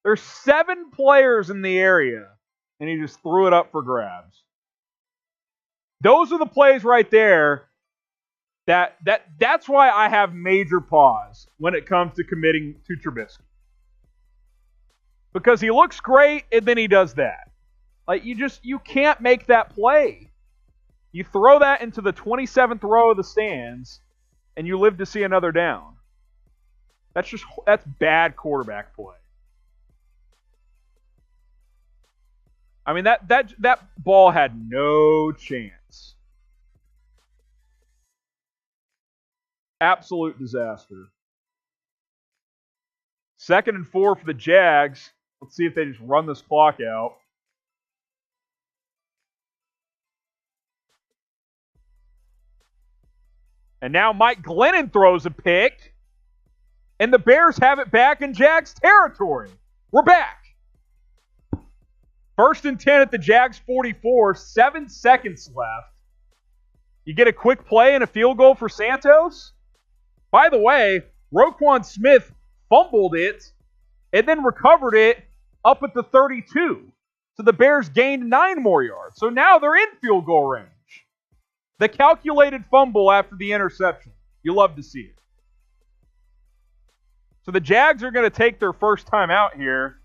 There's 7 players in the area, and he just threw it up for grabs. Those are the plays right there that's why I have major pause when it comes to committing to Trubisky. Because he looks great, and then he does that. Like, you can't make that play. You throw that into the 27th row of the stands, and you live to see another down. That's bad quarterback play. I mean, that ball had no chance. Absolute disaster. 2nd and 4 for the Jags. Let's see if they just run this clock out. And now Mike Glennon throws a pick. And the Bears have it back in Jags territory. We're back. 1st and 10 at the Jags 44. 7 seconds left. You get a quick play and a field goal for Santos. By the way, Roquan Smith fumbled it and then recovered it up at the 32. So the Bears gained 9 more yards. So now they're in field goal range. The calculated fumble after the interception. You love to see it. So the Jags are going to take their first time out here.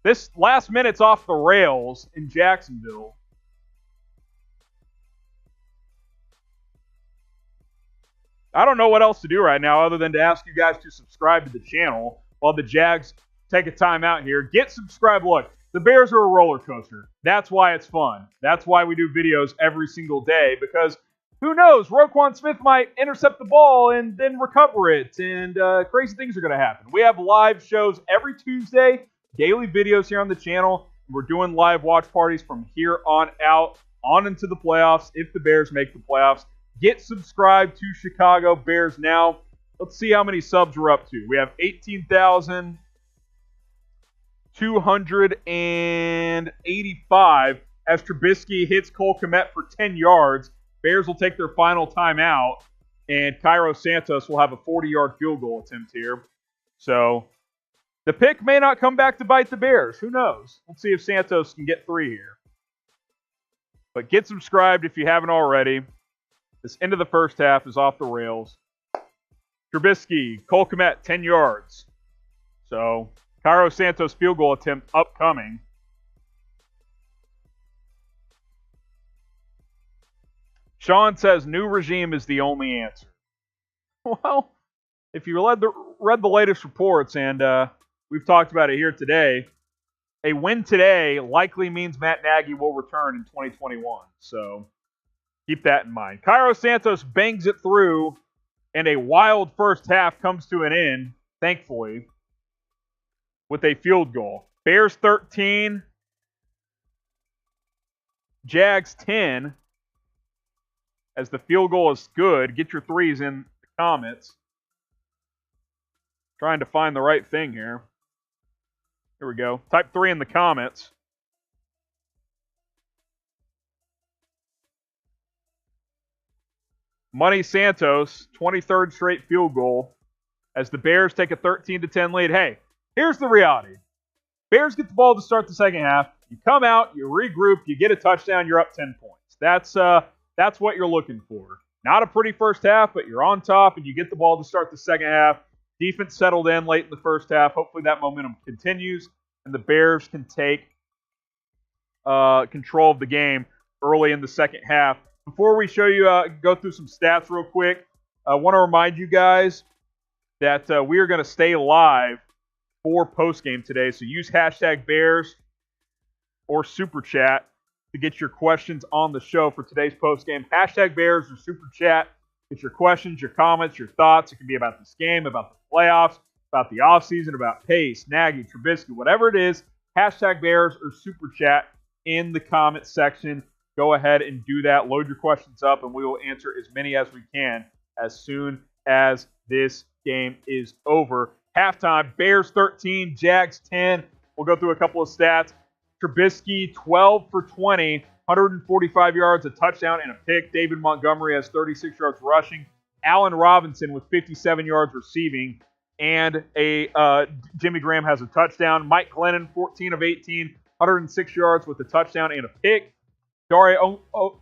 This last minute's off the rails in Jacksonville. I don't know what else to do right now other than to ask you guys to subscribe to the channel while the Jags take a time out here. Get subscribed. Look, the Bears are a roller coaster. That's why it's fun. That's why we do videos every single day, because who knows? Roquan Smith might intercept the ball and then recover it, and crazy things are going to happen. We have live shows every Tuesday, daily videos here on the channel. We're doing live watch parties from here on out, on into the playoffs, if the Bears make the playoffs. Get subscribed to Chicago Bears now. Let's see how many subs we're up to. We have 18,285 as Trubisky hits Cole Kmet for 10 yards. Bears will take their final timeout, and Cairo Santos will have a 40-yard field goal attempt here. So the pick may not come back to bite the Bears. Who knows? Let's see if Santos can get 3 here. But get subscribed if you haven't already. This end of the first half is off the rails. Trubisky, Cole Kmet, 10 yards. So Cairo Santos field goal attempt upcoming. Sean says new regime is the only answer. Well, if you read the latest reports, and we've talked about it here today, a win today likely means Matt Nagy will return in 2021. So keep that in mind. Cairo Santos bangs it through, and a wild first half comes to an end, thankfully, with a field goal. Bears 13, Jags 10. As the field goal is good, get your threes in the comments. Trying to find the right thing here. Here we go. Type 3 in the comments. Money Santos, 23rd straight field goal as the Bears take a 13-10 lead. Hey, here's the reality. Bears get the ball to start the second half. You come out, you regroup, you get a touchdown, you're up 10 points. That's what you're looking for. Not a pretty first half, but you're on top and you get the ball to start the second half. Defense settled in late in the first half. Hopefully that momentum continues and the Bears can take control of the game early in the second half. Before we show you, go through some stats real quick, I want to remind you guys that we are going to stay live for postgame today. So use hashtag Bears or Super Chat to get your questions on the show for today's postgame. Hashtag Bears or Super Chat. Get your questions, your comments, your thoughts. It can be about this game, about the playoffs, about the offseason, about Pace, Nagy, Trubisky, whatever it is. Hashtag Bears or Super Chat in the comment section. Go ahead and do that. Load your questions up, and we will answer as many as we can as soon as this game is over. Halftime, Bears 13, Jags 10. We'll go through a couple of stats. Trubisky, 12 for 20, 145 yards, a touchdown, and a pick. David Montgomery has 36 yards rushing. Allen Robinson with 57 yards receiving. And Jimmy Graham has a touchdown. Mike Glennon, 14 of 18, 106 yards with a touchdown and a pick. Dare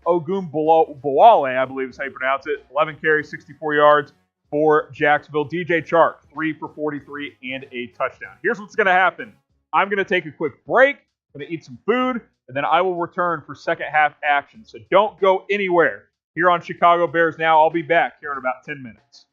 Ogunbowale, I believe is how you pronounce it. 11 carries, 64 yards for Jacksonville. DJ Chark, 3 for 43 and a touchdown. Here's what's going to happen. I'm going to take a quick break. I'm going to eat some food, and then I will return for second half action. So don't go anywhere. Here on Chicago Bears Now, I'll be back here in about 10 minutes.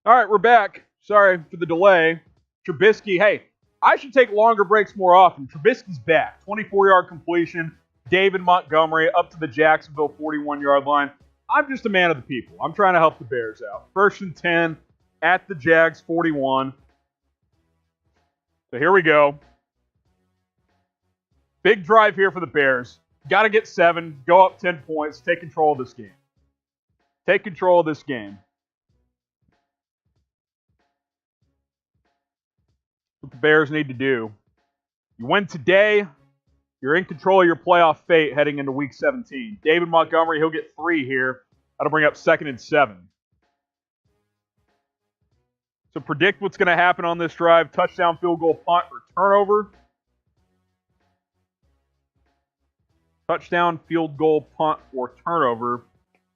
All right, we're back. Sorry for the delay. Trubisky, hey, I should take longer breaks more often. Trubisky's back. 24-yard completion. David Montgomery up to the Jacksonville 41-yard line. I'm just a man of the people. I'm trying to help the Bears out. 1st and 10 at the Jags 41. So here we go. Big drive here for the Bears. Got to get 7, go up 10 points, take control of this game. Take control of this game. What the Bears need to do. You win today, you're in control of your playoff fate heading into Week 17. David Montgomery, he'll get 3 here. That'll bring up 2nd and 7. So predict what's going to happen on this drive. Touchdown, field goal, punt, or turnover. Touchdown, field goal, punt, or turnover.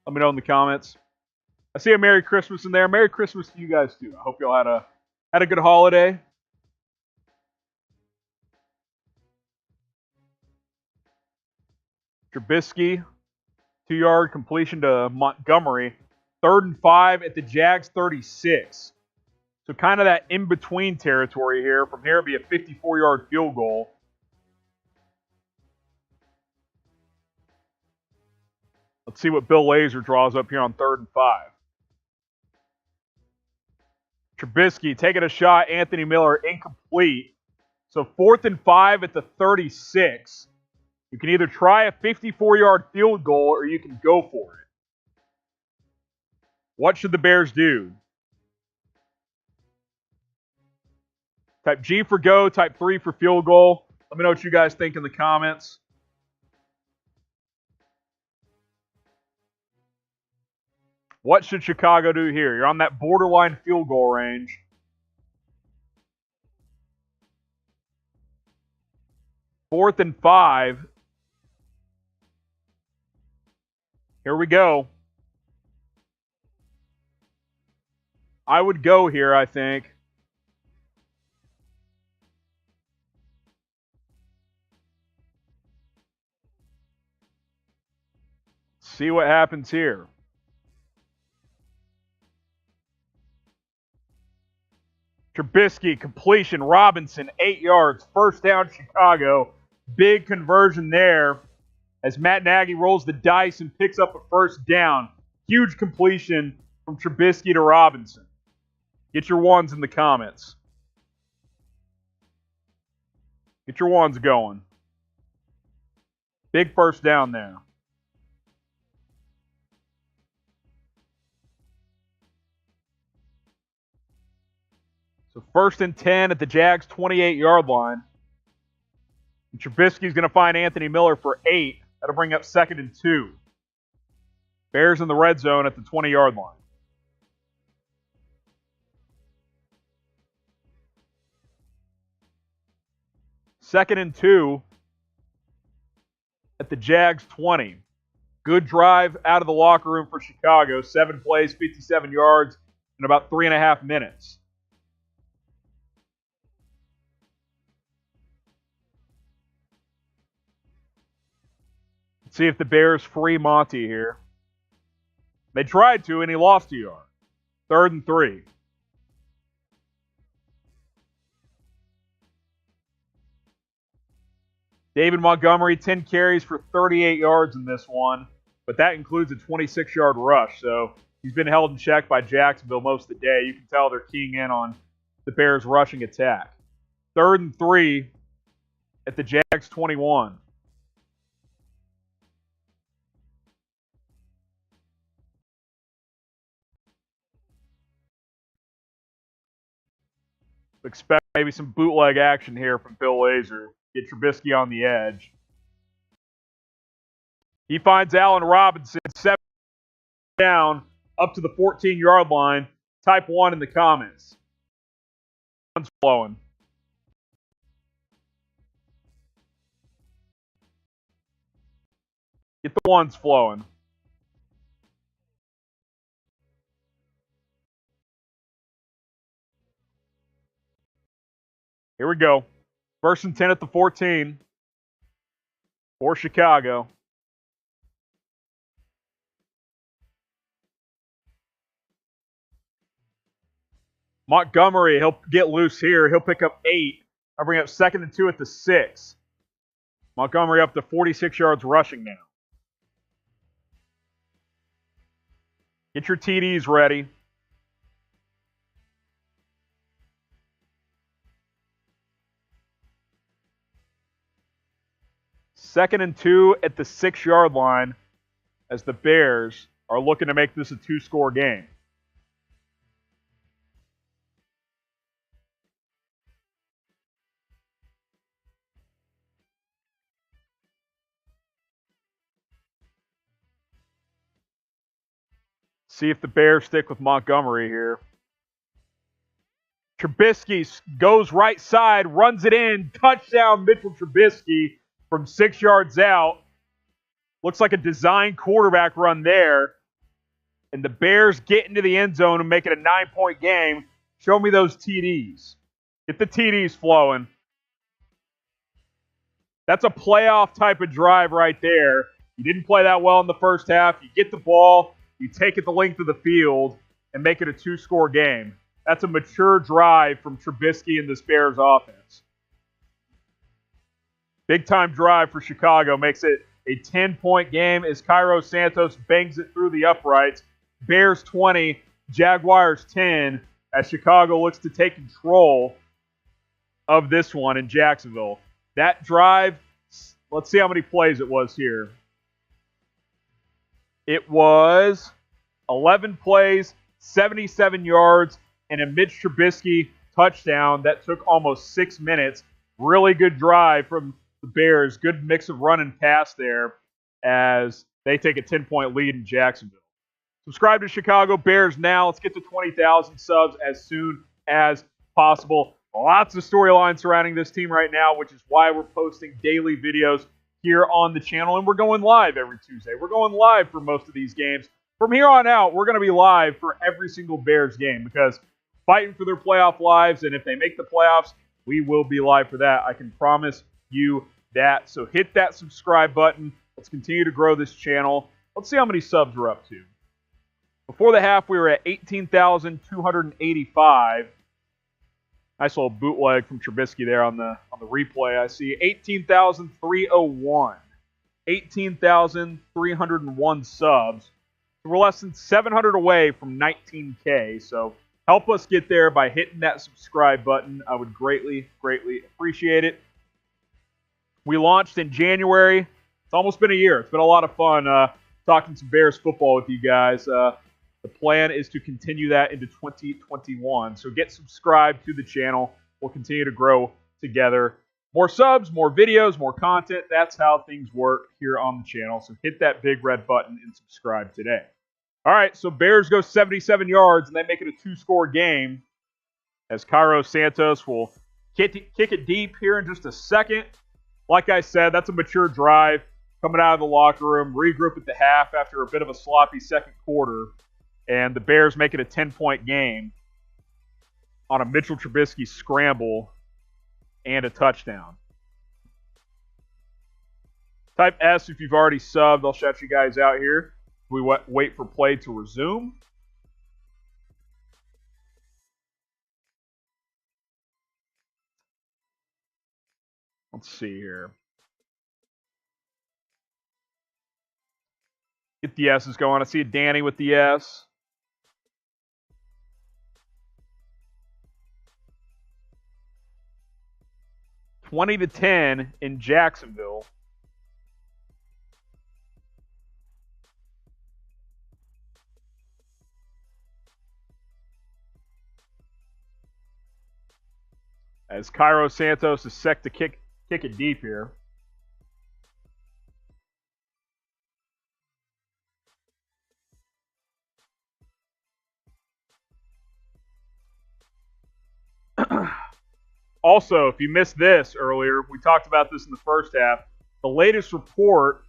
Let me know in the comments. I see a Merry Christmas in there. Merry Christmas to you guys too. I hope y'all had a good holiday. Trubisky, 2-yard completion to Montgomery. 3rd and 5 at the Jags 36. So kind of that in-between territory here. From here, it'd be a 54-yard field goal. Let's see what Bill Lazor draws up here on 3rd and 5. Trubisky taking a shot. Anthony Miller incomplete. So 4th and 5 at the 36. You can either try a 54-yard field goal or you can go for it. What should the Bears do? Type G for go, type 3 for field goal. Let me know what you guys think in the comments. What should Chicago do here? You're on that borderline field goal range. Fourth and 5. Here we go. I would go here, I think. See what happens here. Trubisky, completion, Robinson, 8 yards, 1st down, Chicago. Big conversion there as Matt Nagy rolls the dice and picks up a 1st down. Huge completion from Trubisky to Robinson. Get your ones in the comments. Get your ones going. Big 1st down there. So 1st and 10 at the Jags 28-yard line. And Trubisky's going to find Anthony Miller for 8. That'll bring up 2nd and 2. Bears in the red zone at the 20-yard line. Second and 2 at the Jags 20. Good drive out of the locker room for Chicago. 7 plays, 57 yards in about 3.5 minutes. Let's see if the Bears free Monty here. They tried to, and he lost a yard. 3rd and 3. David Montgomery, 10 carries for 38 yards in this one, but that includes a 26-yard rush, so he's been held in check by Jacksonville most of the day. You can tell they're keying in on the Bears' rushing attack. 3rd and 3 at the Jags 21. Expect maybe some bootleg action here from Bill Lazor. Get Trubisky on the edge. He finds Allen Robinson, 7 down, up to the 14-yard line. Type 1 in the comments. One's flowing. Get the ones flowing. Here we go. 1st and 10 at the 14 for Chicago. Montgomery, he'll get loose here. He'll pick up 8. I'll bring up 2nd and 2 at the 6. Montgomery up to 46 yards rushing now. Get your TDs ready. Second and 2 at the 6-yard line as the Bears are looking to make this a 2-score game. See if the Bears stick with Montgomery here. Trubisky goes right side, runs it in. Touchdown, Mitchell Trubisky from 6 yards out. Looks like a design quarterback run there. And the Bears get into the end zone and make it a 9-point game. Show me those TDs. Get the TDs flowing. That's a playoff type of drive right there. You didn't play that well in the first half. You get the ball. You take it the length of the field and make it a 2-score game. That's a mature drive from Trubisky and this Bears offense. Big-time drive for Chicago. Makes it a 10-point game as Cairo Santos bangs it through the uprights. Bears 20, Jaguars 10, as Chicago looks to take control of this one in Jacksonville. That drive, let's see how many plays it was here. It was 11 plays, 77 yards, and a Mitch Trubisky touchdown that took almost 6 minutes. Really good drive from the Bears. Good mix of run and pass there as they take a 10-point lead in Jacksonville. Subscribe to Chicago Bears now. Let's get to 20,000 subs as soon as possible. Lots of storylines surrounding this team right now, which is why we're posting daily videos here on the channel, and we're going live every Tuesday. We're going live for most of these games. From here on out, we're going to be live for every single Bears game because fighting for their playoff lives, and if they make the playoffs, we will be live for that. I can promise you that. So hit that subscribe button. Let's continue to grow this channel. Let's see how many subs we're up to. Before the half, we were at 18,285. Nice little bootleg from Trubisky there on the replay. I see 18,301. 18,301 subs. So we're less than 700 away from 19K. So help us get there by hitting that subscribe button. I would greatly, greatly appreciate it. We launched in January. It's almost been a year. It's been a lot of fun talking some Bears football with you guys. The plan is to continue that into 2021. So get subscribed to the channel. We'll continue to grow together. More subs, more videos, more content. That's how things work here on the channel. So hit that big red button and subscribe today. All right, so Bears go 77 yards, and they make it a 2-score game as Cairo Santos will kick it deep here in just a second. Like I said, that's a mature drive coming out of the locker room, regroup at the half after a bit of a sloppy second quarter. And the Bears make it a 10-point game on a Mitchell Trubisky scramble and a touchdown. Type S if you've already subbed. I'll shout you guys out here. We wait for play to resume. Let's see here. Get the S's going. I see Danny with the S. (20-10) in Jacksonville. As Cairo Santos is set to kick it deep here. Also, if you missed this earlier, we talked about this in the first half. The latest report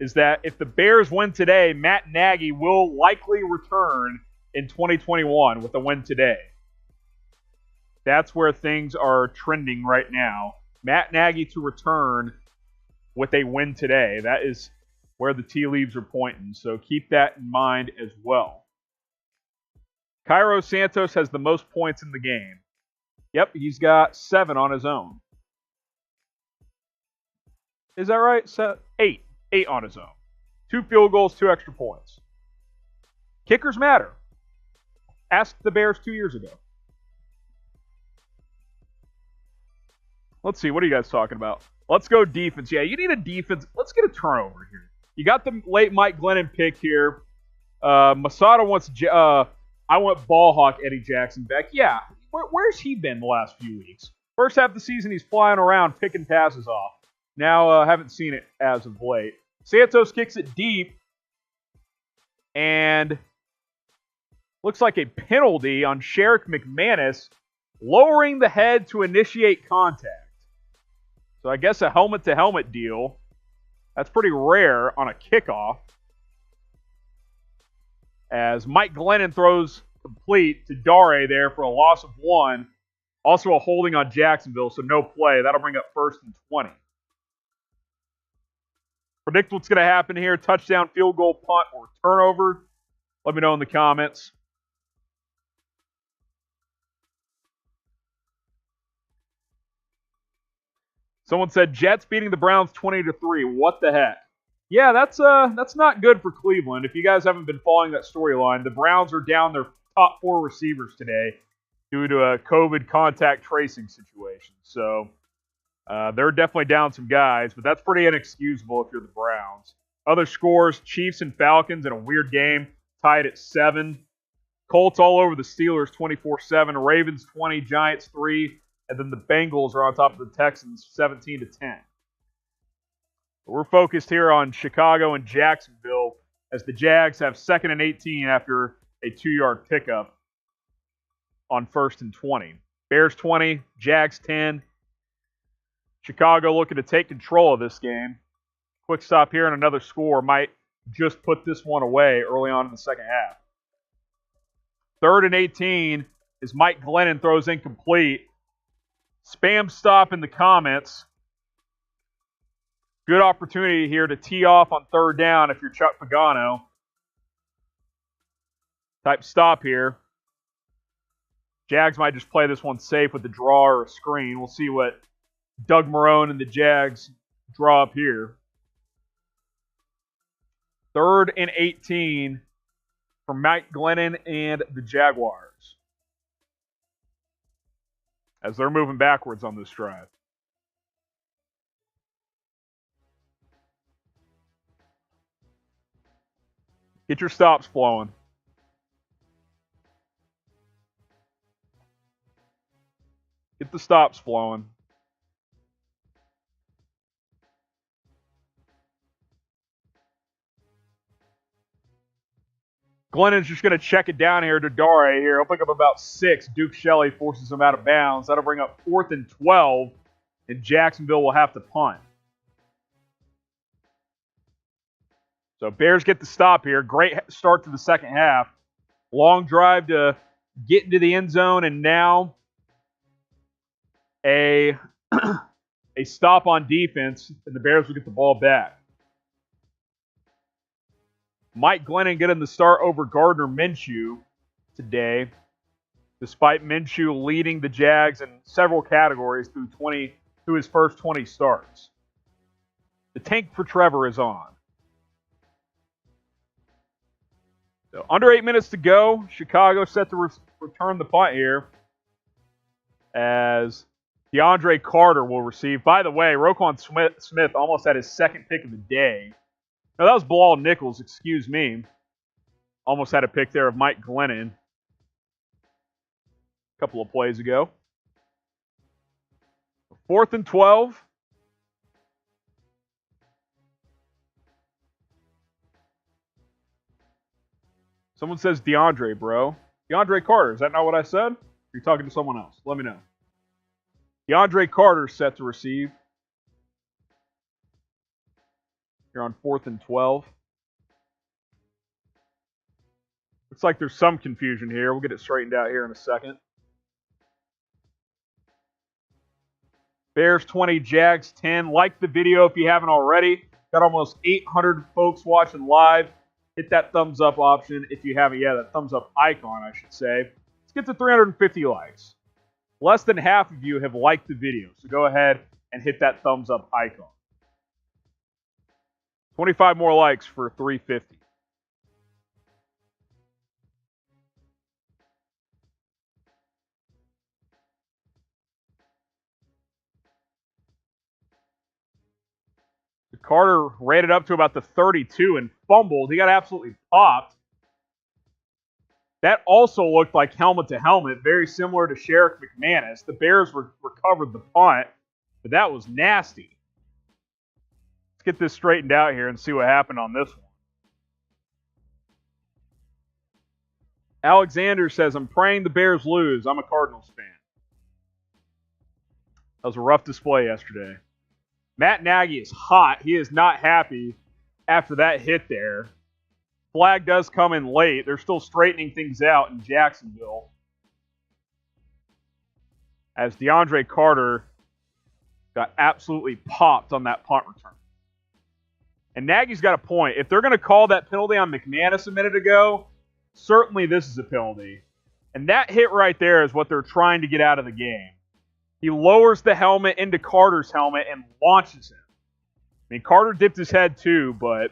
is that if the Bears win today, Matt Nagy will likely return in 2021 with a win today. That's where things are trending right now. Matt Nagy to return with a win today. That is where the tea leaves are pointing. So keep that in mind as well. Cairo Santos has the most points in the game. Yep, he's got 7 on his own. Is that right? 8. 8 on his own. 2 field goals, 2 extra points. Kickers matter. Ask the Bears 2 years ago. Let's see, what are you guys talking about? Let's go defense. Yeah, you need a defense. Let's get a turnover here. You got the late Mike Glennon pick here. Masada wants, I want ball hawk Eddie Jackson back. Yeah, where's he been the last few weeks? First half of the season, he's flying around, picking passes off. Now, haven't seen it as of late. Santos kicks it deep. And looks like a penalty on Sherrick McManus, lowering the head to initiate contact. So I guess a helmet-to-helmet deal. That's pretty rare on a kickoff. As Mike Glennon throws complete to Dare there for a loss of 1. Also a holding on Jacksonville, so no play. That'll bring up 1st and 20. Predict what's going to happen here. Touchdown, field goal, punt, or turnover. Let me know in the comments. Someone said Jets beating the Browns 20-3. What the heck? Yeah, that's not good for Cleveland. If you guys haven't been following that storyline, the Browns are down their top 4 receivers today due to a COVID contact tracing situation. So they're definitely down some guys, but that's pretty inexcusable if you're the Browns. Other scores, Chiefs and Falcons in a weird game, tied at 7. Colts all over the Steelers 24-7. Ravens 20, Giants 3. And then the Bengals are on top of the Texans 17-10. We're focused here on Chicago and Jacksonville as the Jags have 2nd and 18 after a 2-yard pickup on 1st and 20. Bears 20, Jags 10. Chicago looking to take control of this game. Quick stop here and another score might just put this one away early on in the second half. 3rd and 18 as Mike Glennon throws incomplete. Spam stop in the comments. Good opportunity here to tee off on 3rd down if you're Chuck Pagano. Type stop here. Jags might just play this one safe with a draw or a screen. We'll see what Doug Marrone and the Jags draw up here. 3rd and 18 for Mike Glennon and the Jaguars, as they're moving backwards on this drive. Get your stops flowing. Get the stops flowing. Glennon's just going to check it down here to Dare here. He'll pick up about 6. Duke Shelley forces him out of bounds. That'll bring up 4th and 12, and Jacksonville will have to punt. So Bears get the stop here. Great start to the second half. Long drive to get into the end zone, and now a stop on defense, and the Bears will get the ball back. Mike Glennon getting the start over Gardner Minshew today, despite Minshew leading the Jags in several categories through his first 20 starts. The tank for Trevor is on. So under 8 minutes to go. Chicago set to return the punt here as DeAndre Carter will receive. By the way, Roquan Smith almost had his 2nd pick of the day. No, that was Bilal Nichols, excuse me. Almost had a pick there of Mike Glennon a couple of plays ago. 4th and 12. Someone says DeAndre, bro. DeAndre Carter, is that not what I said? Or are you talking to someone else? Let me know. DeAndre Carter set to receive. Here on 4th and 12. Looks like there's some confusion here. We'll get it straightened out here in a second. Bears 20, Jags 10. Like the video if you haven't already. Got almost 800 folks watching live. Hit that thumbs up option if you haven't yet. That thumbs up icon, I should say. Let's get to 350 likes. Less than half of you have liked the video, so go ahead and hit that thumbs up icon. 25 more likes for 350. Carter ran it up to about the 32 and fumbled. He got absolutely popped. That also looked like helmet to helmet, very similar to Sheriff McManus. The Bears recovered the punt, but that was nasty. Let's get this straightened out here and see what happened on this one. Alexander says, I'm praying the Bears lose. I'm a Cardinals fan. That was a rough display yesterday. Matt Nagy is hot. He is not happy after that hit there. Flag does come in late. They're still straightening things out in Jacksonville. As DeAndre Carter got absolutely popped on that punt return. And Nagy's got a point. If they're going to call that penalty on McManus a minute ago, certainly this is a penalty. And that hit right there is what they're trying to get out of the game. He lowers the helmet into Carter's helmet and launches him. I mean, Carter dipped his head too, but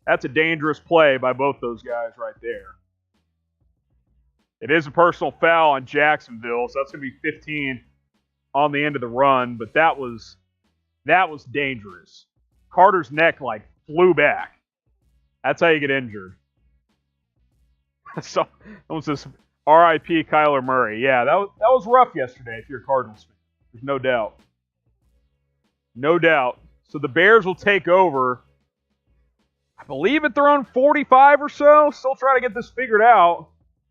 that's a dangerous play by both those guys right there. It is a personal foul on Jacksonville, so that's going to be 15 on the end of the run, but that was dangerous. Carter's neck like flew back. That's how you get injured. So, almost this R.I.P. Kyler Murray. Yeah, that was rough yesterday if you're a Cardinals fan. There's no doubt. No doubt. So the Bears will take over, I believe at their own 45 or so. Still trying to get this figured out.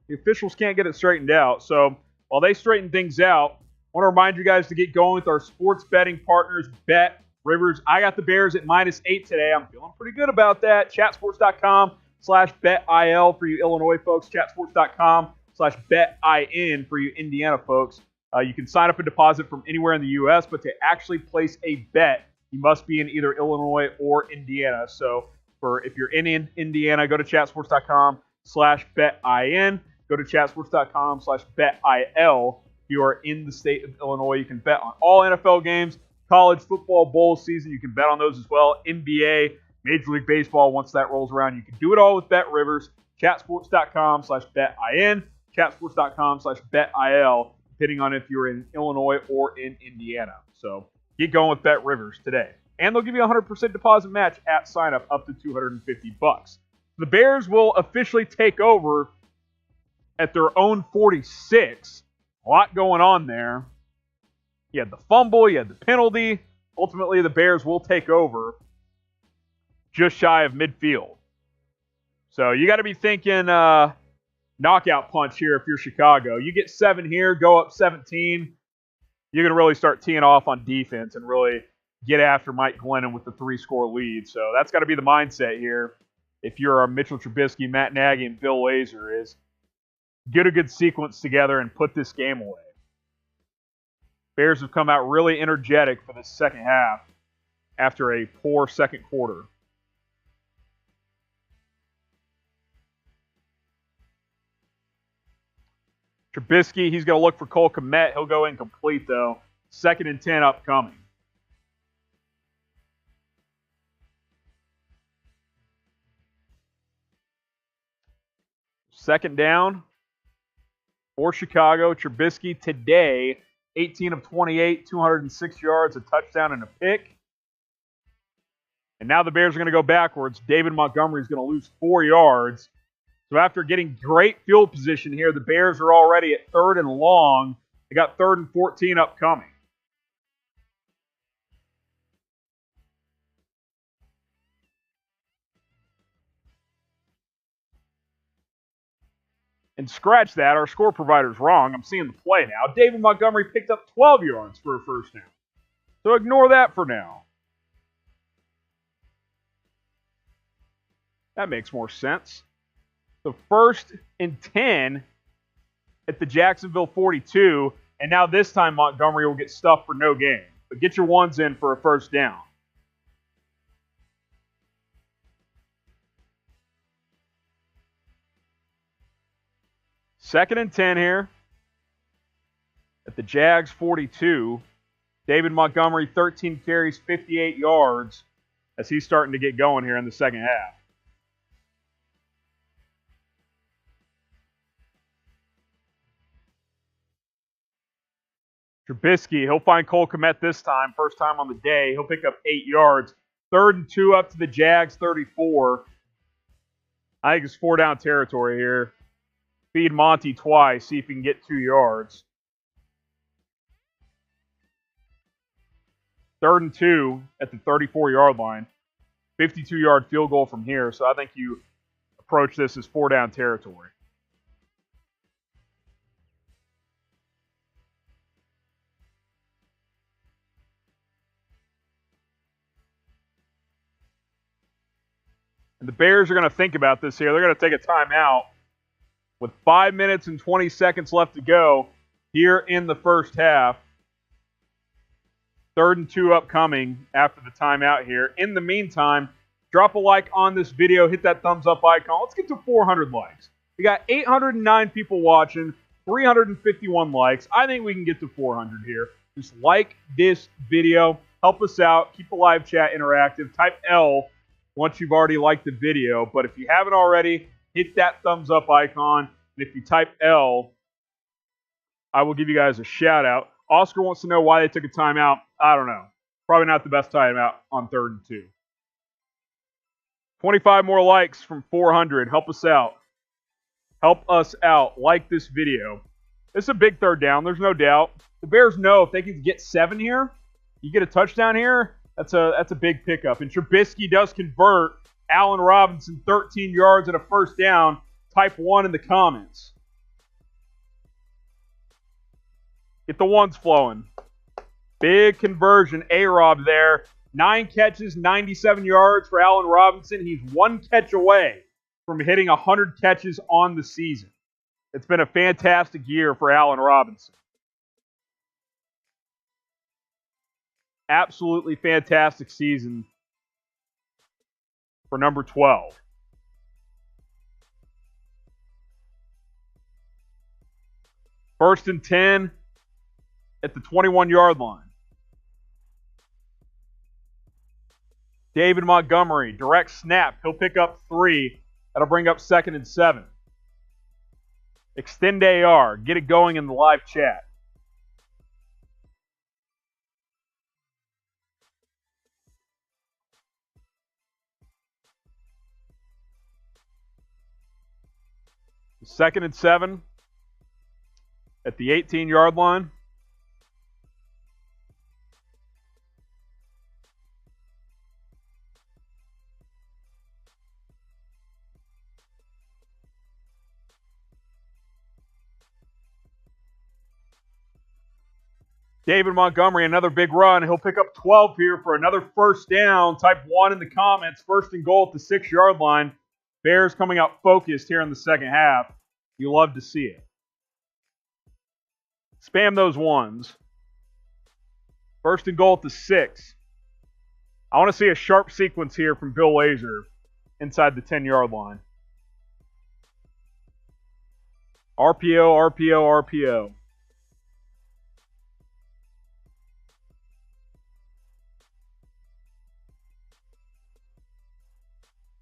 The officials can't get it straightened out. So while they straighten things out, I want to remind you guys to get going with our sports betting partners, Bet Rivers. I got the Bears at -8 today. I'm feeling pretty good about that. Chatsports.com/BetIL for you Illinois folks. Chatsports.com/BetIN for you Indiana folks. You can sign up and deposit from anywhere in the U.S., but to actually place a bet, you must be in either Illinois or Indiana. So if you're in Indiana, go to chatsports.com/BetIN. Go to chatsports.com/BetIL. If you are in the state of Illinois, you can bet on all NFL games, college football bowl season. You can bet on those as well. NBA, Major League Baseball, once that rolls around. You can do it all with Bet Rivers. Chatsports.com/BetIN. Chatsports.com/BetIL. Depending on if you're in Illinois or in Indiana. So get going with Bet Rivers today. And they'll give you a 100% deposit match at sign up to $250. The Bears will officially take over at their own 46. A lot going on there. You had the fumble, you had the penalty. Ultimately, the Bears will take over just shy of midfield. So you got to be thinking knockout punch here if you're Chicago. You get 7 here, go up 17. You're going to really start teeing off on defense and really get after Mike Glennon with the 3-score lead. So that's got to be the mindset here. If you're a Mitchell Trubisky, Matt Nagy, and Bill Lazor, is get a good sequence together and put this game away. Bears have come out really energetic for the second half after a poor second quarter. Trubisky, he's going to look for Cole Kmet. He'll go incomplete, though. 2nd and 10 upcoming. Second down for Chicago. Trubisky today, 18 of 28, 206 yards, a touchdown, and a pick. And now the Bears are going to go backwards. David Montgomery is going to lose 4 yards. So after getting great field position here, the Bears are already at 3rd and long. They got 3rd and 14 upcoming. And scratch that, our score provider's wrong. I'm seeing the play now. David Montgomery picked up 12 yards for a first down. So ignore that for now. That makes more sense. So 1st and 10 at the Jacksonville 42, and now this time Montgomery will get stuffed for no gain. But get your ones in for a first down. 2nd and 10 here at the Jags 42. David Montgomery, 13 carries, 58 yards as he's starting to get going here in the second half. Trubisky, he'll find Cole Kmet this time. First time on the day. He'll pick up 8 yards. 3rd and 2 up to the Jags 34. I think it's 4-down territory here. Feed Monty twice. See if he can get 2 yards. 3rd and 2 at the 34-yard line. 52-yard field goal from here. So I think you approach this as 4-down territory. And the Bears are going to think about this here. They're going to take a timeout with 5 minutes and 20 seconds left to go here in the first half. 3rd and 2 upcoming after the timeout here. In the meantime, drop a like on this video. Hit that thumbs up icon. Let's get to 400 likes. We got 809 people watching, 351 likes. I think we can get to 400 here. Just like this video. Help us out. Keep the live chat interactive. Type L once you've already liked the video. But if you haven't already, hit that thumbs up icon. And if you type L, I will give you guys a shout out. Oscar wants to know why they took a timeout. I don't know. Probably not the best timeout on 3rd and 2. 25 more likes from 400. Help us out. Help us out. Like this video. This is a big 3rd down. There's no doubt. The Bears know if they can get 7 here, you get a touchdown here, that's a big pickup. And Trubisky does convert. Allen Robinson, 13 yards and a 1st down. Type 1 in the comments. Get the ones flowing. Big conversion. A-Rob there. 9 catches, 97 yards for Allen Robinson. He's 1 catch away from hitting 100 catches on the season. It's been a fantastic year for Allen Robinson. Absolutely fantastic season for number 12. First and 10 at the 21-yard line. David Montgomery, direct snap. He'll pick up 3. That'll bring up 2nd and 7. Extend AR. Get it going in the live chat. Second and 7 at the 18-yard line. David Montgomery, another big run. He'll pick up 12 here for another 1st down. Type 1 in the comments. 1st and goal at the 6-yard line. Bears coming out focused here in the second half. You love to see it. Spam those ones. 1st and goal at the 6. I want to see a sharp sequence here from Bill Lazor inside the 10-yard line. RPO, RPO, RPO.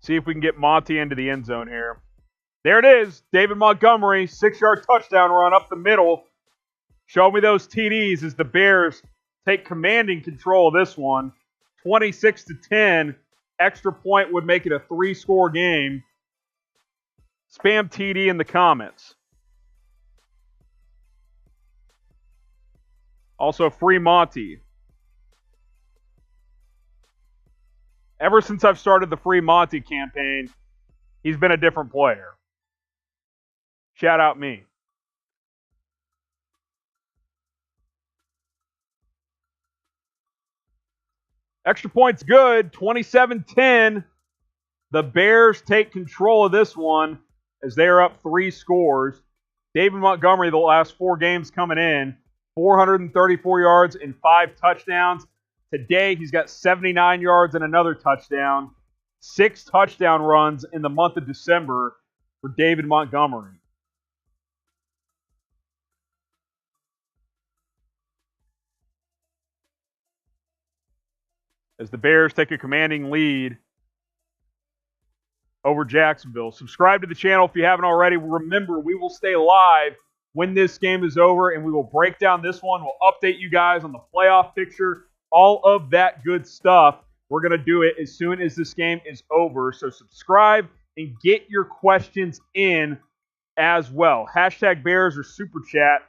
See if we can get Monty into the end zone here. There it is. David Montgomery, 6-yard touchdown run up the middle. Show me those TDs as the Bears take commanding control of this one. 26-10. Extra point would make it a 3-score game. Spam TD in the comments. Also, free Monty. Ever since I've started the free Monty campaign, he's been a different player. Shout out me. Extra point's good. 27-10. The Bears take control of this one as they are up 3 scores. David Montgomery, the last 4 games coming in, 434 yards and 5 touchdowns. Today, he's got 79 yards and another touchdown. 6 touchdown runs in the month of December for David Montgomery. as the Bears take a commanding lead over Jacksonville. Subscribe to the channel if you haven't already. Remember, we will stay live when this game is over, and we will break down this one. We'll update you guys on the playoff picture, all of that good stuff. We're going to do it as soon as this game is over. So subscribe and get your questions in as well. Hashtag Bears or Super Chat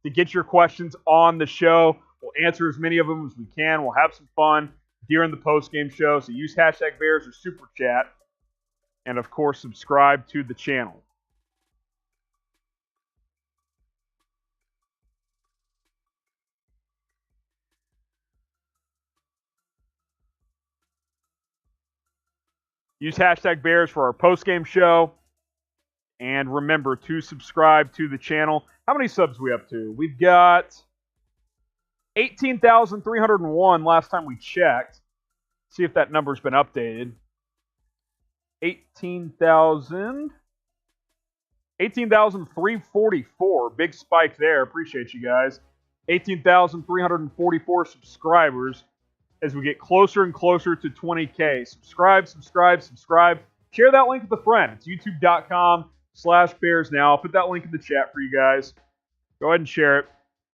to get your questions on the show. We'll answer as many of them as we can. We'll have some fun during the post-game show. So use hashtag Bears or Super Chat. And, of course, subscribe to the channel. Use hashtag Bears for our post-game show. And remember to subscribe to the channel. How many subs are we up to? We've got 18,301 last time we checked. See if that number's been updated. 18,344. Big spike there. Appreciate you guys. 18,344 subscribers as we get closer and closer to 20K. Subscribe. Share that link with a friend. It's youtube.com/BearsNow. I'll put that link in the chat for you guys. Go ahead and share it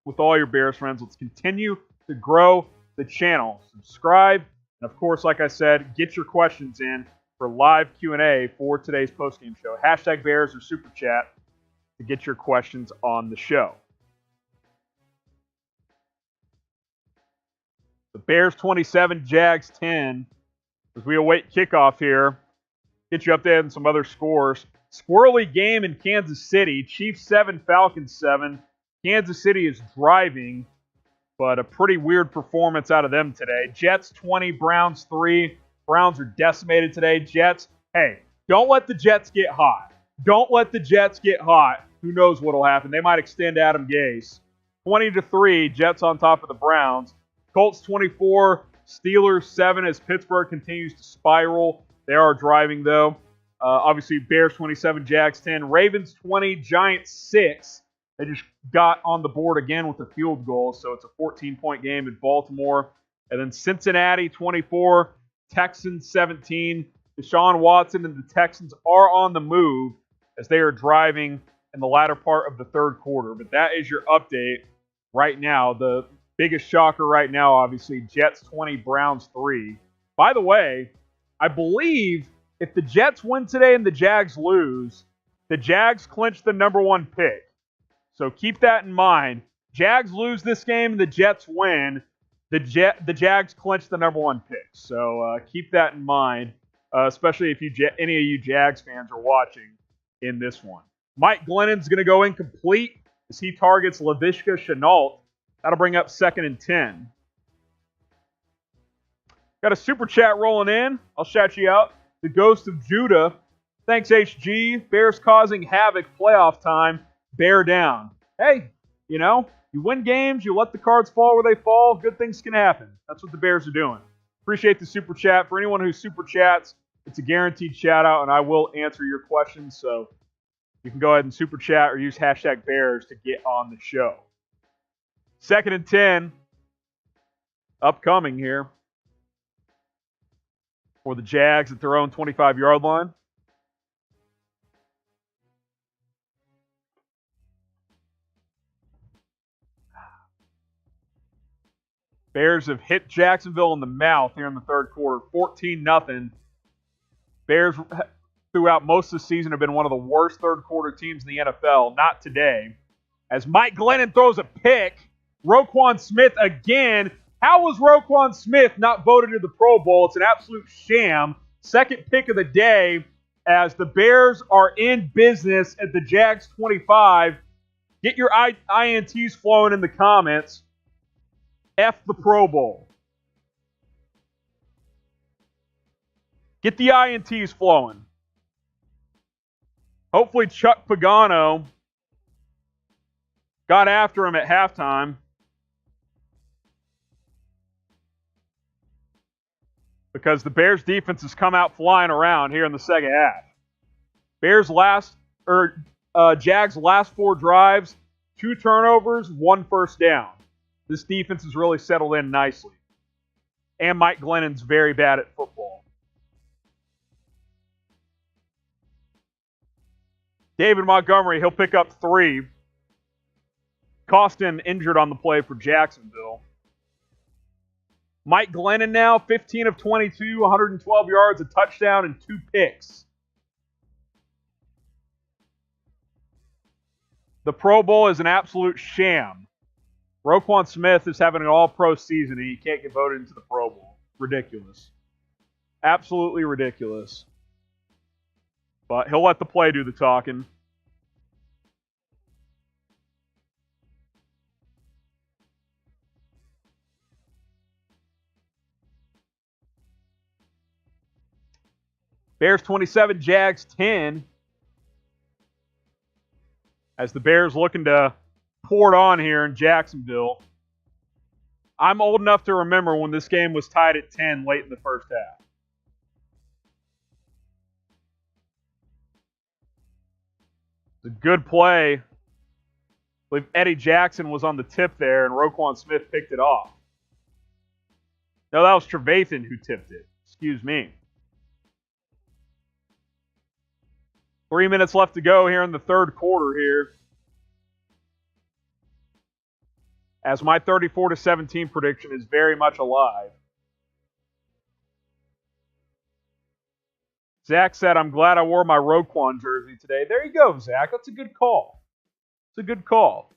with all your Bears friends. Let's continue to grow the channel. Subscribe. And, of course, like I said, get your questions in for live Q&A for today's postgame show. Hashtag Bears or Super Chat to get your questions on the show. The Bears 27, Jags 10. As we await kickoff here, get you updated on some other scores. Squirrely game in Kansas City. Chiefs 7, Falcons 7. Kansas City is driving, but a pretty weird performance out of them today. Jets 20, Browns 3. Browns are decimated today. Jets, hey, don't let the Jets get hot. Don't let the Jets get hot. Who knows what will happen? They might extend Adam Gase. 20-3, Jets on top of the Browns. Colts 24, Steelers 7 as Pittsburgh continues to spiral. They are driving, though. Obviously, Bears 27, Jags 10. Ravens 20, Giants 6. They just got on the board again with a field goal, so it's a 14-point game in Baltimore. And then Cincinnati 24, Texans 17. Deshaun Watson and the Texans are on the move as they are driving in the latter part of the third quarter. But that is your update right now. The biggest shocker right now, obviously, Jets 20, Browns 3. By the way, I believe if the Jets win today and the Jags lose, the Jags clinch the #1 pick. So keep that in mind. Jags lose this game and the Jets win. The Jags clinch the #1 pick. So keep that in mind, especially if any of you Jags fans are watching in this one. Mike Glennon's going to go incomplete as he targets Laviska Shenault. That'll bring up 2nd and 10. Got a super chat rolling in. I'll shout you out. The Ghost of Judah. Thanks, HG. Bears causing havoc. Playoff time. Bear down. Hey, you win games. You let the cards fall where they fall. Good things can happen. That's what the Bears are doing. Appreciate the super chat. For anyone who super chats, it's a guaranteed shout out, and I will answer your questions. So you can go ahead and super chat or use hashtag Bears to get on the show. 2nd and 10. Upcoming here for the Jags at their own 25-yard line. Bears have hit Jacksonville in the mouth here in the third quarter, 14-0. Bears, throughout most of the season, have been one of the worst third-quarter teams in the NFL. Not today. As Mike Glennon throws a pick, Roquan Smith again. How was Roquan Smith not voted to the Pro Bowl? It's an absolute sham. 2nd pick of the day as the Bears are in business at the Jags 25. Get your INTs flowing in the comments. F the Pro Bowl. Get the INTs flowing. Hopefully Chuck Pagano got after him at halftime. Because the Bears defense has come out flying around here in the second half. Jags last 4 drives, 2 turnovers, 1 first down. This defense has really settled in nicely. And Mike Glennon's very bad at football. David Montgomery, he'll pick up 3. Costin injured on the play for Jacksonville. Mike Glennon now, 15 of 22, 112 yards, a touchdown, and 2 picks. The Pro Bowl is an absolute sham. Roquan Smith is having an all-pro season, and he can't get voted into the Pro Bowl. Ridiculous. Absolutely ridiculous. But he'll let the play do the talking. Bears 27, Jags 10. As the Bears looking to pour it on here in Jacksonville. I'm old enough to remember when this game was tied at 10 late in the first half. It's a good play. I believe Eddie Jackson was on the tip there, and Roquan Smith picked it off. No, that was Trevathan who tipped it. Excuse me. 3 minutes left to go here in the third quarter here. As my 34-17 prediction is very much alive. Zach said, I'm glad I wore my Roquan jersey today. There you go, Zach. That's a good call. It's a good call.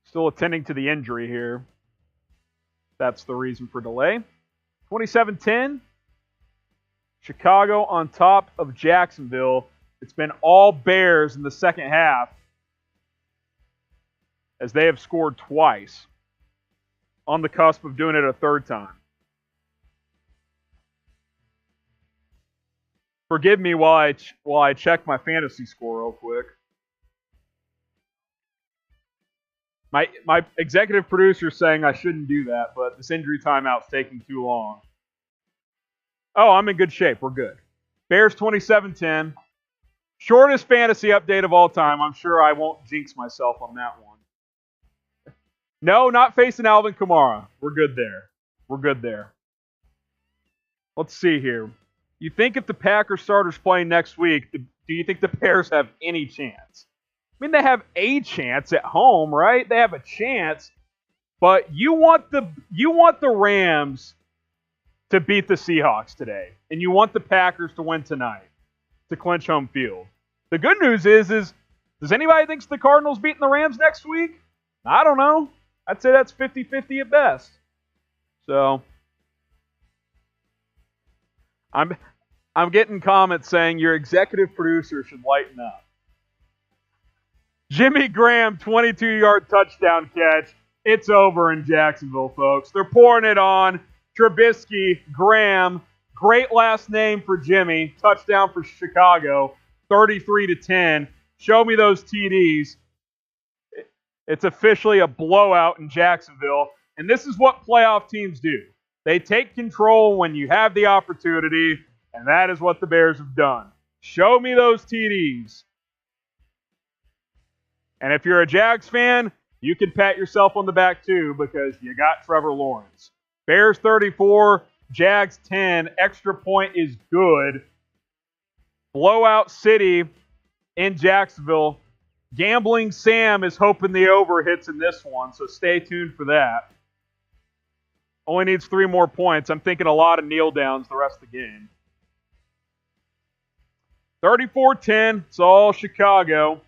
Still attending to the injury here. That's the reason for delay. 27-10. Chicago on top of Jacksonville. It's been all Bears in the second half as they have scored twice. On the cusp of doing it a third time. Forgive me while I check my fantasy score real quick. My executive producer is saying I shouldn't do that, but this injury timeout's taking too long. Oh, I'm in good shape. We're good. Bears 27-10. Shortest fantasy update of all time. I'm sure I won't jinx myself on that one. No, not facing Alvin Kamara. We're good there. We're good there. Let's see here. You think if the Packers starters playing next week, do you think the Bears have any chance? I mean, they have a chance at home, right? They have a chance, but you want the Rams to beat the Seahawks today, and you want the Packers to win tonight to clinch home field. The good news is does anybody think the Cardinals beating the Rams next week? I don't know. I'd say that's 50-50 at best. So I'm getting comments saying your executive producer should lighten up. Jimmy Graham, 22-yard touchdown catch. It's over in Jacksonville, folks. They're pouring it on. Trubisky, Graham, great last name for Jimmy. Touchdown for Chicago, 33-10. Show me those TDs. It's officially a blowout in Jacksonville, and this is what playoff teams do. They take control when you have the opportunity, and that is what the Bears have done. Show me those TDs. And if you're a Jags fan, you can pat yourself on the back too because you got Trevor Lawrence. Bears 34, Jags 10. Extra point is good. Blowout city in Jacksonville. Gambling Sam is hoping the over hits in this one, so stay tuned for that. Only needs 3 more points. I'm thinking a lot of kneel downs the rest of the game. 34-10. It's all Chicago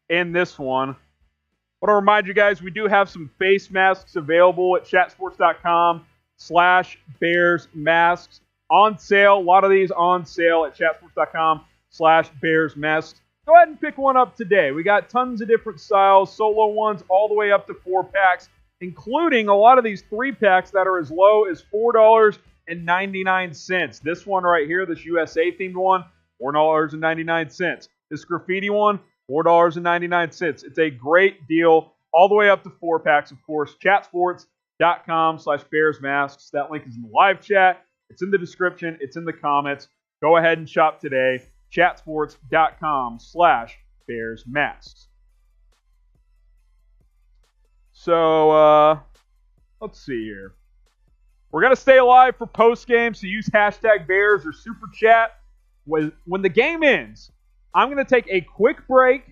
in this one. I want to remind you guys, we do have some face masks available at chatsports.com/Bears masks on sale. A lot of these on sale at chatsports.com/Bears masks. Go ahead and pick one up today. We got tons of different styles, solo ones all the way up to 4-packs, including a lot of these 3-packs that are as low as $4.99. This one right here, this USA themed one, $4.99. This graffiti one, $4.99. It's a great deal, all the way up to 4-packs, of course. Chatsports.com/Bears masks. That link is in the live chat. It's in the description. It's in the comments. Go ahead and shop today. Chatsports.com/BearsMasks. So, let's see here. We're going to stay alive for post-game, so use hashtag Bears or Super Chat. When the game ends, I'm going to take a quick break,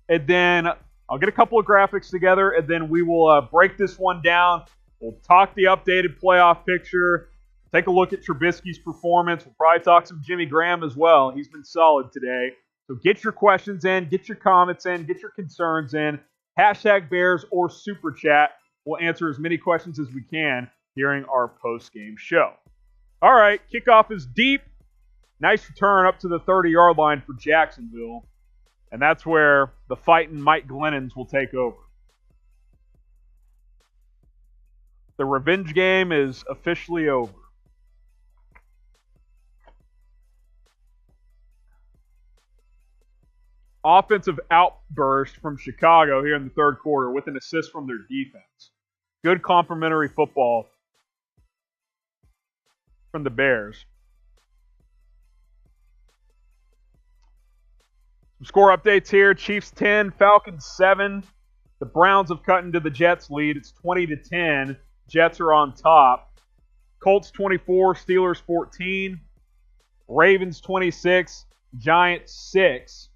and then I'll get a couple of graphics together, and then we will break this one down. We'll talk the updated playoff picture, take a look at Trubisky's performance. We'll probably talk some Jimmy Graham as well. He's been solid today. So get your questions in, get your comments in, get your concerns in. Hashtag Bears or Super Chat. We'll answer as many questions as we can during our post-game show. All right, kickoff is deep. Nice return up to the 30-yard line for Jacksonville. And that's where the fighting Mike Glennons will take over. The revenge game is officially over. Offensive outburst from Chicago here in the third quarter with an assist from their defense. Good complimentary football from the Bears. Some score updates here. Chiefs 10, Falcons 7. The Browns have cut into the Jets lead. It's 20-10. Jets are on top. Colts 24, Steelers 14. Ravens 26, Giants 6.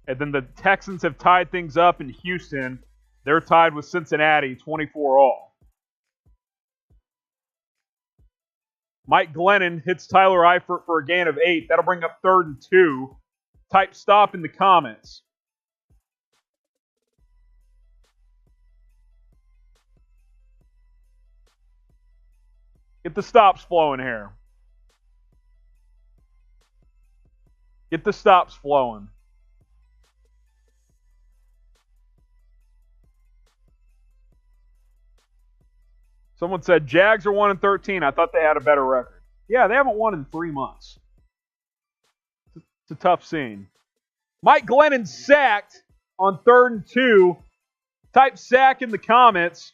And then the Texans have tied things up in Houston. They're tied with Cincinnati, 24 all. Mike Glennon hits Tyler Eifert for a gain of 8. That'll bring up 3rd and 2. Type stop in the comments. Get the stops flowing here. Get the stops flowing. Someone said, Jags are 1-13. I thought they had a better record. Yeah, they haven't won in 3 months. It's a tough scene. Mike Glennon sacked on 3rd and 2. Type sack in the comments.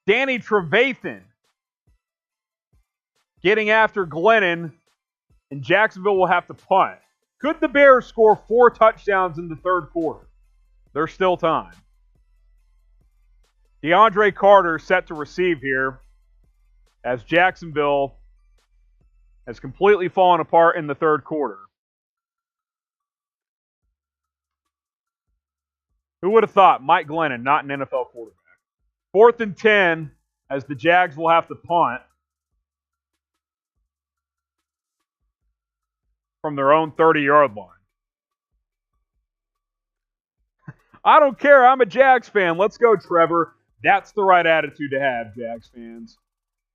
Danny Trevathan getting after Glennon, and Jacksonville will have to punt. Could the Bears score 4 touchdowns in the third quarter? There's still time. DeAndre Carter set to receive here as Jacksonville has completely fallen apart in the third quarter. Who would have thought Mike Glennon, not an NFL quarterback? 4th and 10 as the Jags will have to punt from their own 30-yard line. I don't care. I'm a Jags fan. Let's go, Trevor. That's the right attitude to have, Jags fans.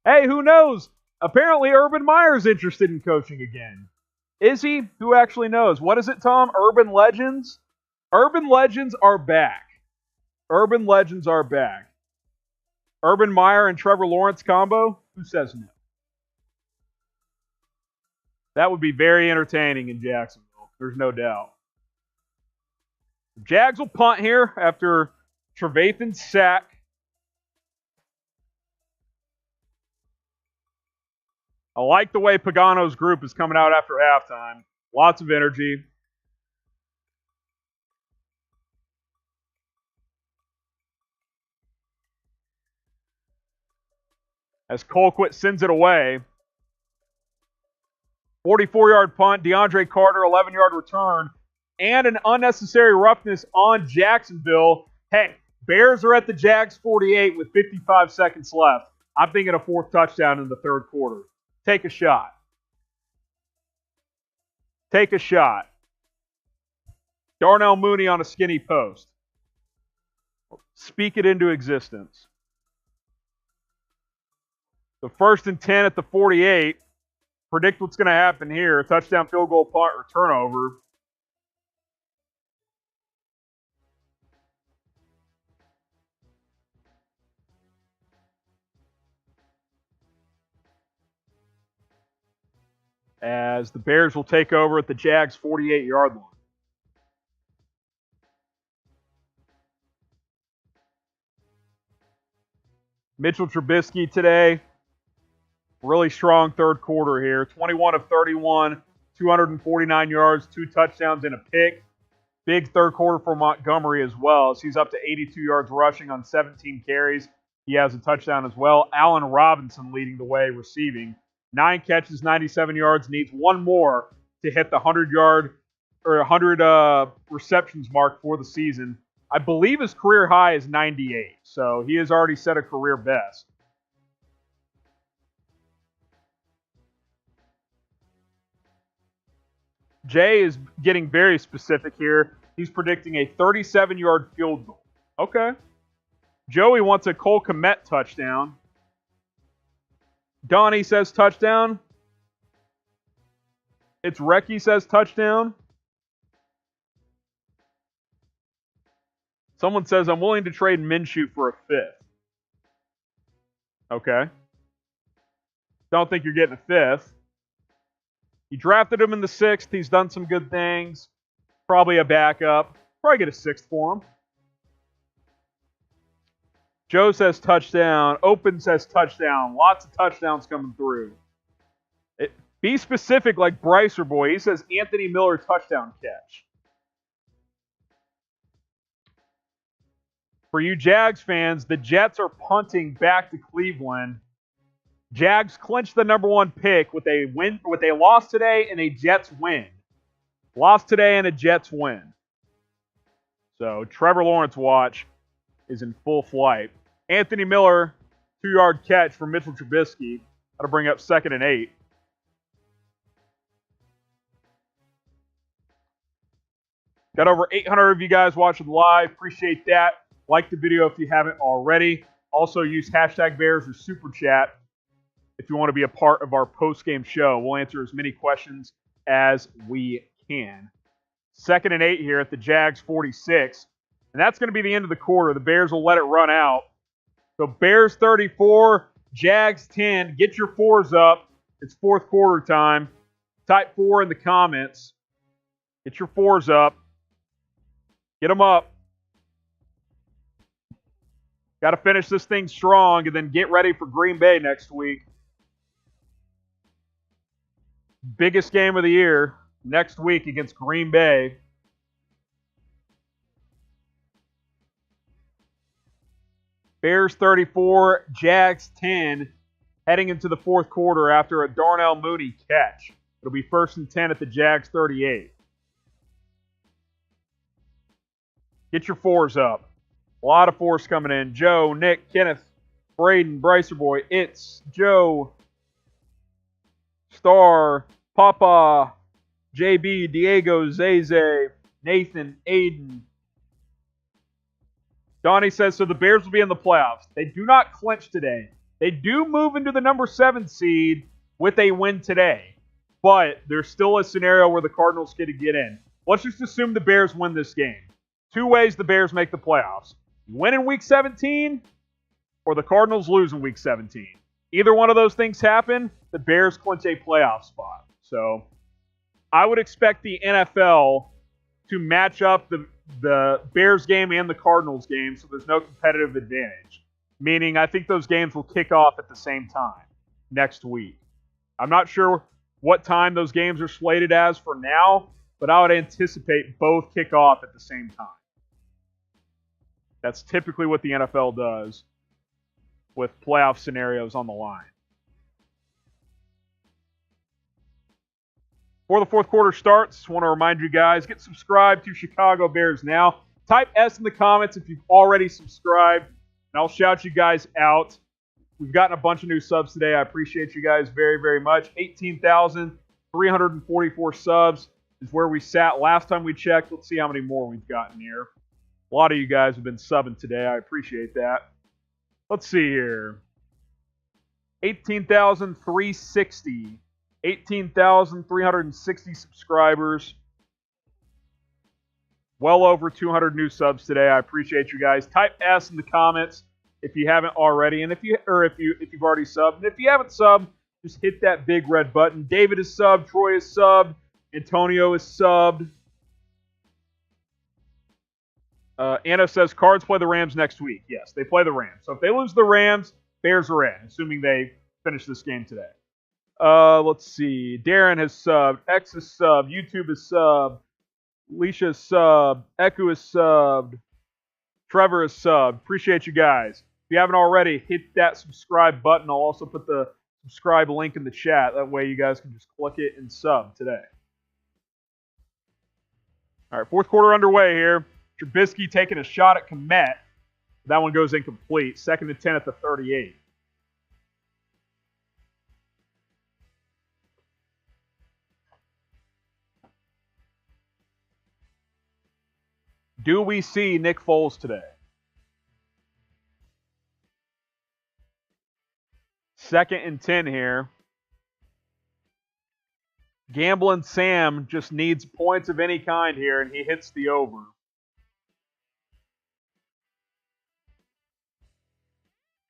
Hey, who knows? Apparently, Urban Meyer's interested in coaching again. Is he? Who actually knows? What is it, Tom? Urban Legends? Urban Legends are back. Urban Legends are back. Urban Meyer and Trevor Lawrence combo? Who says no? That would be very entertaining in Jacksonville. There's no doubt. The Jags will punt here after Trevathan's sack. I like the way Pagano's group is coming out after halftime. Lots of energy. As Colquitt sends it away. 44-yard punt, DeAndre Carter, 11-yard return, and an unnecessary roughness on Jacksonville. Hey, Bears are at the Jags 48 with 55 seconds left. I'm thinking a 4th touchdown in the third quarter. Take a shot. Take a shot. Darnell Mooney on a skinny post. Speak it into existence. So 1st and 10 at the 48. Predict what's going to happen here. Touchdown, field goal, punt, or turnover. As the Bears will take over at the Jags 48-yard line. Mitchell Trubisky today, Really strong third quarter here. 21 of 31, 249 yards, 2 touchdowns, and a pick. Big third quarter for Montgomery as well, as he's up to 82 yards rushing on 17 carries. He has a touchdown as well. Allen Robinson leading the way receiving. 9 catches, 97 yards, needs one more to hit the 100-yard or 100 receptions mark for the season. I believe his career high is 98, so he has already set a career best. Jay is getting very specific here. He's predicting a 37-yard field goal. Okay. Joey wants a Cole Kmet touchdown. Donnie says touchdown. It's Recky says touchdown. Someone says, I'm willing to trade Minshew for a 5th. Okay. Don't think you're getting a 5th. You drafted him in the 6th. He's done some good things. Probably a backup. Probably get a 6th for him. Joe says touchdown. Open says touchdown. Lots of touchdowns coming through. Be specific like Brycer Boy. He says Anthony Miller touchdown catch. For you Jags fans, the Jets are punting back to Cleveland. Jags clinched the #1 pick with a loss today and a Jets win. Loss today and a Jets win. So Trevor Lawrence watch is in full flight. Anthony Miller, 2-yard catch for Mitchell Trubisky. That'll bring up 2nd and 8. Got over 800 of you guys watching live. Appreciate that. Like the video if you haven't already. Also use hashtag Bears or Super Chat if you want to be a part of our post-game show. We'll answer as many questions as we can. 2nd and 8 here at the Jags 46. And that's going to be the end of the quarter. The Bears will let it run out. So Bears 34, Jags 10. Get your 4s up. It's fourth quarter time. Type 4 in the comments. Get your 4s up. Get them up. Got to finish this thing strong and then get ready for Green Bay next week. Biggest game of the year next week against Green Bay. Bears 34, Jags 10, heading into the fourth quarter after a Darnell Mooney catch. It'll be 1st and 10 at the Jags 38. Get your 4s up. A lot of 4s coming in. Joe, Nick, Kenneth, Braden, Brycer Boy, It's, Joe, Star, Papa, JB, Diego, Zeze, Nathan, Aiden. Donnie says, so the Bears will be in the playoffs. They do not clinch today. They do move into the #7 seed with a win today. But there's still a scenario where the Cardinals get in. Let's just assume the Bears win this game. 2 ways the Bears make the playoffs. Win in Week 17, or the Cardinals lose in Week 17. Either one of those things happen, the Bears clinch a playoff spot. So I would expect the NFL to match up the Bears game and the Cardinals game so there's no competitive advantage. Meaning I think those games will kick off at the same time next week. I'm not sure what time those games are slated as for now, but I would anticipate both kick off at the same time. That's typically what the NFL does with playoff scenarios on the line. Before the fourth quarter starts, I want to remind you guys, get subscribed to Chicago Bears Now. Type S in the comments if you've already subscribed, and I'll shout you guys out. We've gotten a bunch of new subs today. I appreciate you guys very, very much. 18,344 subs is where we sat last time we checked. Let's see how many more we've gotten here. A lot of you guys have been subbing today. I appreciate that. Let's see here. 18,360. 18,360 subscribers. Well over 200 new subs today. I appreciate you guys. Type S in the comments if you haven't already, and if you've already subbed. And if you haven't subbed, just hit that big red button. David is subbed. Troy is subbed. Antonio is subbed. Anna says Cards play the Rams next week. Yes, they play the Rams. So if they lose the Rams, Bears are in, assuming they finish this game today. Let's see. Darren has subbed. X has subbed. YouTube has subbed. Alicia has subbed. Echo has subbed. Trevor has subbed. Appreciate you guys. If you haven't already, hit that subscribe button. I'll also put the subscribe link in the chat. That way you guys can just click it and sub today. All right, fourth quarter underway here. Trubisky taking a shot at Komet. That one goes incomplete. 2nd and 10 at the 38. Do we see Nick Foles today? 2nd and 10 here. Gambling Sam just needs points of any kind here, and he hits the over.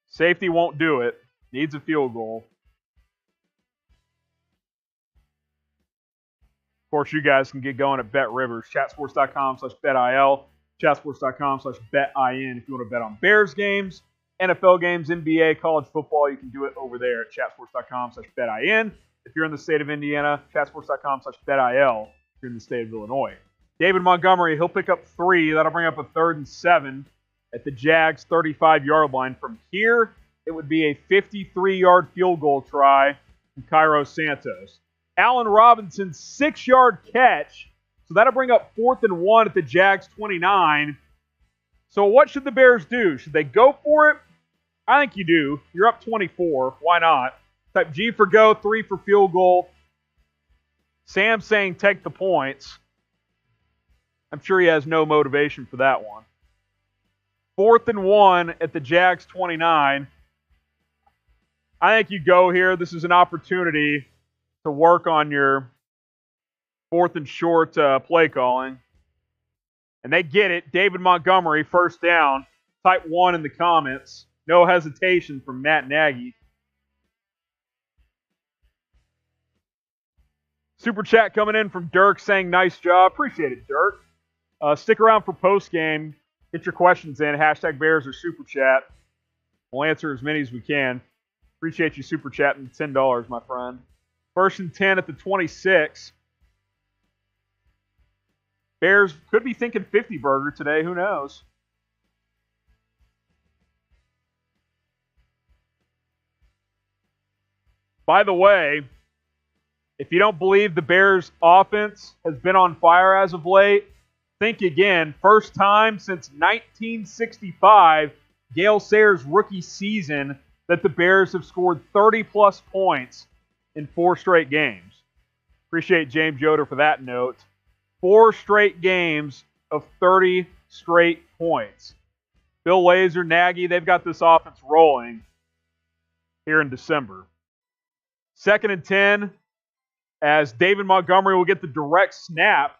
Safety won't do it. Needs a field goal. Of course, you guys can get going at Bet Rivers. Chatsports.com/BetIL. Chatsports.com/BetIN if you want to bet on Bears games, NFL games, NBA, college football. You can do it over there at chatsports.com/BetIN. If you're in the state of Indiana, chatsports.com/BetIL if you're in the state of Illinois. David Montgomery, he'll pick up 3. That'll bring up a 3rd and 7 at the Jags' 35-yard line. From here, it would be a 53-yard field goal try from Cairo Santos. Allen Robinson's 6-yard catch. So that'll bring up 4th and 1 at the Jags' 29. So what should the Bears do? Should they go for it? I think you do. You're up 24. Why not? Type G for go, 3 for field goal. Sam saying take the points. I'm sure he has no motivation for that one. 4th and 1 at the Jags' 29. I think you go here. This is an opportunity to work on your 4th and short play calling. And they get it. David Montgomery, first down. Type 1 in the comments. No hesitation from Matt Nagy. Super chat coming in from Dirk saying nice job. Appreciate it, Dirk. Stick around for post game. Get your questions in. Hashtag Bears or Super Chat. We'll answer as many as we can. Appreciate you super chatting. $10, my friend. 1st and 10 at the 26. Bears could be thinking 50 burger today. Who knows? By the way, if you don't believe the Bears' offense has been on fire as of late, think again. First time since 1965, Gale Sayers' rookie season, that the Bears have scored 30-plus points in 4 straight games. Appreciate James Yoder for that note. 4 straight games of 30 straight points. Bill Lazor, Nagy, they've got this offense rolling here in December. 2nd and 10, as David Montgomery will get the direct snap,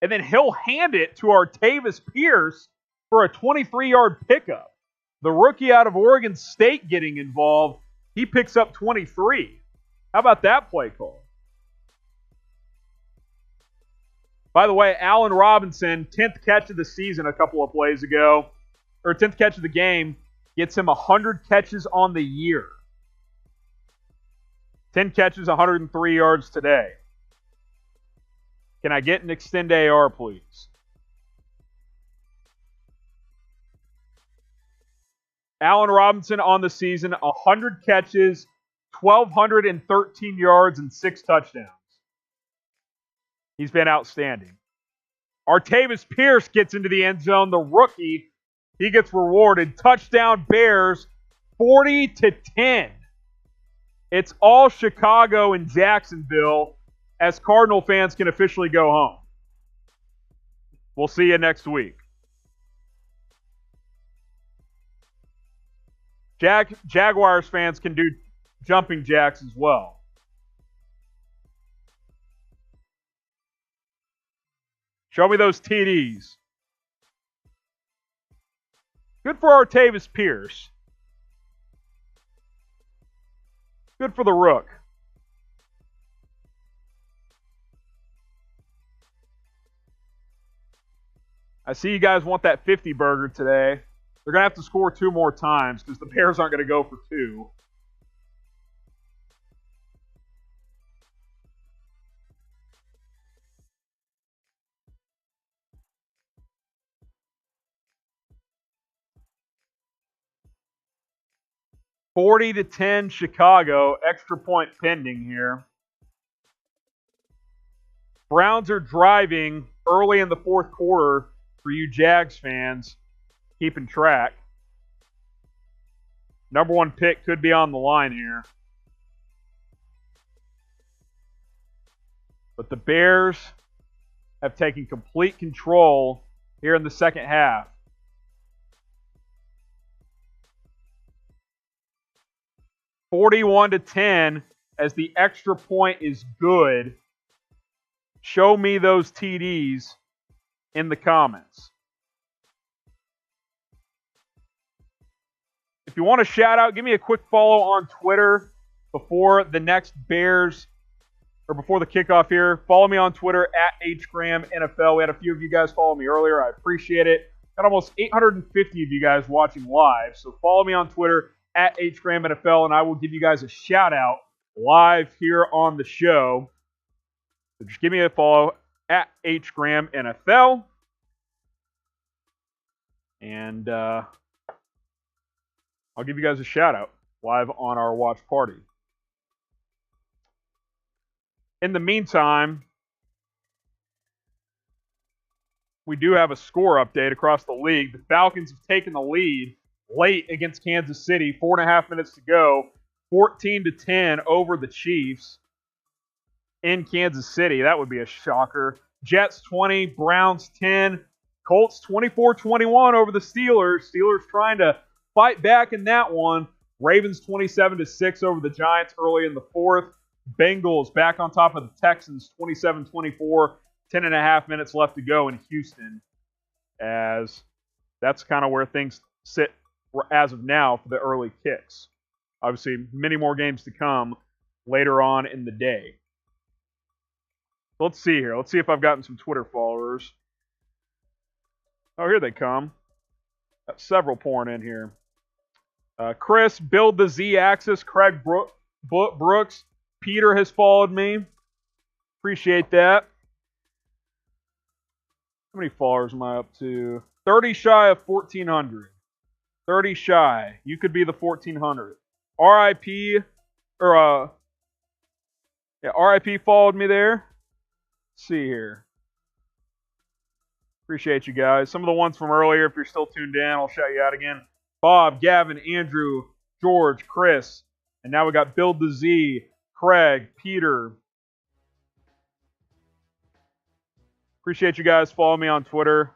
and then he'll hand it to Artavis Pierce for a 23-yard pickup. The rookie out of Oregon State getting involved, he picks up 23. How about that play call? By the way, Allen Robinson, 10th catch of the season a couple of plays ago, or 10th catch of the game, gets him 100 catches on the year. 10 catches, 103 yards today. Can I get an extend AR, please? Allen Robinson on the season, 100 catches, 1,213 yards, and 6 touchdowns. He's been outstanding. Artavis Pierce gets into the end zone. The rookie, he gets rewarded. Touchdown Bears, 40-10. It's all Chicago and Jacksonville as Cardinal fans can officially go home. We'll see you next week. Jaguars fans can do jumping jacks as well. Show me those TDs. Good for Artavis Pierce. Good for the Rook. I see you guys want that 50 burger today. They're going to have to score 2 more times because the Bears aren't going to go for 2. 40-10 Chicago. Extra point pending here. Browns are driving early in the fourth quarter for you Jags fans keeping track. Number one pick could be on the line here. But the Bears have taken complete control here in the second half. $41-10 as the extra point is good. Show me those TDs in the comments. If you want a shout out, give me a quick follow on Twitter before the next Bears, or before the kickoff here. Follow me on Twitter at HGramNFL. We had a few of you guys follow me earlier. I appreciate it. Got almost 850 of you guys watching live. So follow me on Twitter at HGramNFL, and I will give you guys a shout out live here on the show. So just give me a follow at HGramNFL. And I'll give you guys a shout out live on our watch party. In the meantime, we do have a score update across the league. The Falcons have taken the lead late against Kansas City. 4.5 minutes to go. 14-10 over the Chiefs in Kansas City. That would be a shocker. Jets 20, Browns 10, Colts 24-21 over the Steelers. Steelers trying to fight back in that one. Ravens 27-6 over the Giants early in the fourth. Bengals back on top of the Texans 27-24. 10.5 minutes left to go in Houston, as that's kind of where things sit as of now for the early kicks. Obviously, many more games to come later on in the day. Let's see here. Let's see if I've gotten some Twitter followers. Oh, here they come. Got several pouring in here. Chris, build the Z-axis. Craig Brooks. Peter has followed me. Appreciate that. How many followers am I up to? 30 shy of 1,400. 30 shy. You could be the 1,400. RIP, or RIP followed me there. Let's see here. Appreciate you guys. Some of the ones from earlier, if you're still tuned in, I'll shout you out again. Bob, Gavin, Andrew, George, Chris. And now we got Build the Z, Craig, Peter. Appreciate you guys following me on Twitter.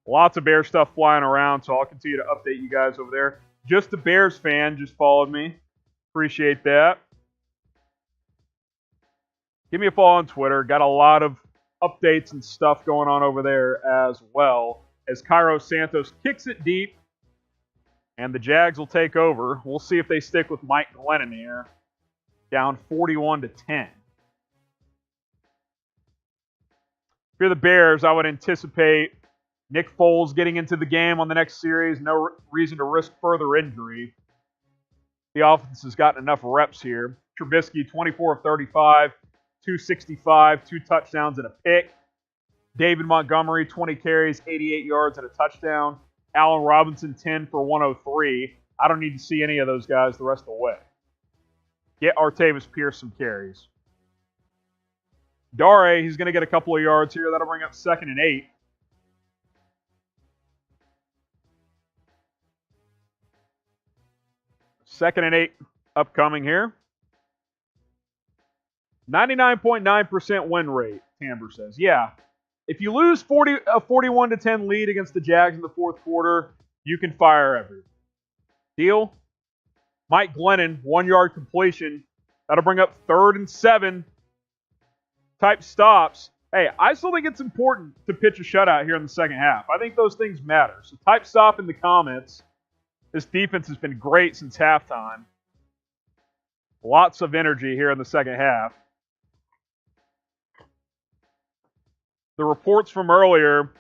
Lots of Bear stuff flying around, so I'll continue to update you guys over there. Just a Bears fan just followed me. Appreciate that. Give me a follow on Twitter. Got a lot of updates and stuff going on over there as well, as Cairo Santos kicks it deep, and the Jags will take over. We'll see if they stick with Mike Glennon here. Down 41-10. If you're the Bears, I would anticipate Nick Foles getting into the game on the next series. No reason to risk further injury. The offense has gotten enough reps here. Trubisky, 24 of 35, 265, 2 touchdowns and a pick. David Montgomery, 20 carries, 88 yards and a touchdown. Allen Robinson, 10 for 103. I don't need to see any of those guys the rest of the way. Get Artavis Pierce some carries. Dare, he's going to get a couple of yards here. That'll bring up 2nd and 8. Second and 8 upcoming here. 99.9% win rate, Tamber says. Yeah. If you lose a 41-10 lead against the Jags in the fourth quarter, you can fire everyone. Deal? Mike Glennon, 1-yard completion. That'll bring up 3rd and 7 type stops. Hey, I still think it's important to pitch a shutout here in the second half. I think those things matter. So type stop in the comments. This defense has been great since halftime. Lots of energy here in the second half. The reports from earlier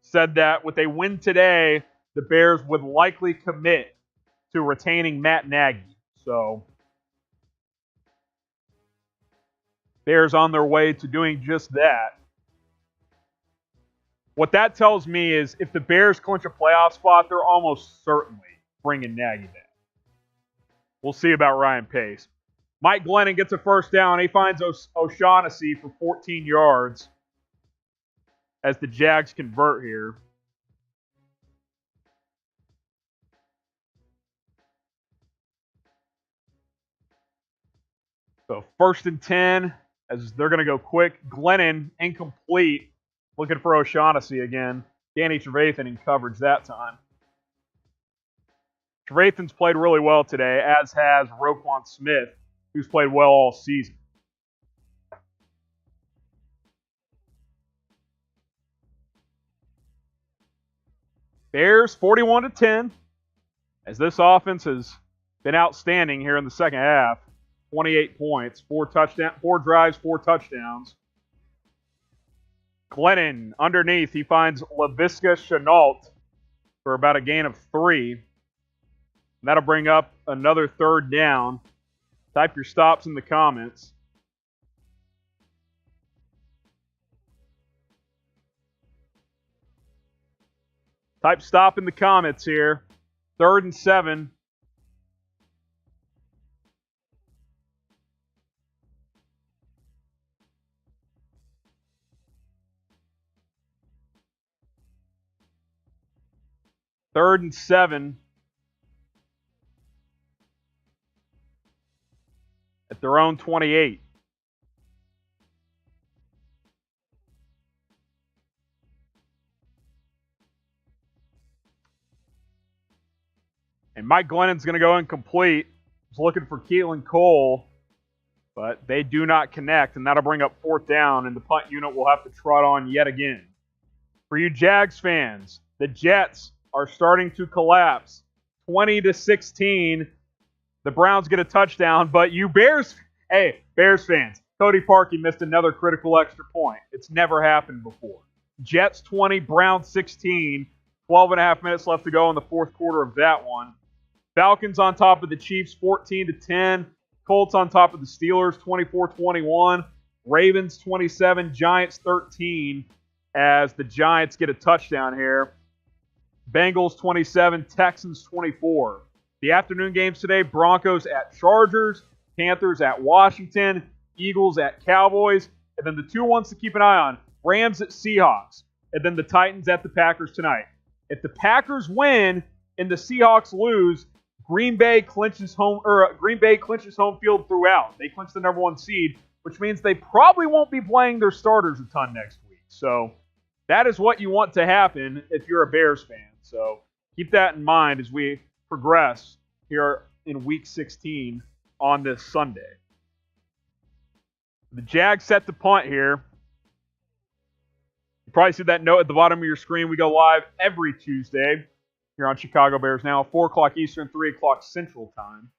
said that with a win today, the Bears would likely commit to retaining Matt Nagy. So, Bears on their way to doing just that. What that tells me is if the Bears clinch a playoff spot, they're almost certainly bringing Nagy back. We'll see about Ryan Pace. Mike Glennon gets a first down. He finds O'Shaughnessy for 14 yards as the Jags convert here. So 1st and 10 as they're going to go quick. Glennon incomplete. Looking for O'Shaughnessy again. Danny Trevathan in coverage that time. Trevathan's played really well today, as has Roquan Smith, who's played well all season. Bears 41-10, as this offense has been outstanding here in the second half. 28 points, 4 drives, 4 touchdowns. Glennon underneath, he finds Laviska Shenault for about a gain of 3. That'll bring up another 3rd down. Type your stops in the comments. Type stop in the comments here. 3rd and 7. Third and 7 at their own 28. And Mike Glennon's going to go incomplete. He's looking for Keelan Cole, but they do not connect, and that'll bring up 4th down, and the punt unit will have to trot on yet again. For you Jags fans, the Jets are starting to collapse. 20-16. The Browns get a touchdown, but you Bears fans, Cody Parkey missed another critical extra point. It's never happened before. Jets 20, Browns 16. 12 and a half minutes left to go in the 4th quarter of that one. Falcons on top of the Chiefs 14-10. Colts on top of the Steelers 24-21. Ravens 27, Giants 13 as the Giants get a touchdown here. Bengals 27, Texans 24. The afternoon games today, Broncos at Chargers, Panthers at Washington, Eagles at Cowboys, and then the 2 ones to keep an eye on, Rams at Seahawks, and then the Titans at the Packers tonight. If the Packers win and the Seahawks lose, Green Bay clinches home field throughout. They clinch the number 1 seed, which means they probably won't be playing their starters a ton next week. So that is what you want to happen if you're a Bears fan. So keep that in mind as we progress here in Week 16 on this Sunday. The Jags set the punt here. You probably see that note at the bottom of your screen. We go live every Tuesday here on Chicago Bears Now, 4 o'clock Eastern, 3 o'clock Central Time.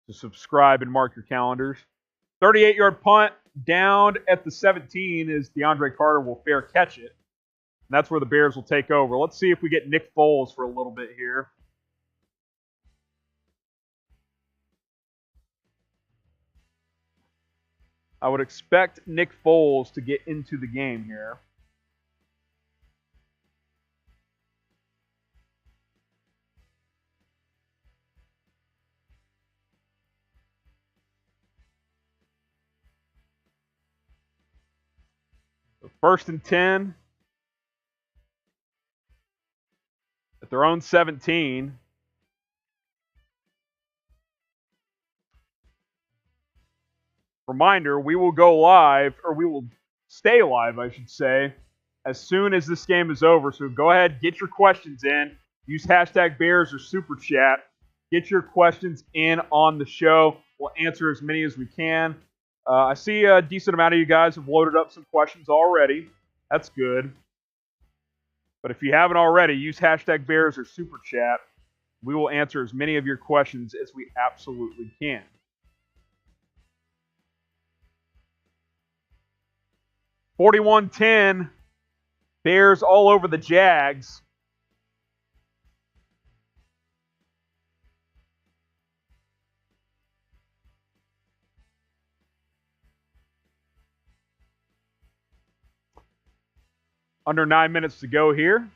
So subscribe and mark your calendars. 38-yard punt down at the 17 as DeAndre Carter will fair catch it. And that's where the Bears will take over. Let's see if we get Nick Foles for a little bit here. I would expect Nick Foles to get into the game here. So 1st and 10 at their own 17. Reminder, we will go live, or we will stay live, I should say, as soon as this game is over. So go ahead, get your questions in. Use hashtag Bears or Super Chat. Get your questions in on the show. We'll answer as many as we can. I see a decent amount of you guys have loaded up some questions already. That's good. But if you haven't already, use hashtag Bears or Super Chat. We will answer as many of your questions as we absolutely can. (41-10), Bears all over the Jags. Under 9 minutes to go here.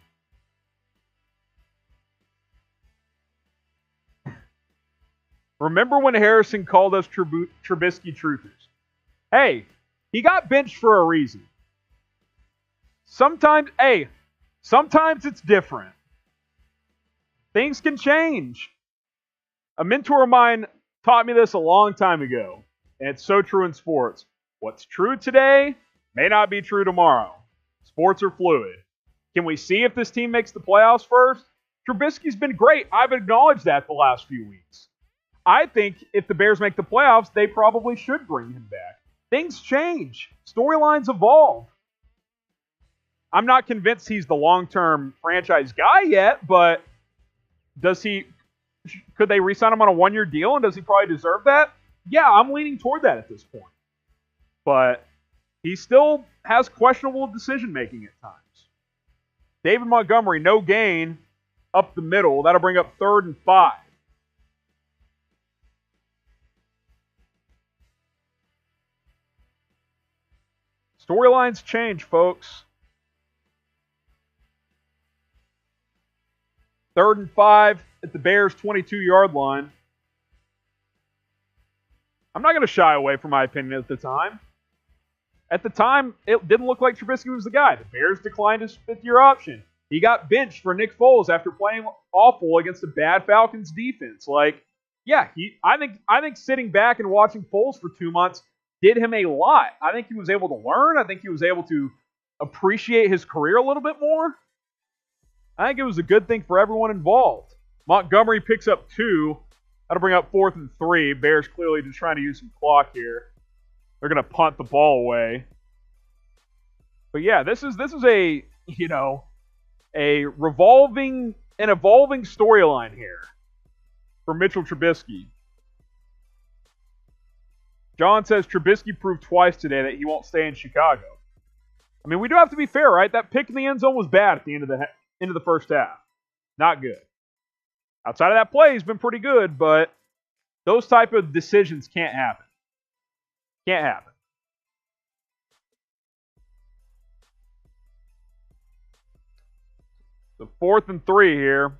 Remember when Harrison called us Trubisky truthers? Hey, he got benched for a reason. Sometimes it's different. Things can change. A mentor of mine taught me this a long time ago, and it's so true in sports. What's true today may not be true tomorrow. Sports are fluid. Can we see if this team makes the playoffs first? Trubisky's been great. I've acknowledged that the last few weeks. I think if the Bears make the playoffs, they probably should bring him back. Things change. Storylines evolve. I'm not convinced he's the long-term franchise guy yet, but could they re-sign him on a one-year deal, and does he probably deserve that? Yeah, I'm leaning toward that at this point. But he still has questionable decision-making at times. David Montgomery, no gain, up the middle. That'll bring up 3rd and 5. Storylines change, folks. 3rd and 5 at the Bears' 22-yard line. I'm not going to shy away from my opinion at the time. At the time, it didn't look like Trubisky was the guy. The Bears declined his 5th-year option. He got benched for Nick Foles after playing awful against a bad Falcons defense. I think sitting back and watching Foles for 2 months did him a lot. I think he was able to learn. I think he was able to appreciate his career a little bit more. I think it was a good thing for everyone involved. Montgomery picks up 2. That'll bring up 4th and 3. Bears clearly just trying to use some clock here. They're going to punt the ball away. But yeah, this is a evolving storyline here for Mitchell Trubisky. John says Trubisky proved twice today that he won't stay in Chicago. I mean, we do have to be fair, right? That pick in the end zone was bad at the end of the first half. Not good. Outside of that play, he's been pretty good, but those type of decisions can't happen. Can't happen. So 4th and 3 here.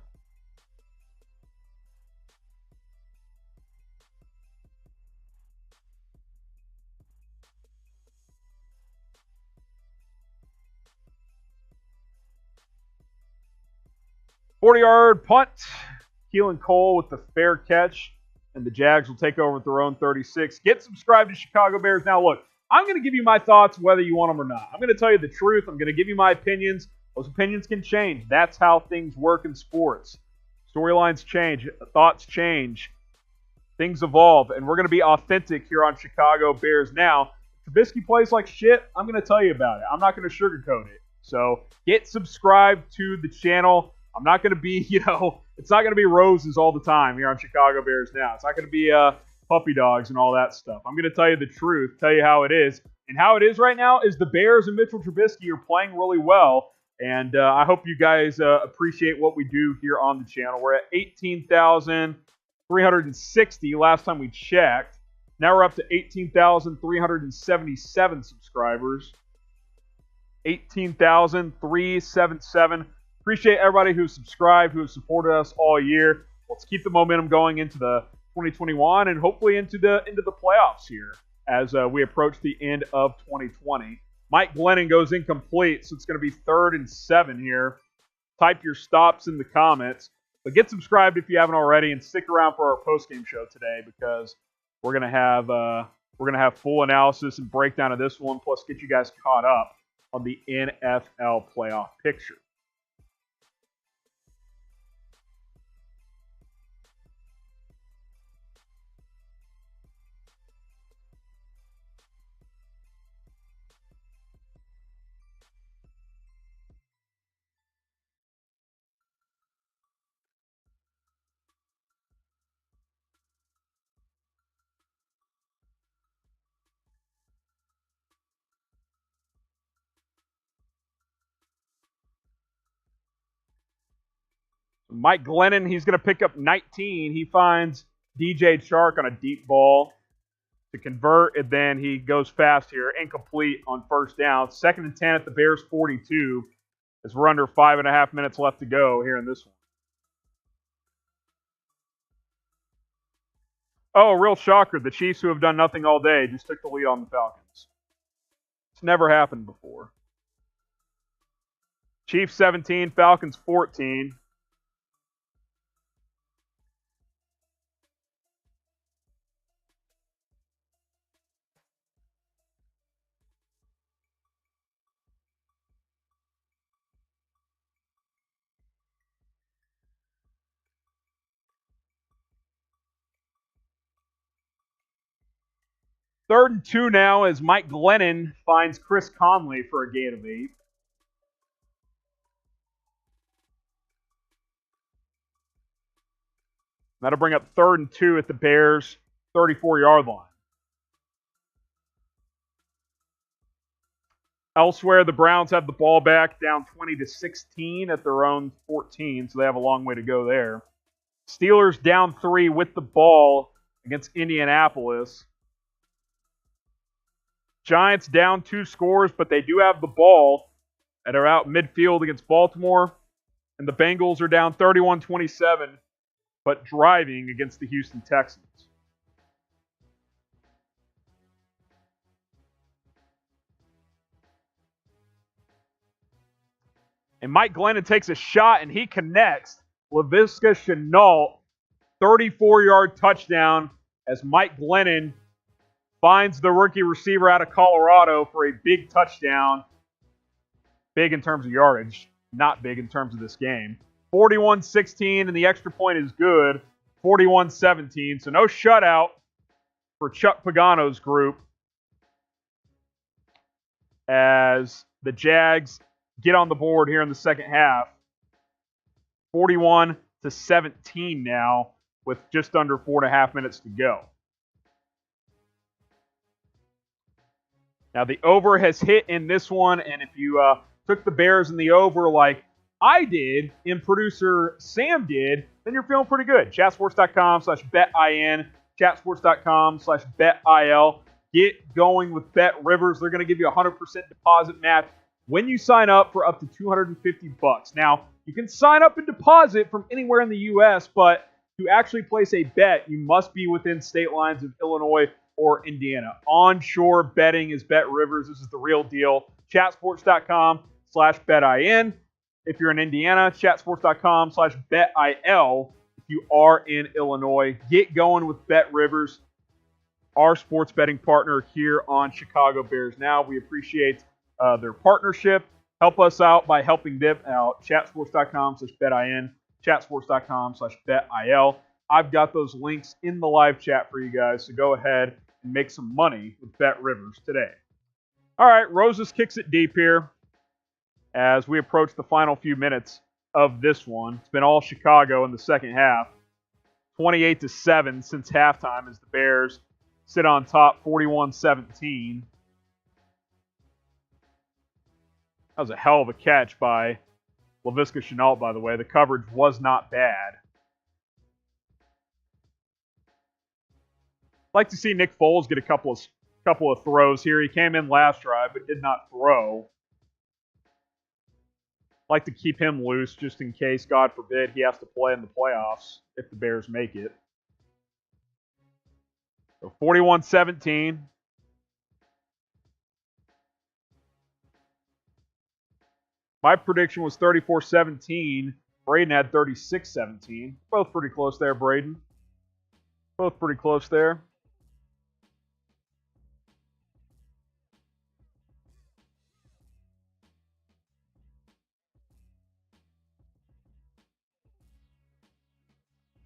Forty-yard punt. Keelan Cole with the fair catch. And the Jags will take over at their own 36. Get subscribed to Chicago Bears. Now, look, I'm going to give you my thoughts whether you want them or not. I'm going to tell you the truth. I'm going to give you my opinions. Those opinions can change. That's how things work in sports. Storylines change. Thoughts change. Things evolve. And we're going to be authentic here on Chicago Bears. Now, if Trubisky plays like shit, I'm going to tell you about it. I'm not going to sugarcoat it. So get subscribed to the channel. I'm not going to be, it's not going to be roses all the time here on Chicago Bears Now. It's not going to be puppy dogs and all that stuff. I'm going to tell you the truth, tell you how it is. And how it is right now is the Bears and Mitchell Trubisky are playing really well. And I hope you guys appreciate what we do here on the channel. We're at 18,360 last time we checked. Now we're up to 18,377 subscribers. 18,377. Appreciate everybody who's subscribed, who has supported us all year. Let's keep the momentum going into the 2021 and hopefully into the playoffs here as we approach the end of 2020. Mike Glennon goes incomplete, so it's going to be 3rd and 7 here. Type your stops in the comments. But get subscribed if you haven't already, and stick around for our postgame show today because we're going to have full analysis and breakdown of this one, plus get you guys caught up on the NFL playoff picture. Mike Glennon, he's going to pick up 19. He finds DJ Chark on a deep ball to convert, and then he goes fast here, incomplete on 1st down. 2nd and 10 at the Bears 42 as we're under 5.5 minutes left to go here in this one. Oh, real shocker. The Chiefs, who have done nothing all day, just took the lead on the Falcons. It's never happened before. Chiefs 17, Falcons 14. Third and 2 now as Mike Glennon finds Chris Conley for a gain of 8. That'll bring up 3rd and 2 at the Bears' 34-yard line. Elsewhere, the Browns have the ball back down 20-16 at their own 14, so they have a long way to go there. Steelers down 3 with the ball against Indianapolis. Giants down 2 scores, but they do have the ball and are out midfield against Baltimore. And the Bengals are down 31-27, but driving against the Houston Texans. And Mike Glennon takes a shot, and he connects. Laviska Shenault, 34-yard touchdown as Mike Glennon finds the rookie receiver out of Colorado for a big touchdown. Big in terms of yardage, not big in terms of this game. 41-16, and the extra point is good. 41-17, so no shutout for Chuck Pagano's group as the Jags get on the board here in the second half. 41-17 now with just under 4.5 minutes to go. Now, the over has hit in this one, and if you took the Bears in the over like I did and producer Sam did, then you're feeling pretty good. Chatsports.com/BetIN, Chatsports.com/BetIL. Get going with Bet Rivers. They're going to give you a 100% deposit match when you sign up for up to $250. Now, you can sign up and deposit from anywhere in the U.S., but to actually place a bet, you must be within state lines of Illinois or Indiana. Onshore betting is Bet Rivers. This is the real deal. Chatsports.com/BetIN. If you're in Indiana, Chatsports.com/BetIL. If you are in Illinois, get going with Bet Rivers, our sports betting partner here on Chicago Bears Now. We appreciate their partnership. Help us out by helping them out. Chatsports.com/BetIN. Chatsports.com/BetIL. I've got those links in the live chat for you guys, so go ahead and make some money with Bet Rivers today. All right, Roses kicks it deep here as we approach the final few minutes of this one. It's been all Chicago in the second half. 28-7 since halftime as the Bears sit on top 41-17. That was a hell of a catch by Laviska Shenault, by the way. The coverage was not bad. I'd like to see Nick Foles get a couple of throws here. He came in last drive but did not throw. I'd like to keep him loose just in case, God forbid, he has to play in the playoffs if the Bears make it. So 41-17. My prediction was 34-17. Braden had 36-17. Both pretty close there, Braden. Both pretty close there.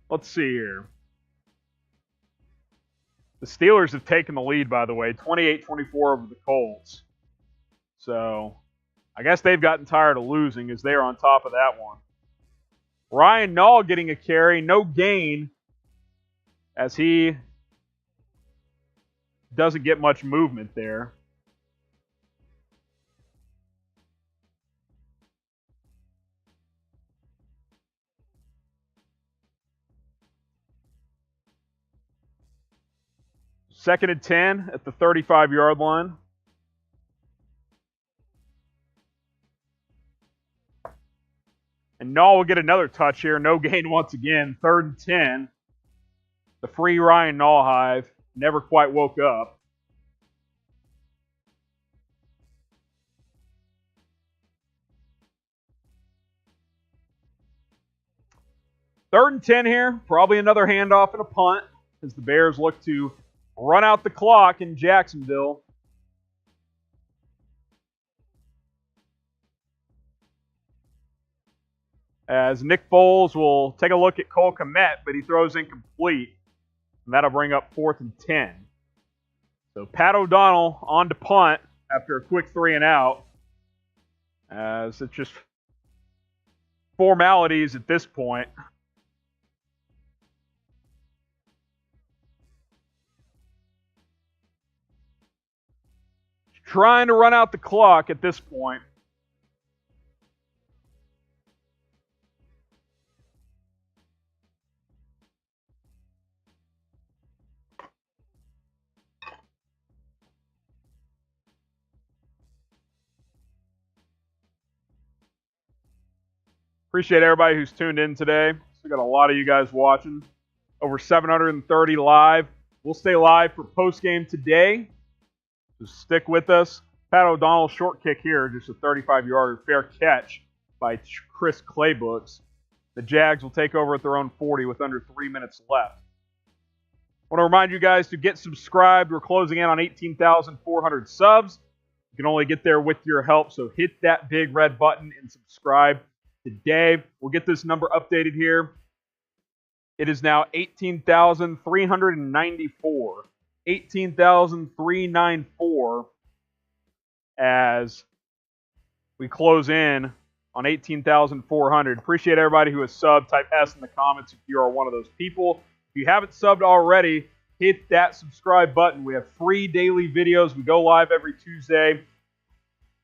Let's see here. The Steelers have taken the lead, by the way, 28-24 over the Colts. So I guess they've gotten tired of losing as they're on top of that one. Ryan Nall getting a carry, no gain, as he doesn't get much movement there. Second and 10 at the 35-yard line. And Nall will get another touch here. No gain once again. 3rd and 10. The free Ryan Nallhive never quite woke up. Third and 10 here. Probably another handoff and a punt as the Bears look to run out the clock in Jacksonville. As Nick Foles will take a look at Cole Kmet, but he throws incomplete. And that'll bring up 4th and 10. So Pat O'Donnell on to punt after a quick 3 and out. As it's just formalities at this point. Trying to run out the clock at this point. Appreciate everybody who's tuned in today. We got a lot of you guys watching. Over 730 live. We'll stay live for postgame today. Just stick with us. Pat O'Donnell's short kick here, just a 35-yard fair catch by Chris Claybooks. The Jags will take over at their own 40 with under 3 minutes left. I want to remind you guys to get subscribed. We're closing in on 18,400 subs. You can only get there with your help, so hit that big red button and subscribe today. We'll get this number updated here. It is now 18,394. 18,394 as we close in on 18,400. Appreciate everybody who has subbed. Type S in the comments if you are one of those people. If you haven't subbed already, hit that subscribe button. We have free daily videos. We go live every Tuesday.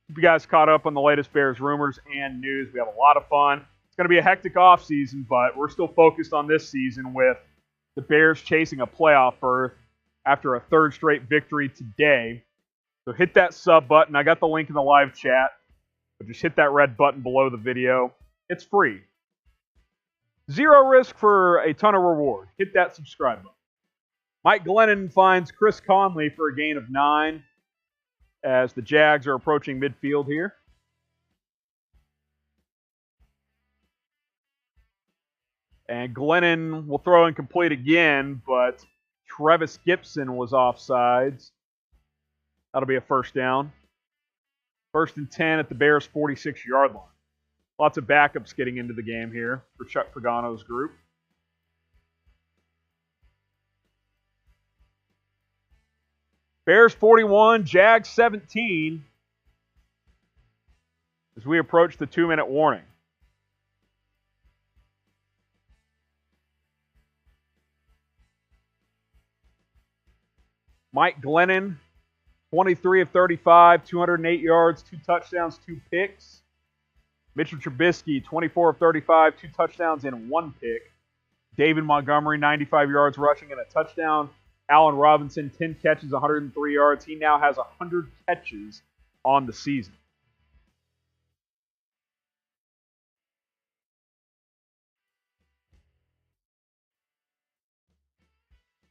Keep you guys caught up on the latest Bears rumors and news. We have a lot of fun. It's going to be a hectic offseason, but we're still focused on this season with the Bears chasing a playoff berth after a third straight victory today. So hit that sub button. I got the link in the live chat. But just hit that red button below the video. It's free. Zero risk for a ton of reward. Hit that subscribe button. Mike Glennon finds Chris Conley for a gain of 9 as the Jags are approaching midfield here. And Glennon will throw incomplete again, but Travis Gibson was offsides. That'll be a first down. 1st and 10 at the Bears' 46-yard line. Lots of backups getting into the game here for Chuck Pagano's group. Bears 41, Jags 17 as we approach the 2-minute warning. Mike Glennon, 23 of 35, 208 yards, 2 touchdowns, 2 picks. Mitchell Trubisky, 24 of 35, 2 touchdowns and 1 pick. David Montgomery, 95 yards rushing and a touchdown. Allen Robinson, 10 catches, 103 yards. He now has 100 catches on the season.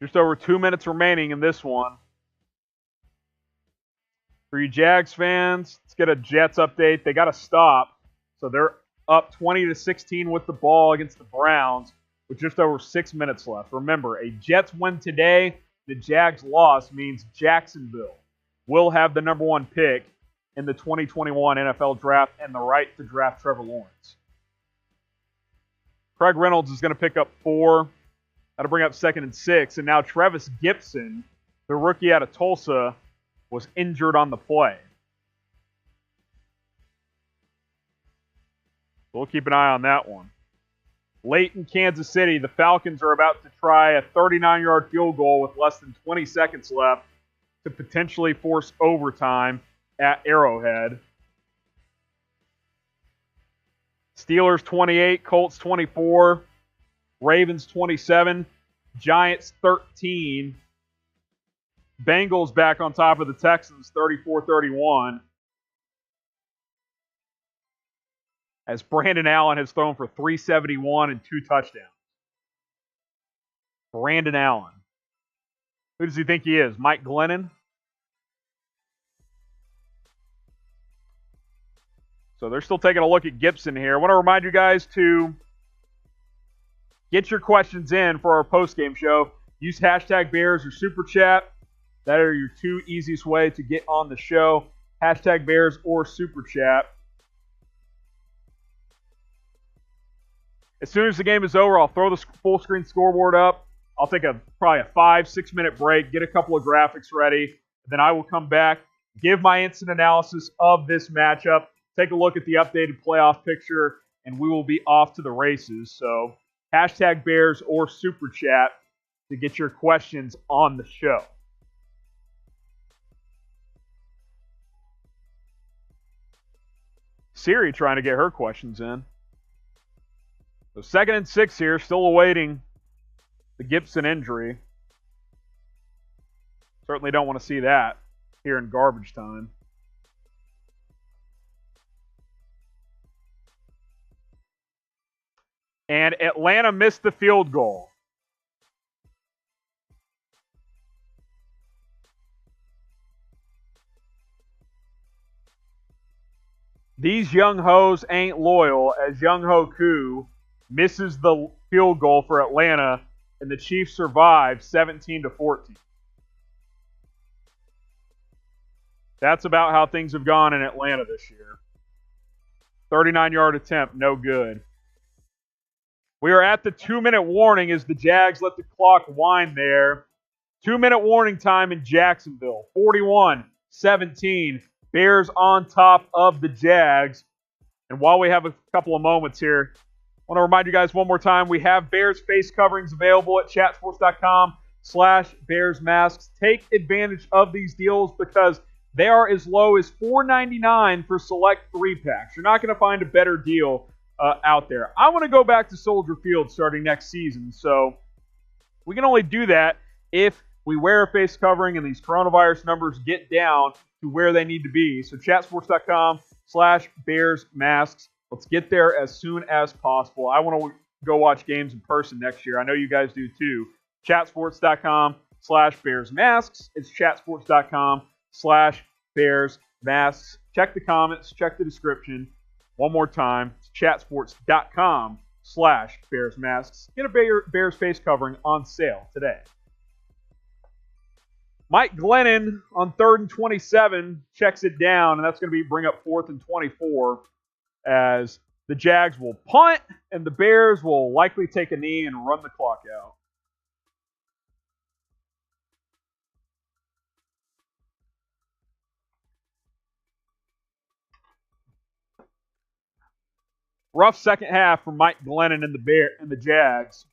Just over 2 minutes remaining in this one. For you Jags fans, let's get a Jets update. They got to stop. So they're up 20-16 with the ball against the Browns with just over 6 minutes left. Remember, a Jets win today, the Jags loss means Jacksonville will have the number 1 pick in the 2021 NFL Draft and the right to draft Trevor Lawrence. Craig Reynolds is going to pick up 4. That'll bring up 2nd and 6. And now Travis Gibson, the rookie out of Tulsa, was injured on the play. We'll keep an eye on that one. Late in Kansas City, the Falcons are about to try a 39-yard field goal with less than 20 seconds left to potentially force overtime at Arrowhead. Steelers 28, Colts 24, Ravens 27, Giants 13. Bengals back on top of the Texans 34-31. As Brandon Allen has thrown for 371 and 2 touchdowns. Brandon Allen. Who does he think he is? Mike Glennon? So they're still taking a look at Gibson here. I want to remind you guys to get your questions in for our post-game show. Use hashtag Bears or Super Chat. That are your two easiest way to get on the show. Hashtag Bears or Super Chat. As soon as the game is over, I'll throw the full screen scoreboard up. I'll take probably a 5-6 minute break, get a couple of graphics ready. Then I will come back, give my instant analysis of this matchup, take a look at the updated playoff picture, and we will be off to the races. So hashtag Bears or Super Chat to get your questions on the show. Siri trying to get her questions in. So 2nd and 6 here, still awaiting the Gibson injury. Certainly don't want to see that here in garbage time. And Atlanta missed the field goal. These young hoes ain't loyal as Young Ho Koo misses the field goal for Atlanta, and the Chiefs survive 17-14. That's about how things have gone in Atlanta this year. 39-yard attempt, no good. We are at the 2-minute warning as the Jags let the clock wind there. 2-minute warning time in Jacksonville. 41-17. Bears on top of the Jags. And while we have a couple of moments here, I want to remind you guys one more time, we have Bears face coverings available at chatsports.com/BearsMasks. Take advantage of these deals because they are as low as $4.99 for select 3-packs. You're not going to find a better deal out there. I want to go back to Soldier Field starting next season, so we can only do that if we wear a face covering and these coronavirus numbers get down to where they need to be. So chatsports.com/BearsMasks. Let's get there as soon as possible. I want to go watch games in person next year. I know you guys do too. Chatsports.com/BearsMasks. It's chatsports.com/BearsMasks. Check the comments. Check the description. One more time. It's chatsports.com/BearsMasks. Get a Bears face covering on sale today. Mike Glennon on 3rd and 27 checks it down, and that's going to bring up 4th and 24 as the Jags will punt, and the Bears will likely take a knee and run the clock out. Rough second half from Mike Glennon and the Jags.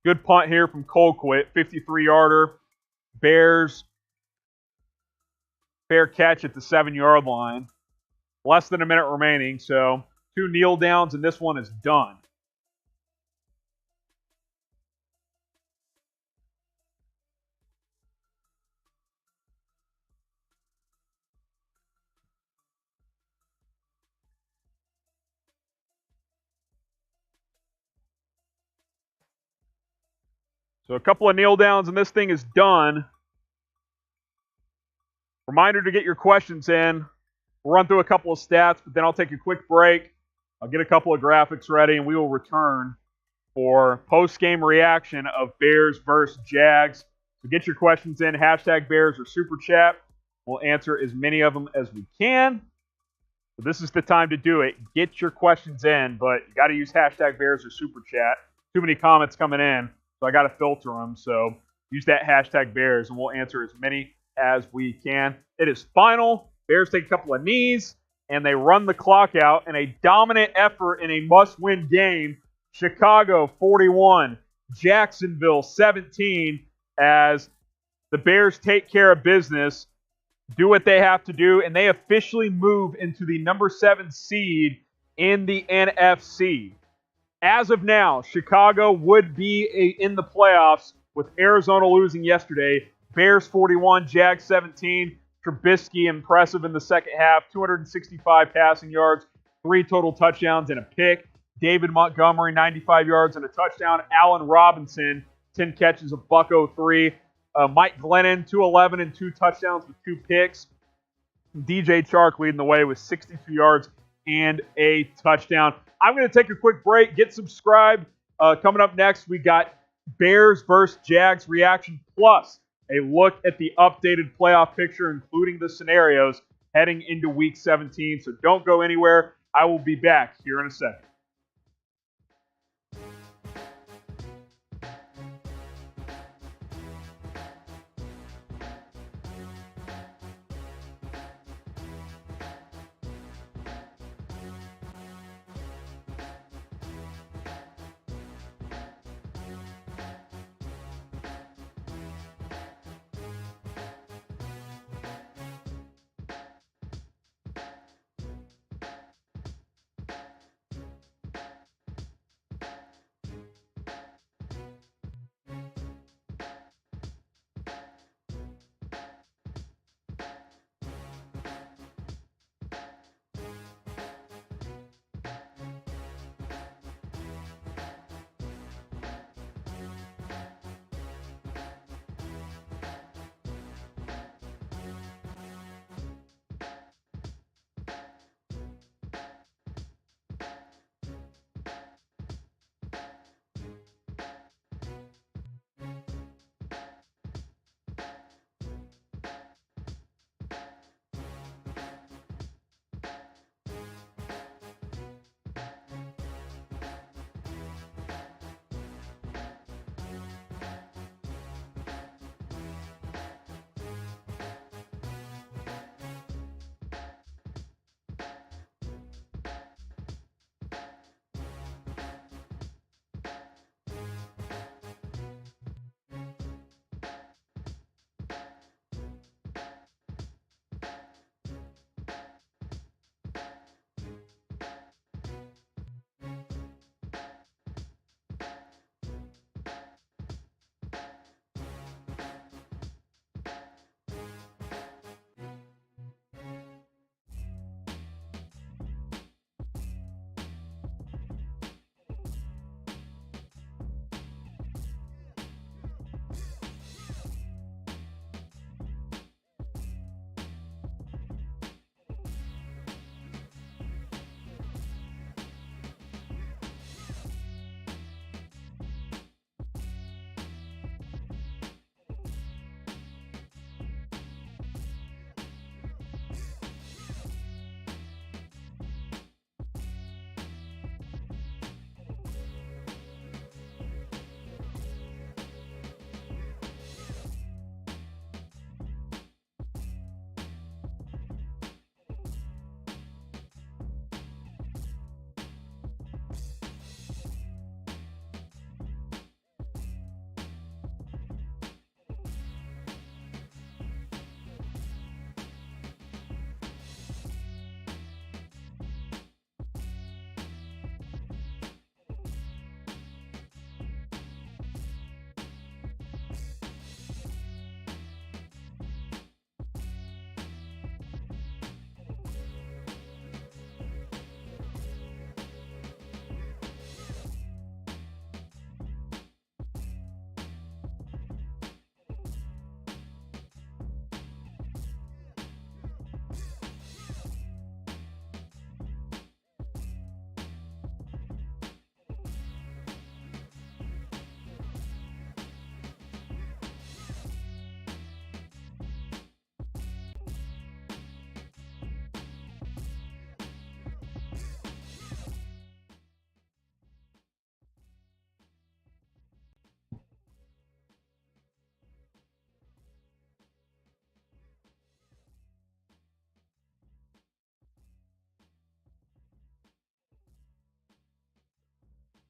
Good punt here from Colquitt, 53-yarder. Bears fair catch at the 7-yard line. Less than a minute remaining, so 2 kneel downs, and this one is done. So a couple of kneel downs, and this thing is done. Reminder to get your questions in. We'll run through a couple of stats, but then I'll take a quick break. I'll get a couple of graphics ready, and we will return for post-game reaction of Bears versus Jags. So get your questions in, hashtag Bears or Super Chat. We'll answer as many of them as we can. So this is the time to do it. Get your questions in, but you got to use hashtag Bears or Super Chat. Too many comments coming in, so I got to filter them. So use that hashtag Bears, and we'll answer as many as we can. It is final. Bears take a couple of knees, and they run the clock out in a dominant effort in a must-win game. Chicago 41, Jacksonville 17, as the Bears take care of business, do what they have to do, and they officially move into the number 7 seed in the NFC. As of now, Chicago would be in the playoffs with Arizona losing yesterday. Bears 41, Jags 17. Trubisky impressive in the second half. 265 passing yards, 3 total touchdowns and a pick. David Montgomery, 95 yards and a touchdown. Allen Robinson, 10 catches, a $103. Mike Glennon, 211 and 2 touchdowns with 2 picks. DJ Chark leading the way with 62 yards and a touchdown. I'm going to take a quick break, get subscribed. Coming up next, we got Bears versus Jags reaction, plus a look at the updated playoff picture, including the scenarios heading into Week 17. So don't go anywhere. I will be back here in a second.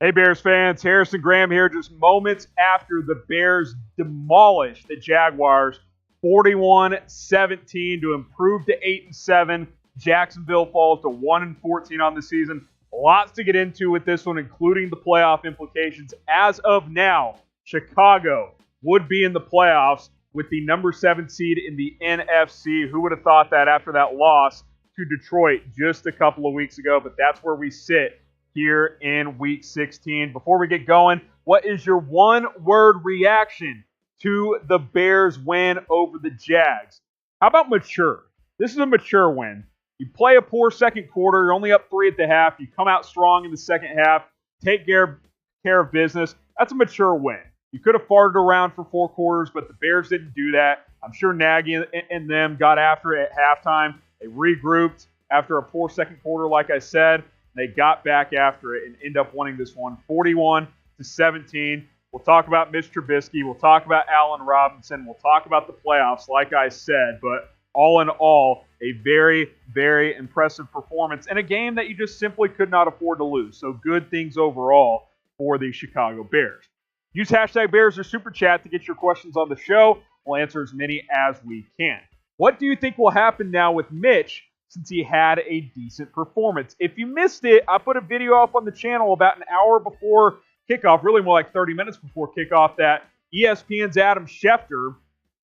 Hey, Bears fans, Harrison Graham here, just moments after the Bears demolished the Jaguars 41-17 to improve to 8-7. Jacksonville falls to 1-14 on the season. Lots to get into with this one, including the playoff implications. As of now, Chicago would be in the playoffs with the number 7 seed in the NFC. Who would have thought that after that loss to Detroit just a couple of weeks ago? But that's where we sit here in Week 16. Before we get going, What is your one-word reaction to the Bears win over the Jags? How about mature? This is a mature win. You play a poor second quarter. You're only up 3 at the half. You come out strong in the second half. Take care of business. That's a mature win. You could have farted around for 4 quarters, but the Bears didn't do that. I'm sure Nagy and them got after it at halftime. They regrouped after a poor second quarter, like I said. They got back after it and end up winning this one 41-17. We'll talk about Mitch Trubisky. We'll talk about Allen Robinson. We'll talk about the playoffs, like I said. But all in all, a very, very impressive performance in a game that you just simply could not afford to lose. So good things overall for the Chicago Bears. Use hashtag Bears or Super Chat to get your questions on the show. We'll answer as many as we can. What do you think will happen now with Mitch since he had a decent performance? If you missed it, I put a video up on the channel about an hour before kickoff, really more like 30 minutes before kickoff, that ESPN's Adam Schefter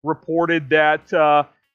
reported that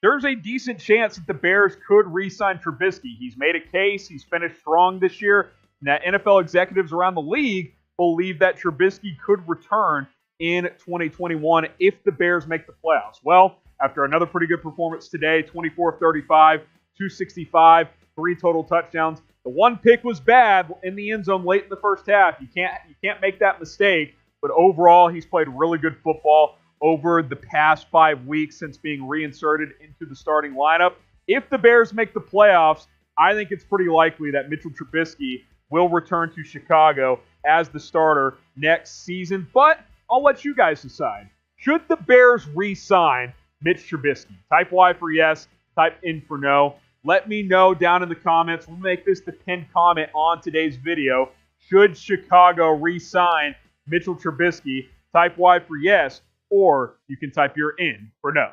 there's a decent chance that the Bears could re-sign Trubisky. He's made a case. He's finished strong this year. And that NFL executives around the league believe that Trubisky could return in 2021 if the Bears make the playoffs. Well, after another pretty good performance today, 24 of 35, 265, 3 total touchdowns. The one pick was bad in the end zone late in the first half. You can't make that mistake. But overall, he's played really good football over the past 5 weeks since being reinserted into the starting lineup. If the Bears make the playoffs, I think it's pretty likely that Mitchell Trubisky will return to Chicago as the starter next season. But I'll let you guys decide. Should the Bears re-sign Mitch Trubisky? Type Y for yes, type N for no. Let me know down in the comments. We'll make this the pinned comment on today's video. Should Chicago re-sign Mitchell Trubisky? Type Y for yes, or you can type your N for no.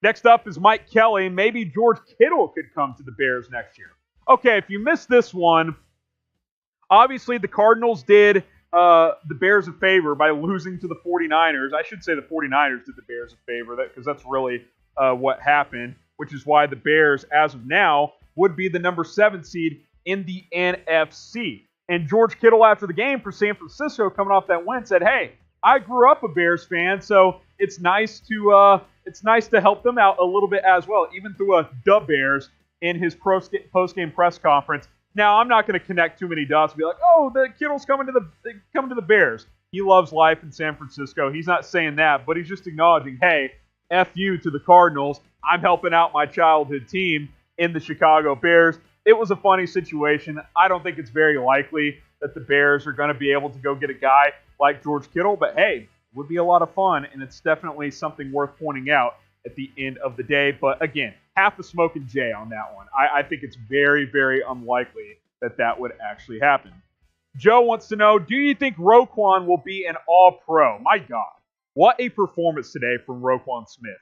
Next up is Mike Kelly. Maybe George Kittle could come to the Bears next year. Okay, if you missed this one, obviously the Cardinals did the Bears a favor by losing to the 49ers. I should say the 49ers did the Bears a favor because that's really what happened, which is why the Bears, as of now, would be the number 7 seed in the NFC. And George Kittle, after the game for San Francisco, coming off that win, said, "Hey, I grew up a Bears fan, so it's nice to help them out a little bit as well," even through the Bears in his post-game press conference. Now, I'm not going to connect too many dots and be like, "Oh, the Kittle's coming to the Bears." He loves life in San Francisco. He's not saying that, but he's just acknowledging, "Hey, F you to the Cardinals. I'm helping out my childhood team in the Chicago Bears." It was a funny situation. I don't think it's very likely that the Bears are going to be able to go get a guy like George Kittle, but hey, it would be a lot of fun, and it's definitely something worth pointing out at the end of the day. But again, half the smoke and Jay on that one. I think it's very, very unlikely that that would actually happen. Joe wants to know, do you think Roquan will be an All-Pro? My God, what a performance today from Roquan Smith.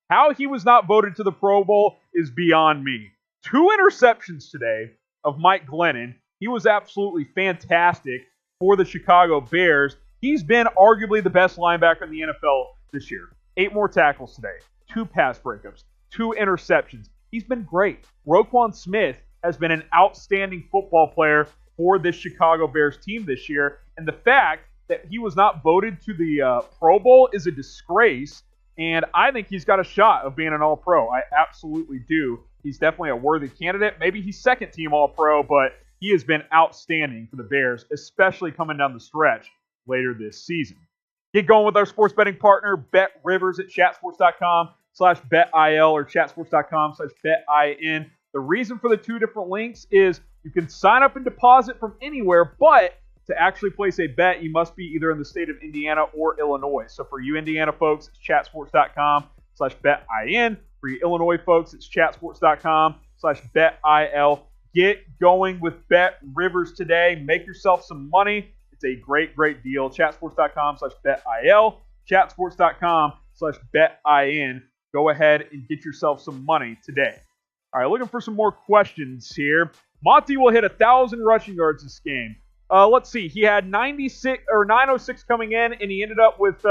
How he was not voted to the Pro Bowl is beyond me. 2 interceptions today of Mike Glennon. He was absolutely fantastic for the Chicago Bears. He's been arguably the best linebacker in the NFL this year. 8 more tackles today, 2 pass breakups, 2 interceptions. He's been great. Roquan Smith has been an outstanding football player for this Chicago Bears team this year. And the fact that he was not voted to the Pro Bowl is a disgrace. And I think he's got a shot of being an All-Pro. I absolutely do. He's definitely a worthy candidate. Maybe he's second-team All-Pro, but he has been outstanding for the Bears, especially coming down the stretch later this season. Get going with our sports betting partner, Bet Rivers, at chatsports.com/betil or chatsports.com/betin. The reason for the 2 different links is you can sign up and deposit from anywhere, but to actually place a bet, you must be either in the state of Indiana or Illinois. So for you Indiana folks, it's chatsports.com/betin. For you Illinois folks, it's chatsports.com/betil. Get going with Bet Rivers today. Make yourself some money. It's a great, great deal. Chatsports.com/betil. Chatsports.com/betin. Go ahead and get yourself some money today. All right, looking for some more questions here. Monty will hit 1,000 rushing yards this game. Let's see. He had 906 coming in, and he ended up with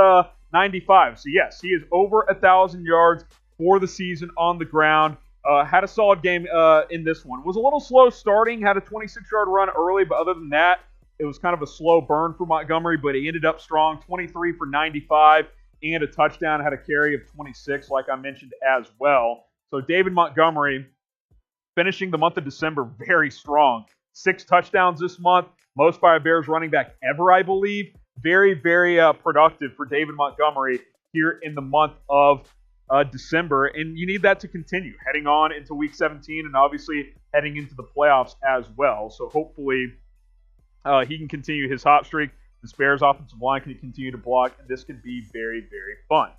95. So yes, he is over 1,000 yards for the season on the ground. Had a solid game in this one. Was a little slow starting. Had a 26-yard run early, but other than that, It was kind of a slow burn for Montgomery, but he ended up strong, 23 for 95 and a touchdown, had a carry of 26, like I mentioned as well. So David Montgomery finishing the month of December very strong. 6 touchdowns this month, most by a Bears running back ever, I believe. Very, very productive for David Montgomery here in the month of December, and you need that to continue heading on into Week 17 and obviously heading into the playoffs as well. So hopefully he can continue his hot streak. This Bears offensive line can continue to block, and this can be very, very fun.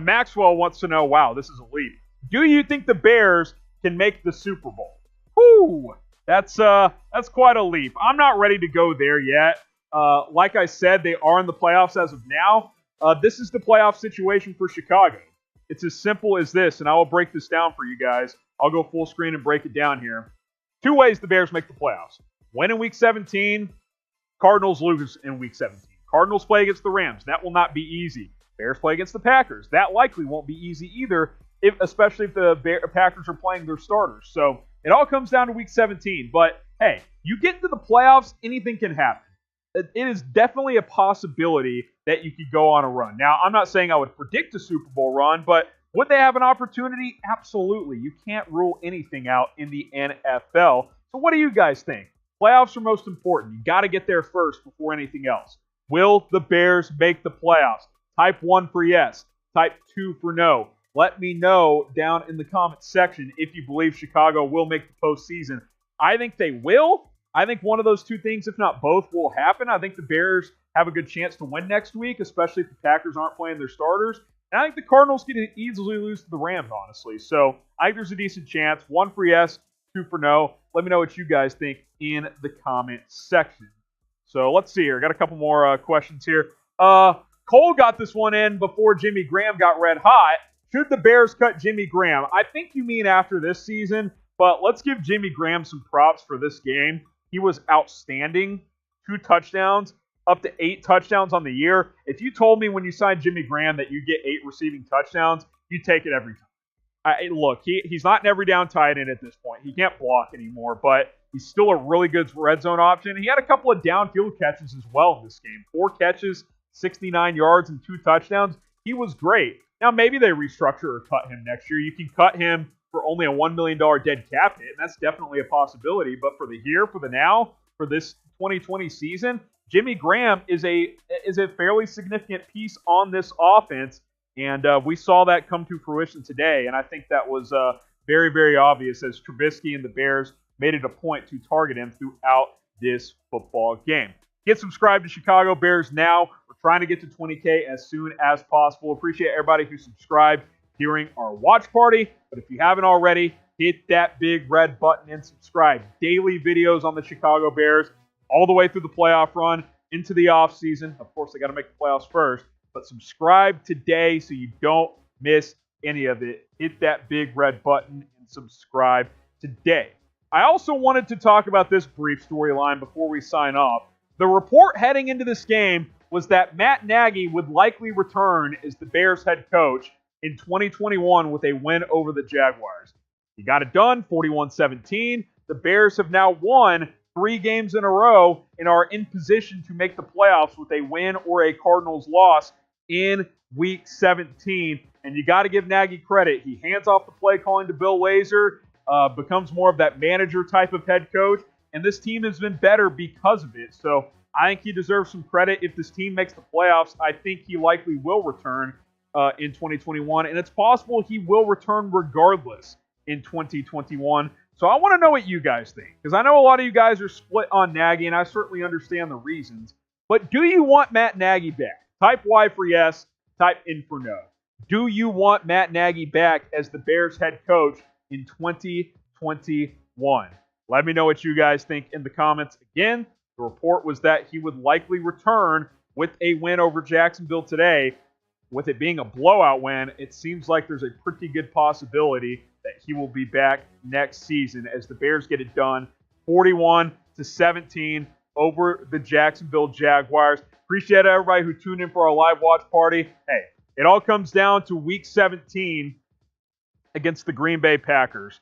Maxwell wants to know, wow, this is a leap. Do you think the Bears can make the Super Bowl? Whew, that's quite a leap. I'm not ready to go there yet. Like I said, they are in the playoffs as of now. This is the playoff situation for Chicago. It's as simple as this, and I will break this down for you guys. I'll go full screen and break it down here. 2 ways the Bears make the playoffs. Win in Week 17, Cardinals lose in Week 17. Cardinals play against the Rams. That will not be easy. Bears play against the Packers. That likely won't be easy either, especially if the Packers are playing their starters. So it all comes down to Week 17. But, hey, you get into the playoffs, anything can happen. It is definitely a possibility that you could go on a run. Now, I'm not saying I would predict a Super Bowl run, but would they have an opportunity? Absolutely. You can't rule anything out in the NFL. So what do you guys think? Playoffs are most important. You got to get there first before anything else. Will the Bears make the playoffs? Type 1 for yes. Type 2 for no. Let me know down in the comments section if you believe Chicago will make the postseason. I think they will. I think one of those two things, if not both, will happen. I think the Bears have a good chance to win next week, especially if the Packers aren't playing their starters. And I think the Cardinals can easily lose to the Rams, honestly. So I think there's a decent chance. 1 for yes, 2 for no. Let me know what you guys think in the comment section. So let's see here. I got a couple more questions here. Cole got this one in before Jimmy Graham got red hot. Should the Bears cut Jimmy Graham? I think you mean after this season, but let's give Jimmy Graham some props for this game. He was outstanding. 2 touchdowns, up to 8 touchdowns on the year. If you told me when you signed Jimmy Graham that you get 8 receiving touchdowns, you'd take it every time. Look, he's not an every down tight end at this point. He can't block anymore, but he's still a really good red zone option. He had a couple of downfield catches as well in this game. 4 catches, 69 yards, and 2 touchdowns. He was great. Now, maybe they restructure or cut him next year. You can cut him for only a $1 million dead cap hit, and that's definitely a possibility. But for the here, for the now, for this 2020 season, Jimmy Graham is a fairly significant piece on this offense, and we saw that come to fruition today. And I think that was very, very obvious as Trubisky and the Bears made it a point to target him throughout this football game. Get subscribed to Chicago Bears now. We're trying to get to 20K as soon as possible. Appreciate everybody who subscribed during our watch party. But if you haven't already, hit that big red button and subscribe. Daily videos on the Chicago Bears all the way through the playoff run into the offseason. Of course, they got to make the playoffs first. But subscribe today so you don't miss any of it. Hit that big red button and subscribe today. I also wanted to talk about this brief storyline before we sign off. The report heading into this game was that Matt Nagy would likely return as the Bears head coach in 2021 with a win over the Jaguars. He got it done, 41-17. The Bears have now won 3 games in a row and are in position to make the playoffs with a win or a Cardinals loss in Week 17. And you got to give Nagy credit. He hands off the play calling to Bill Lazor, becomes more of that manager type of head coach, and this team has been better because of it. So I think he deserves some credit. If this team makes the playoffs, I think he likely will return in 2021, and it's possible he will return regardless in 2021. So I want to know what you guys think, because I know a lot of you guys are split on Nagy, and I certainly understand the reasons. But do you want Matt Nagy back? Type Y for yes, type N for no. Do you want Matt Nagy back as the Bears head coach in 2021? Let me know what you guys think in the comments. Again, the report was that he would likely return with a win over Jacksonville today. With it being a blowout win, it seems like there's a pretty good possibility that he will be back next season as the Bears get it done 41-17 over the Jacksonville Jaguars. Appreciate everybody who tuned in for our live watch party. Hey, it all comes down to Week 17 against the Green Bay Packers.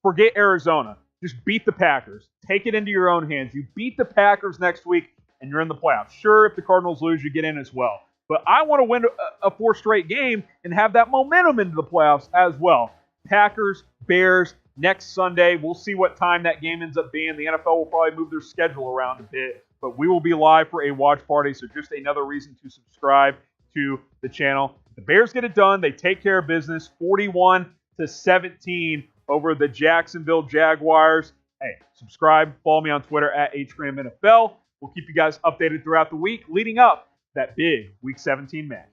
Forget Arizona. just beat the Packers. Take it into your own hands. You beat the Packers next week, and you're in the playoffs. Sure, if the Cardinals lose, you get in as well. But I want to win a 4th straight game and have that momentum into the playoffs as well. Packers, Bears, next Sunday. We'll see what time that game ends up being. The NFL will probably move their schedule around a bit. But we will be live for a watch party, so just another reason to subscribe to the channel. The Bears get it done. They take care of business, 41-17 over the Jacksonville Jaguars. Hey, subscribe. Follow me on Twitter at HGramNFL. We'll keep you guys updated throughout the week leading up that big Week 17 match.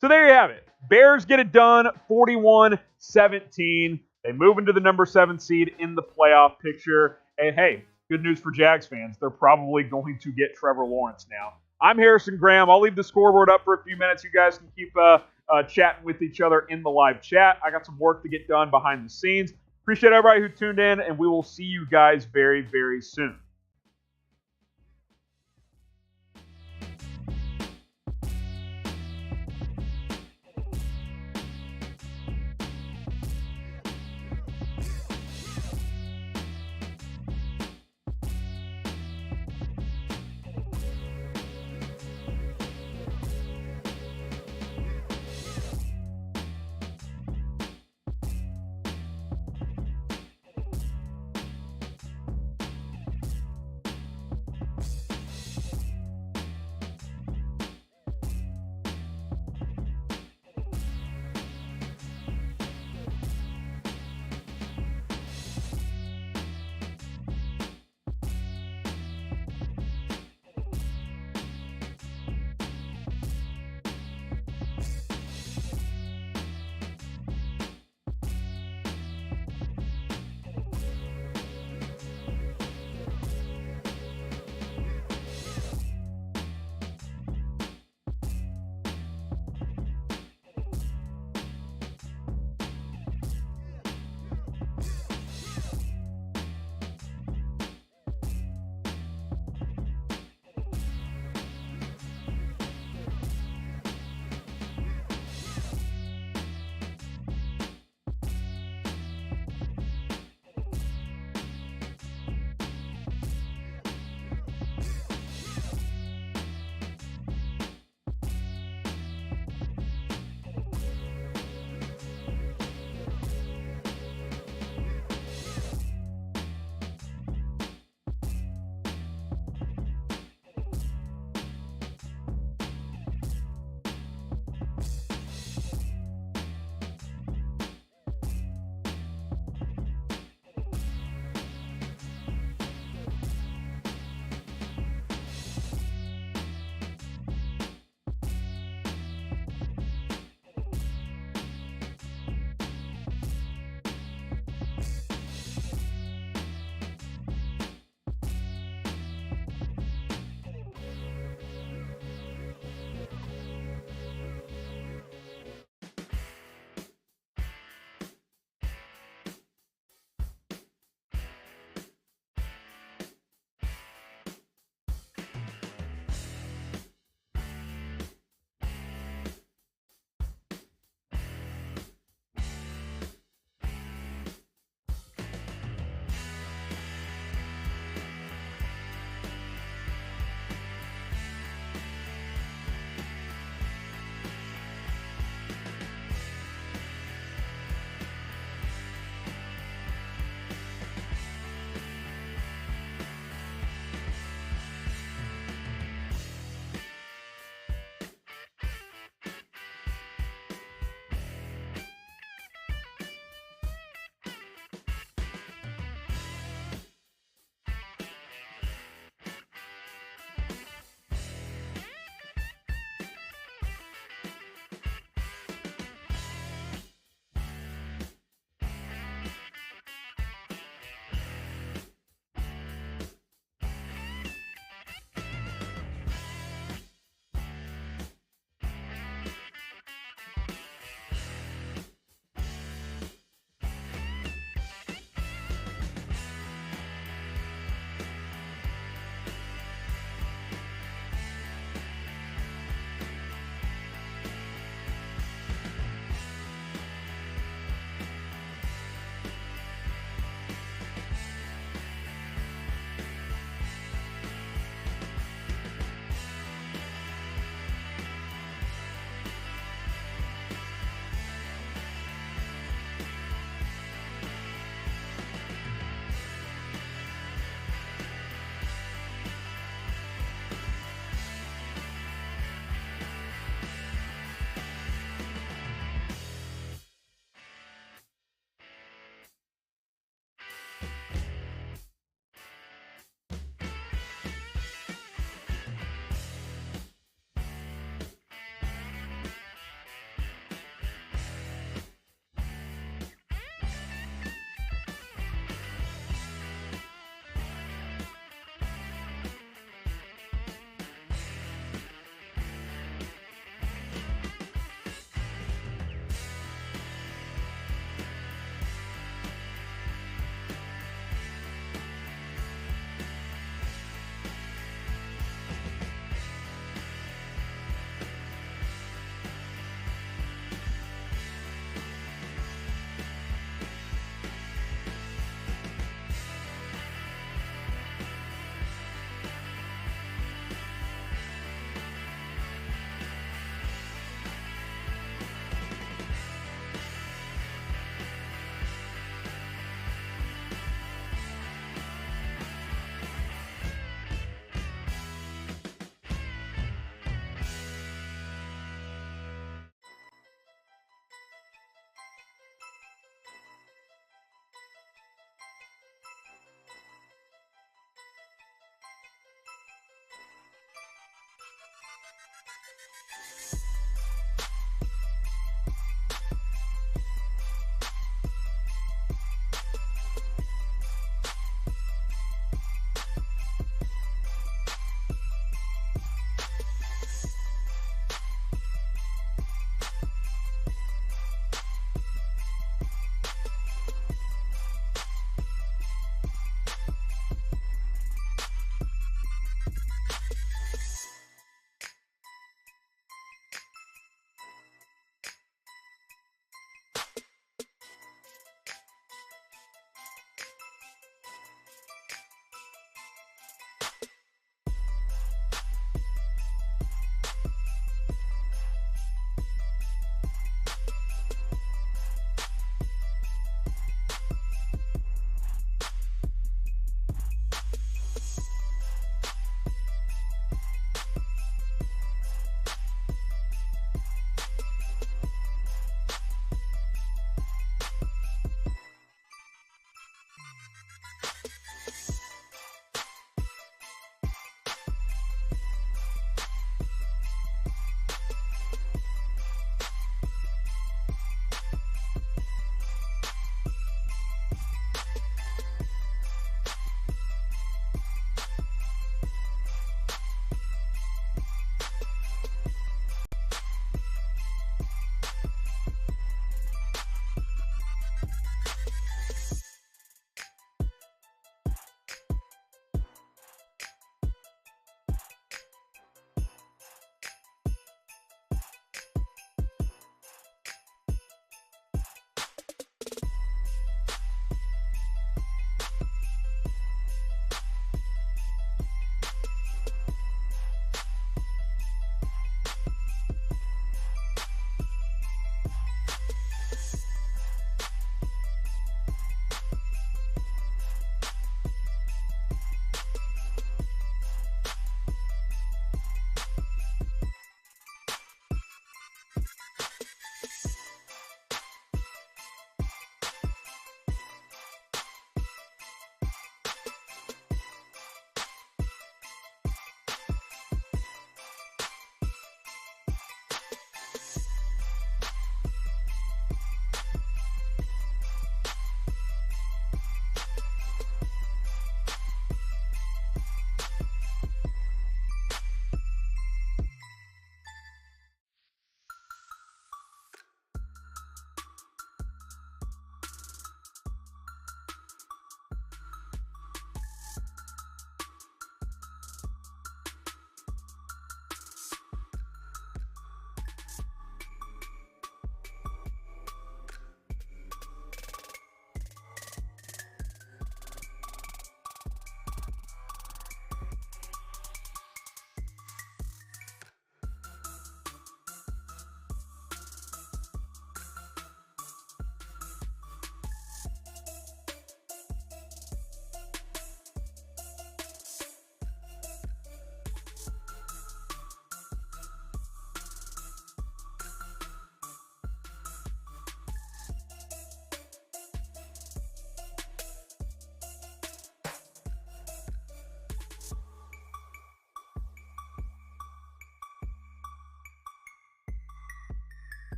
So there you have it. Bears get it done, 41-17. They move into the number 7 seed in the playoff picture. And hey, good news for Jags fans. They're probably going to get Trevor Lawrence now. I'm Harrison Graham. I'll leave the scoreboard up for a few minutes. You guys can keep chatting with each other in the live chat. I got some work to get done behind the scenes. Appreciate everybody who tuned in, and we will see you guys very, very soon.